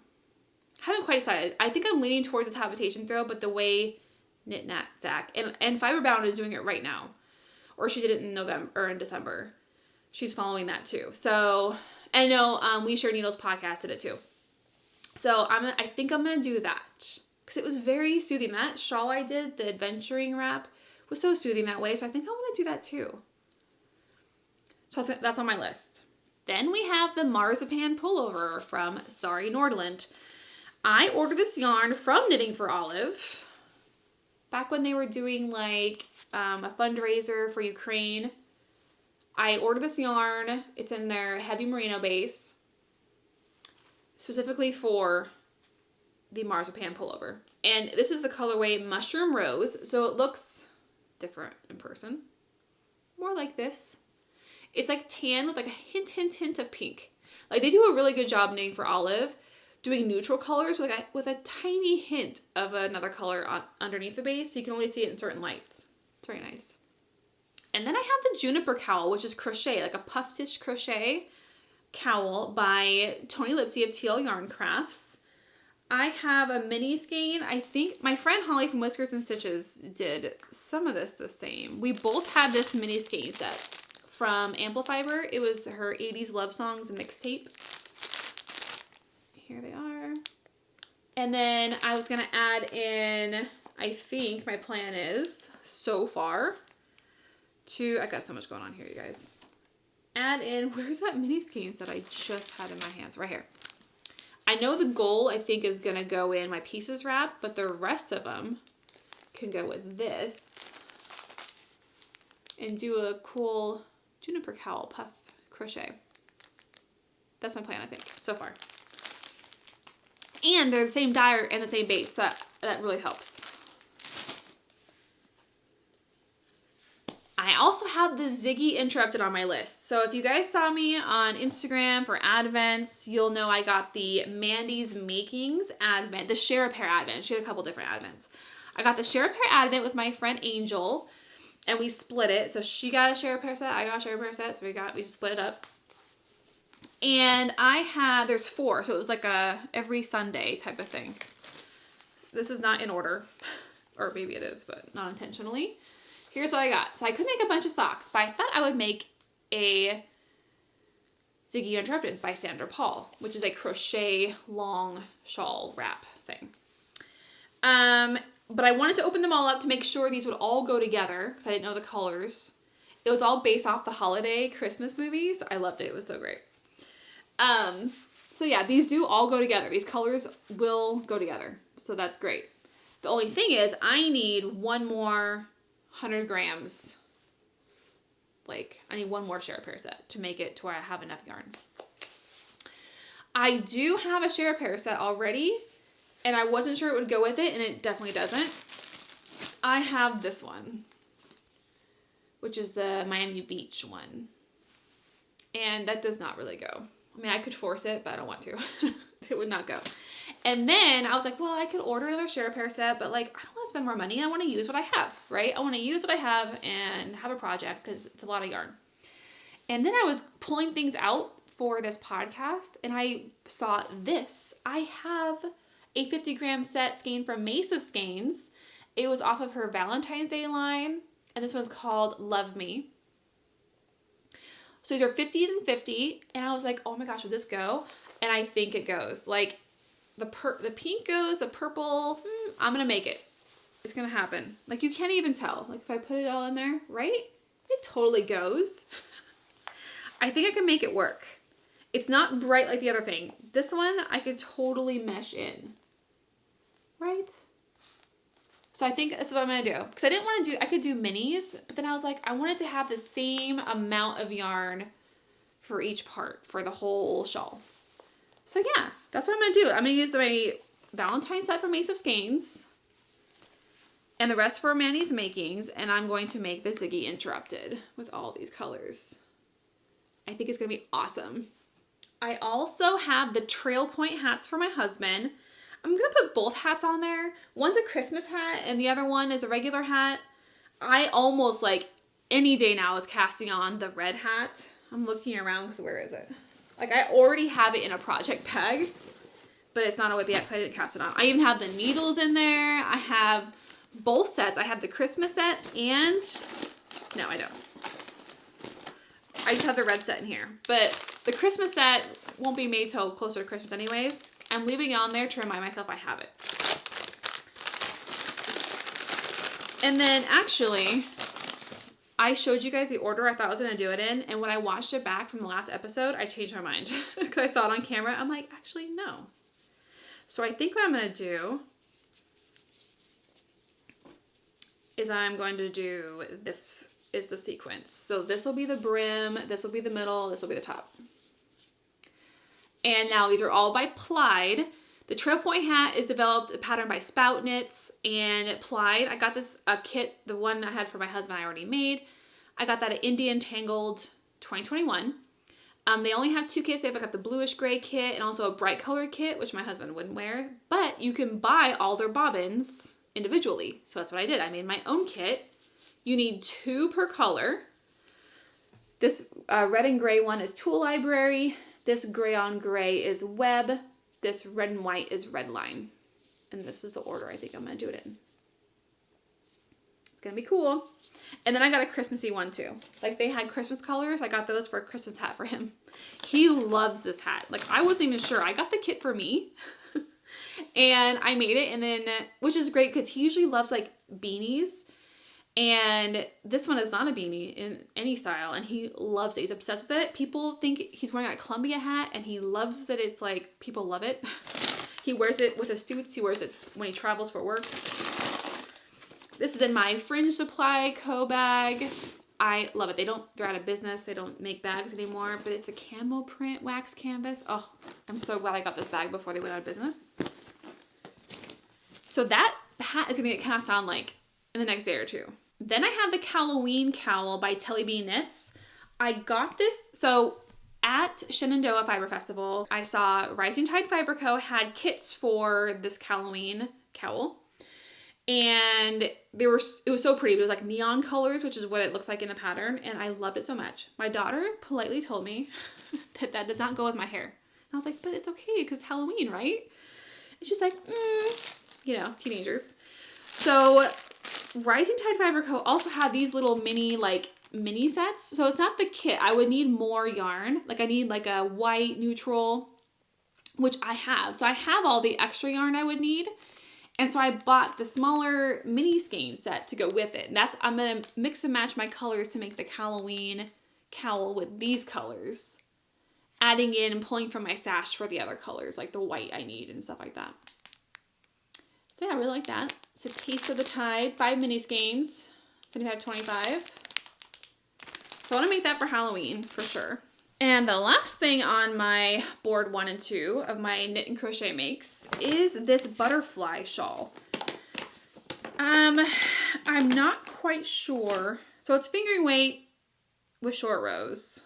haven't quite decided. I think I'm leaning towards this habitation throw, but the way Knit Nat Zach and Fiberbound is doing it right now, or she did it in November or in December. She's following that too. So, and no, We Share Needles podcast did it too. So I think I'm gonna do that because it was very soothing. That shawl I did, the adventuring wrap, was so soothing that way. So I think I want to do that too. So that's on my list. Then we have the Marzipan Pullover from Sari Nordlund. I ordered this yarn from Knitting for Olive back when they were doing like a fundraiser for Ukraine. I ordered this yarn. It's in their heavy merino base, specifically for the Marzipan Pullover. And this is the colorway Mushroom Rose, so it looks different in person. More like this. It's like tan with like a hint of pink. Like they do a really good job Knitting for Olive, doing neutral colors with a tiny hint of another color underneath the base, so you can only see it in certain lights. It's very nice. And then I have the Juniper Cowl, which is crochet, like a puff stitch crochet cowl by Tony Lipsy of TL Yarn Crafts. I have a mini skein. I think my friend Holly from Whiskers and Stitches did some of this the same. We both had this mini skein set from Amplifiber. It was her 80s Love Songs mixtape. Here they are. And then I was going to add in, I think my plan is, so far, I got so much going on here, you guys. Add in, where's that mini skeins that I just had in my hands? Right here. I know the goal, I think, is going to go in my pieces wrap, but the rest of them can go with this and do a cool Juniper Cowl puff crochet. That's my plan, I think, so far. And they're the same dye and the same base, so that really helps. I also have the Ziggy Interrupted on my list. So if you guys saw me on Instagram for Advents, you'll know I got the Mandy's Makings Advent, the Share a Pair Advent. She had a couple different Advents. I got the Share a Pair Advent with my friend Angel, and we split it. So she got a Share a Pair set, I got a Share a Pair set, so we just split it up. And there's 4, so it was like a every Sunday type of thing. This is not in order, or maybe it is, but not intentionally. Here's what I got. So I could make a bunch of socks, but I thought I would make a Ziggy Interrupted by Sandra Paul, which is a crochet long shawl wrap thing. But I wanted to open them all up to make sure these would all go together because I didn't know the colors. It was all based off the holiday Christmas movies. I loved it. It was so great. So yeah, these do all go together. These colors will go together. So that's great. The only thing is I need one more 100 grams. Like, I need one more Share a Pair set to make it to where I have enough yarn. I do have a Share a Pair set already, and I wasn't sure it would go with it, and it definitely doesn't. I have this one, which is the Miami Beach one. And that does not really go. I mean, I could force it, but I don't want to. It would not go. And then I was like, well, I could order another Share a Pair set, but like, I don't want to spend more money. I want to use what I have, right? I want to use what I have and have a project because it's a lot of yarn. And then I was pulling things out for this podcast and I saw this. I have a 50 gram set skein from Mace of Skeins. It was off of her Valentine's Day line. And this one's called Love Me. So these are 50 and 50. And I was like, oh my gosh, would this go? And I think it goes. Like, the pink goes, the purple, I'm going to make it. It's going to happen. Like, you can't even tell. Like, if I put it all in there, right? It totally goes. I think I can make it work. It's not bright like the other thing. This one, I could totally mesh in. Right? So I think that's what I'm going to do. Because I didn't want to I could do minis, but then I was like, I wanted to have the same amount of yarn for each part, for the whole shawl. So yeah, that's what I'm going to do. I'm going to use my Valentine set from Ace of Skeins and the rest for Manny's Makings, and I'm going to make the Ziggy Interrupted with all these colors. I think it's going to be awesome. I also have the Trail Point hats for my husband. I'm going to put both hats on there. One's a Christmas hat and the other one is a regular hat. I almost, like, any day now is casting on the red hat. I'm looking around because where is it? Like, I already have it in a project bag, but it's not a Whippy X. I didn't cast it on. I even have the needles in there. I have both sets. I have the Christmas set and, no, I don't. I just have the red set in here. But the Christmas set won't be made till closer to Christmas anyways. I'm leaving it on there to remind myself I have it. And then actually, I showed you guys the order I thought I was going to do it in. And when I watched it back from the last episode, I changed my mind. Because I saw it on camera. I'm like, actually, no. So I think what I'm going to do is I'm going to do this is the sequence. So this will be the brim, this will be the middle, this will be the top. And now these are all by Plied. The trail point hat is developed a pattern by Spout Knits and Plied. I got this kit, the one I had for my husband I already made. I got that at Indian Tangled 2021. They only have 2 kits. They've got the bluish gray kit and also a bright colored kit, which my husband wouldn't wear. But you can buy all their bobbins individually. So that's what I did. I made my own kit. You need 2 per color. This red and gray one is Tool Library. This gray on gray is Web. This red and white is Redline. And this is the order I think I'm going to do it in. It's going to be cool. And then I got a Christmassy one too. Like they had Christmas colors. I got those for a Christmas hat for him. He loves this hat. Like I wasn't even sure. I got the kit for me. And I made it. And then, which is great because he usually loves like beanies. And this one is not a beanie in any style, and he loves it. He's obsessed with it. People think he's wearing a Columbia hat, and he loves that it's like, people love it. He wears it with his suits. He wears it when he travels for work. This is in my Fringe Supply Co bag. I love it. They're out of business. They don't make bags anymore, but it's a camo print wax canvas. Oh, I'm so glad I got this bag before they went out of business. So that hat is going to get cast on like in the next day or two. Then I have the Halloween cowl by Telly Bee Knits. I got this, so at Shenandoah Fiber Festival, I saw Rising Tide Fiber Co. had kits for this Halloween cowl. And it was so pretty. It was like neon colors, which is what it looks like in the pattern. And I loved it so much. My daughter politely told me that does not go with my hair. And I was like, but it's okay because Halloween, right? And she's like, you know, teenagers. So Rising Tide Fiber Co. also had these little mini sets. So it's not the kit. I would need more yarn. Like I need like a white neutral, which I have. So I have all the extra yarn I would need. And so I bought the smaller mini skein set to go with it. And I'm going to mix and match my colors to make the Halloween cowl with these colors. Adding in and pulling from my stash for the other colors, like the white I need and stuff like that. So yeah, I really like that. It's a Taste of the Tide, 5 mini skeins, 75.25. So I want to make that for Halloween for sure. And the last thing on my board 1 and 2 of my knit and crochet makes is this butterfly shawl. I'm not quite sure. So it's fingering weight with short rows.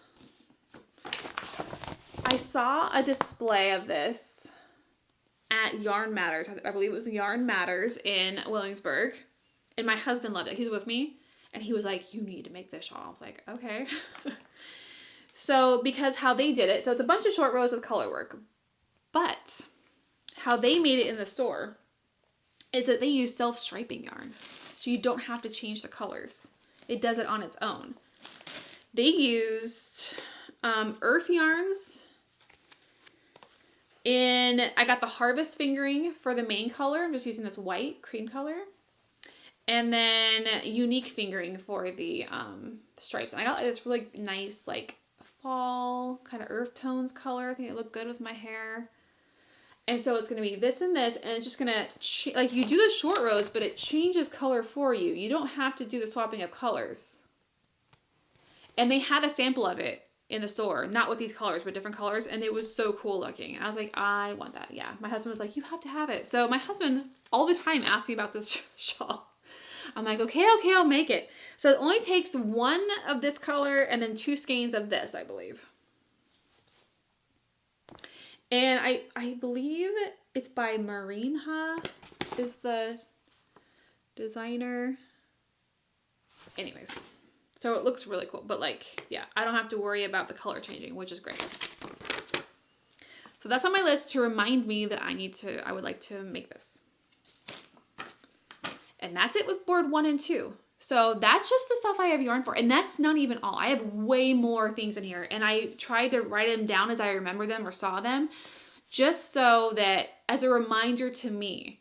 I saw a display of this at Yarn Matters. I believe it was Yarn Matters in Williamsburg. And my husband loved it. He's with me. And he was like, you need to make this shawl. I was like, okay. So because how they did it, so it's a bunch of short rows with color work. But how they made it in the store is that they use self-striping yarn. So you don't have to change the colors. It does it on its own. They used earth yarns. I got the Harvest fingering for the main color. I'm just using this white cream color. And then Unique fingering for the stripes. And I got this really nice like fall kind of earth tones color. I think it looked good with my hair. And so it's going to be this and this. And it's just going to, like you do the short rows, but it changes color for you. You don't have to do the swapping of colors. And they had a sample of it in the store. Not with these colors, but different colors. And it was so cool looking. And I was like, I want that. Yeah. My husband was like, you have to have it. So my husband all the time asks me about this shawl. I'm like, okay, I'll make it. So it only takes 1 of this color and then 2 skeins of this, I believe. And I believe it's by Marinha is the designer. Anyways, so it looks really cool. But like, yeah, I don't have to worry about the color changing, which is great. So that's on my list to remind me that I would like to make this. And that's it with board 1 and 2. So that's just the stuff I have yarn for. And that's not even all. I have way more things in here. And I tried to write them down as I remember them or saw them, just so that as a reminder to me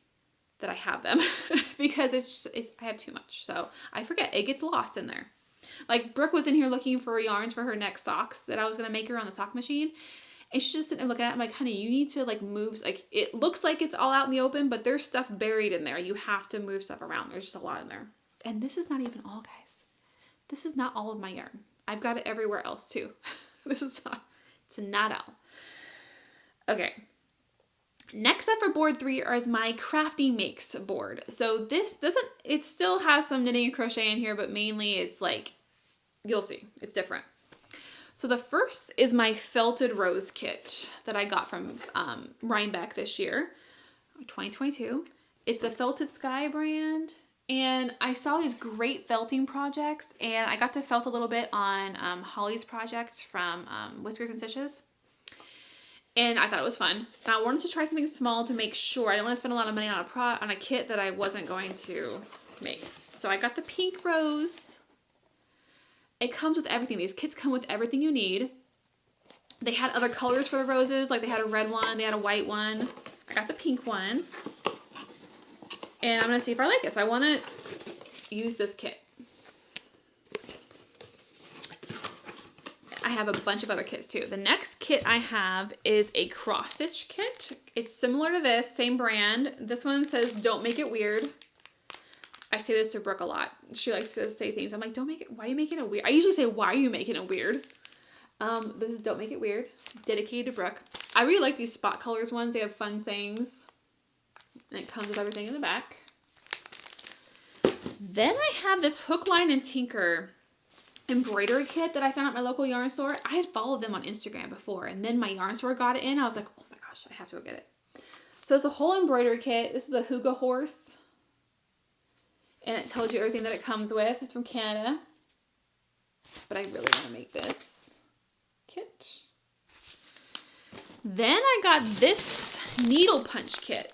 that I have them because I have too much. So I forget, it gets lost in there. Like Brooke was in here looking for yarns for her next socks that I was going to make her on the sock machine. And she's just sitting there looking at it. I'm like, honey, you need to like move. Like it looks like it's all out in the open, but there's stuff buried in there. You have to move stuff around. There's just a lot in there. And this is not even all, guys. This is not all of my yarn. I've got it everywhere else too. It's not all. Okay. Next up for board 3 is my Crafty Makes board. So this it still has some knitting and crochet in here, but mainly it's like, you'll see, it's different. So the first is my Felted Rose kit that I got from Rhinebeck this year, 2022. It's the Felted Sky brand. And I saw these great felting projects, and I got to felt a little bit on Holly's project from Whiskers and Stitches. And I thought it was fun. And I wanted to try something small to make sure. I didn't want to spend a lot of money on a kit that I wasn't going to make. So I got the pink rose. It comes with everything. These kits come with everything you need. They had other colors for the roses. Like they had a red one. They had a white one. I got the pink one. And I'm going to see if I like it. So I want to use this kit. I have a bunch of other kits too. The next kit I have is a cross stitch kit. It's similar to this, same brand. This one says, don't make it weird. I say this to Brooke a lot. She likes to say things. I'm like, don't make it, why are you making it weird? I usually say, why are you making it weird? This is don't make it weird. Dedicated to Brooke. I really like these spot colors ones. They have fun sayings. And it comes with everything in the back. Then I have this Hook, Line, and Tinker embroidery kit that I found at my local yarn store. I had followed them on Instagram before, and then my yarn store got it in. I was like, oh my gosh, I have to go get it. So it's a whole embroidery kit. This is the Hygge horse. And it tells you everything that it comes with. It's from Canada. But I really want to make this kit. Then I got this needle punch kit.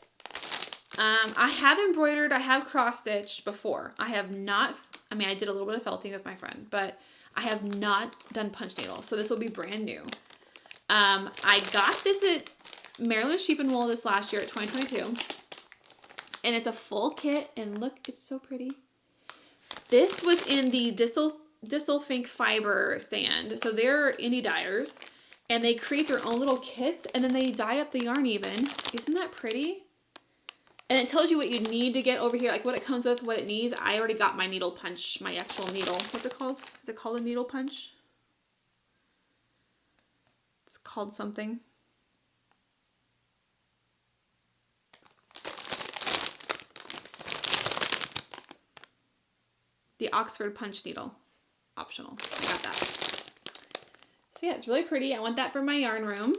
I have embroidered, I have cross-stitched before. I have not, I mean, I did a little bit of felting with my friend, but I have not done punch needle, so this will be brand new. I got this at Maryland Sheep and Wool this last year at 2022, and it's a full kit, and look, it's so pretty. This was in the Distelfink fiber stand, so they're indie dyers, and they create their own little kits, and then they dye up the yarn even. Isn't that pretty? And it tells you what you need to get over here, like what it comes with, what it needs. I already got my needle punch, my actual needle. What's it called? Is it called a needle punch? It's called something. The Oxford punch needle. Optional. I got that. So yeah, it's really pretty. I want that for my yarn room.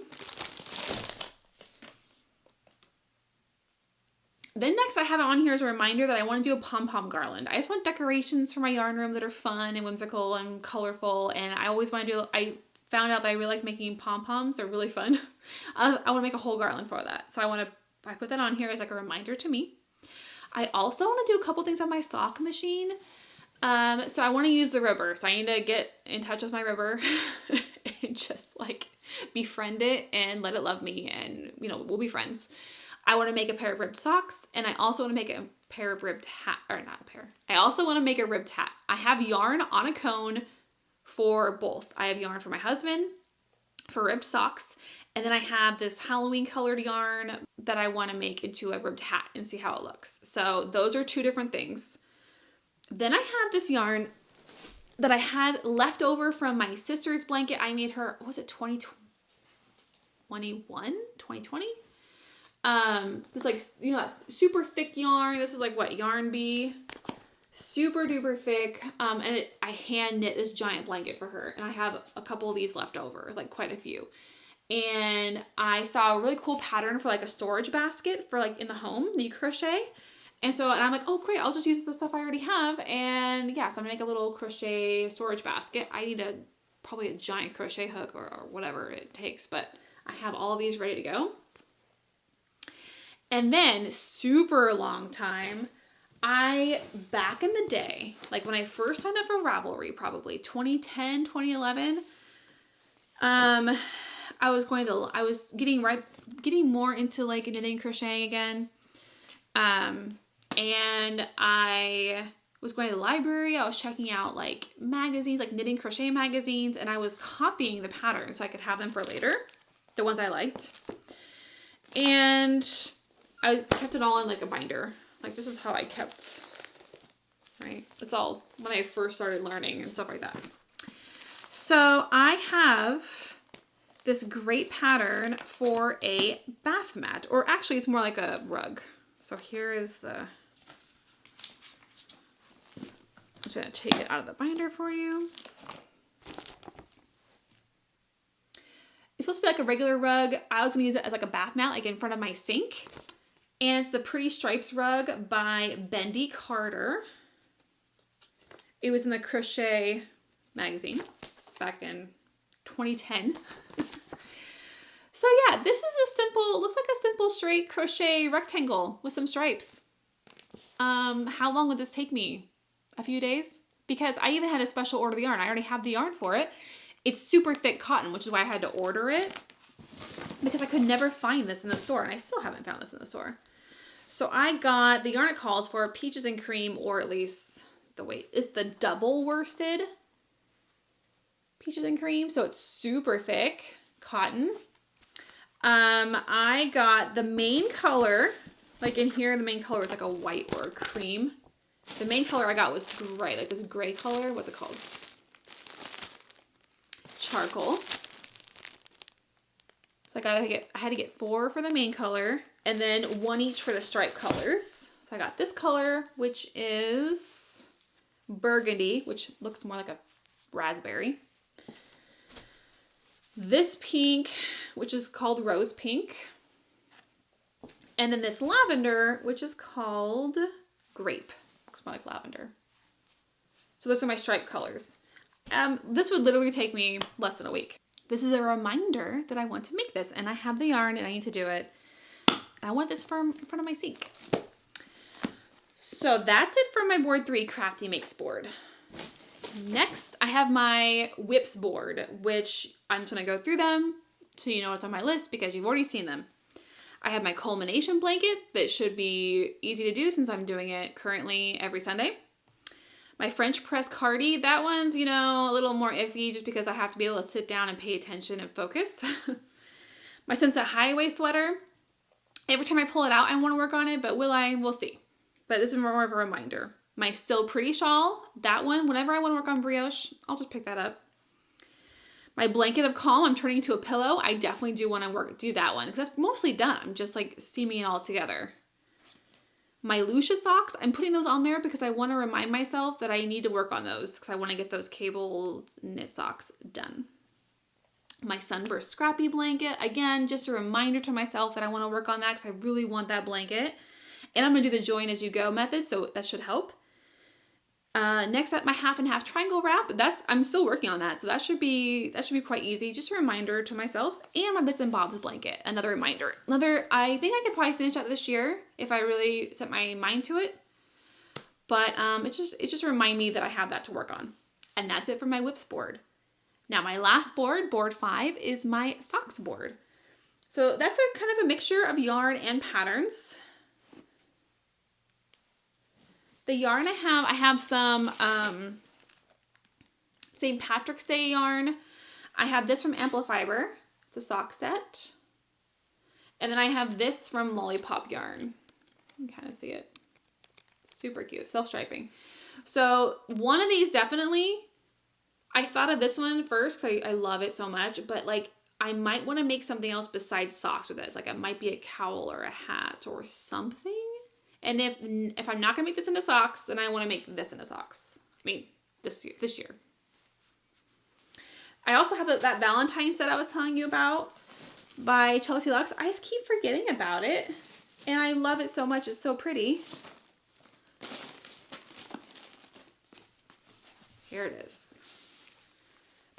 Then next I have it on here as a reminder that I want to do a pom-pom garland. I just want decorations for my yarn room that are fun and whimsical and colorful, and I always want to do, I found out that I really like making pom-poms. They're really fun. I want to make a whole garland for that. So I put that on here as like a reminder to me. I also want to do a couple things on my sock machine. So I want to use the ribber. So I need to get in touch with my ribber and just like befriend it and let it love me, and you know, we'll be friends. I want to make a pair of ribbed socks, and I also want to make a pair of ribbed hat, or not a pair. I also want to make a ribbed hat. I have yarn on a cone for both. I have yarn for my husband for ribbed socks, and then I have this Halloween colored yarn that I want to make into a ribbed hat and see how it looks. So those are two different things. Then I have this yarn that I had left over from my sister's blanket. I made her, what was it, 2020? This like, you know, super thick yarn. This is like what, Yarn Bee, super duper thick. And I hand knit this giant blanket for her, and I have a couple of these left over, like quite a few. And I saw a really cool pattern for like a storage basket for like in the home that you crochet. And I'm like, oh great, I'll just use the stuff I already have. And yeah, so I'm gonna make a little crochet storage basket. I need probably a giant crochet hook or whatever it takes, but I have all of these ready to go. And then, super long time, back in the day, like when I first signed up for Ravelry, probably 2010, 2011, I was getting more into like knitting, crocheting again. And I was going to the library. I was checking out like magazines, like knitting, crochet magazines, and I was copying the patterns so I could have them for later, the ones I liked. And I kept it all in like a binder. Like this is how I kept, right? It's all when I first started learning and stuff like that. So I have this great pattern for a bath mat, or actually it's more like a rug. So here is I'm just gonna take it out of the binder for you. It's supposed to be like a regular rug. I was gonna use it as like a bath mat, like in front of my sink. And it's the Pretty Stripes rug by Bendy Carter. It was in the Crochet magazine back in 2010. So yeah, this is looks like a simple straight crochet rectangle with some stripes. How long would this take me? A few days? Because I even had a special order the yarn. I already have the yarn for it. It's super thick cotton, which is why I had to order it. Because I could never find this in the store, and I still haven't found this in the store. So I got the yarn it calls for Peaches and Cream, or at least it's the double worsted Peaches and Cream. So it's super thick cotton. I got the main color, like in here, the main color is like a white or a cream. The main color I got was gray, like this gray color. What's it called? Charcoal. So I had to get 4 for the main color, and then 1 each for the stripe colors. So I got this color, which is burgundy, which looks more like a raspberry. This pink, which is called rose pink. And then this lavender, which is called grape. Looks more like lavender. So those are my stripe colors. This would literally take me less than a week. This is a reminder that I want to make this, and I have the yarn and I need to do it. And I want this in front of my sink. So that's it for my board 3 Crafty Makes board. Next, I have my whips board, which I'm just gonna go through them so you know what's on my list because you've already seen them. I have my culmination blanket that should be easy to do since I'm doing it currently every Sunday. My French press cardie, that one's, you know, a little more iffy just because I have to be able to sit down and pay attention and focus. My Sunset Highway sweater, every time I pull it out, I want to work on it, but will I? We'll see. But this is more of a reminder. My Still Pretty shawl, that one, whenever I want to work on brioche, I'll just pick that up. My blanket of calm, I'm turning into a pillow. I definitely do want to do that one because that's mostly done. I'm just like steaming it all together. My Lucia socks, I'm putting those on there because I want to remind myself that I need to work on those because I want to get those cabled knit socks done. My Sunburst Scrappy blanket, again, just a reminder to myself that I want to work on that because I really want that blanket. And I'm going to do the join as you go method, so that should help. Next up, my half and half triangle wrap. I'm still working on that, so that should be quite easy. Just a reminder to myself. And my Bits and Bobs blanket, another reminder. I think I could probably finish that this year if I really set my mind to it. But it just remind me that I have that to work on. And that's it for my whips board. Now my last board, board 5, is my socks board. So that's a kind of a mixture of yarn and patterns. The yarn I have some St. Patrick's Day yarn. I have this from Amplifiber. It's a sock set. And then I have this from Lollipop yarn. You can kind of see it. Super cute, self-striping. So one of these definitely, I thought of this one first because I love it so much, but like I might want to make something else besides socks with this. Like it might be a cowl or a hat or something. And if I'm not going to make this into socks, then I want to make this into socks. I mean, this year. I also have that Valentine set I was telling you about by Chelsea Lux. I just keep forgetting about it. And I love it so much. It's so pretty. Here it is.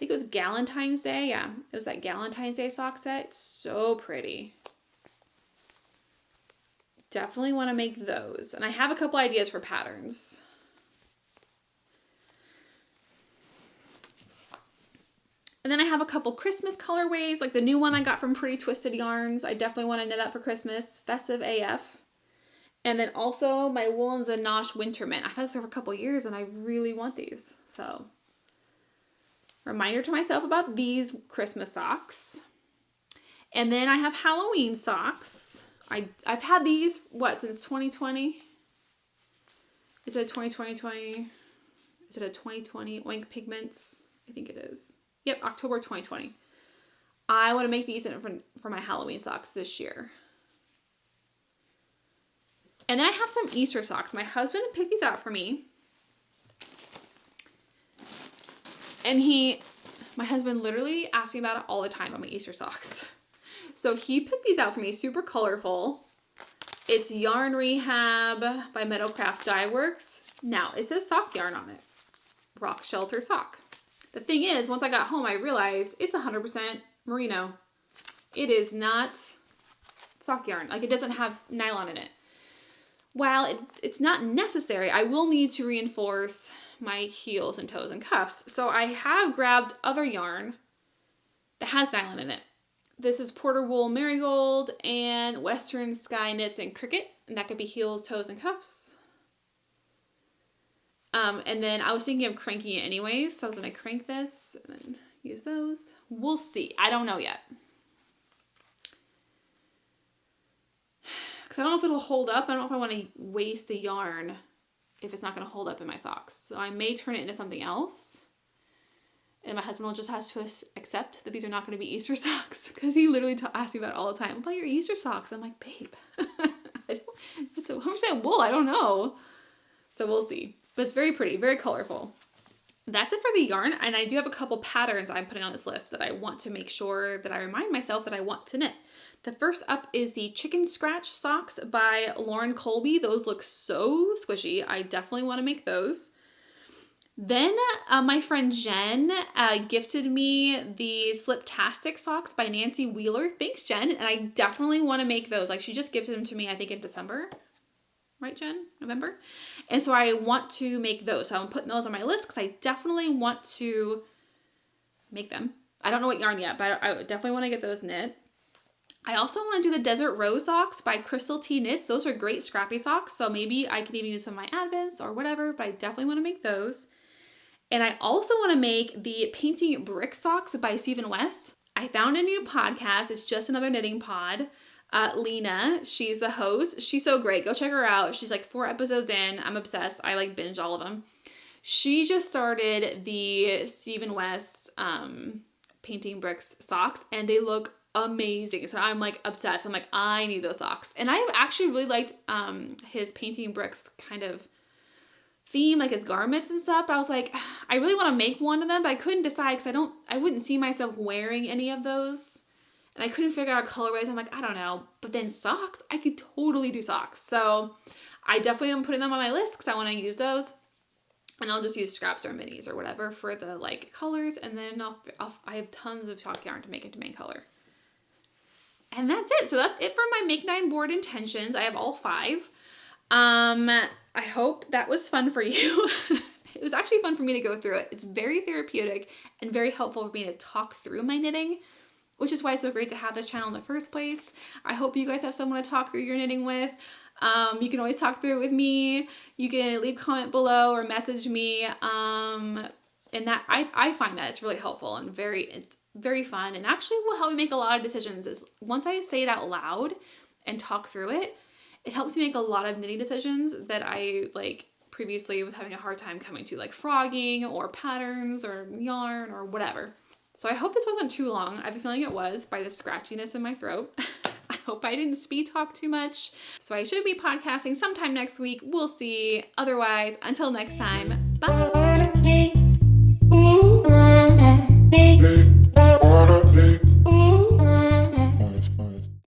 I think it was Galentine's Day. Yeah, it was that Galentine's Day sock set. So pretty. Definitely want to make those. And I have a couple ideas for patterns. And then I have a couple Christmas colorways, like the new one I got from Pretty Twisted Yarns. I definitely want to knit up for Christmas. Festive AF. And then also my Woolens and Nosh Winter Mint. I've had this for a couple years and I really want these. So, reminder to myself about these Christmas socks. And then I have Halloween socks. I've had these, since 2020? Is it a 2020? Is it a 2020 Oink Pigments? I think it is. Yep, October 2020. I want to make these for my Halloween socks this year. And then I have some Easter socks. My husband picked these out for me. And my husband literally asks me about it all the time on my Easter socks. So he picked these out for me, super colorful. It's Yarn Rehab by Meadowcraft Dye Works. Now, it says sock yarn on it. Rock Shelter sock. The thing is, once I got home, I realized it's 100% merino. It is not sock yarn. Like, it doesn't have nylon in it. While it's not necessary, I will need to reinforce my heels and toes and cuffs. So I have grabbed other yarn that has nylon in it. This is Porter Wool Marigold and Western Sky Knits and Cricket. And that could be heels, toes, and cuffs. And then I was thinking of cranking it anyways. So I was going to crank this and then use those. We'll see. I don't know yet. Because I don't know if it'll hold up. I don't know if I want to waste the yarn if it's not going to hold up in my socks. So I may turn it into something else. And my husband will just have to accept that these are not going to be Easter socks. Because he literally asks me about it all the time. What about your Easter socks? I'm like, babe, it's 100% wool. I don't know. So we'll see. But it's very pretty, very colorful. That's it for the yarn. And I do have a couple patterns I'm putting on this list that I want to make sure that I remind myself that I want to knit. The first up is the Chicken Scratch socks by Lauren Colby. Those look so squishy. I definitely want to make those. Then my friend Jen gifted me the Sliptastic socks by Nancy Wheeler. Thanks, Jen. And I definitely want to make those. Like, she just gifted them to me, I think, in December. Right, Jen? November? And so I want to make those. So I'm putting those on my list because I definitely want to make them. I don't know what yarn yet, but I definitely want to get those knit. I also want to do the Desert Rose socks by Crystal T Knits. Those are great scrappy socks, so maybe I can even use some of my advents or whatever, but I definitely want to make those. And I also want to make the Painting Brick socks by Stephen West. I found a new podcast. It's just another knitting pod. Lena, she's the host. She's so great. Go check her out. She's like 4 episodes in. I'm obsessed. I like binge all of them. She just started the Stephen West Painting Bricks socks, and they look amazing. So I'm like obsessed. I'm like, I need those socks. And I've actually really liked his Painting Bricks kind of theme, like his garments and stuff. But I was like, I really want to make one of them, but I couldn't decide because I wouldn't see myself wearing any of those. And I couldn't figure out colorways. I'm like, I don't know. But then socks, I could totally do socks. So I definitely am putting them on my list because I want to use those. And I'll just use scraps or minis or whatever for the like colors. And then I have tons of sock yarn to make into main color. And that's it. So that's it for my Make 9 board intentions. I have all 5. I hope that was fun for you. It was actually fun for me to go through it. It's very therapeutic and very helpful for me to talk through my knitting, which is why it's so great to have this channel in the first place. I hope you guys have someone to talk through your knitting with. You can always talk through it with me. You can leave a comment below or message me. And that I find that it's really helpful and it's very fun, and actually will help me make a lot of decisions. Is once I say it out loud and talk through it, it helps me make a lot of knitting decisions that I like previously was having a hard time coming to, like frogging or patterns or yarn or whatever. So I hope this wasn't too long. I have a feeling it was by the scratchiness in my throat. I hope I didn't speed talk too much. So I should be podcasting sometime next week. We'll see. Otherwise, until next time, bye.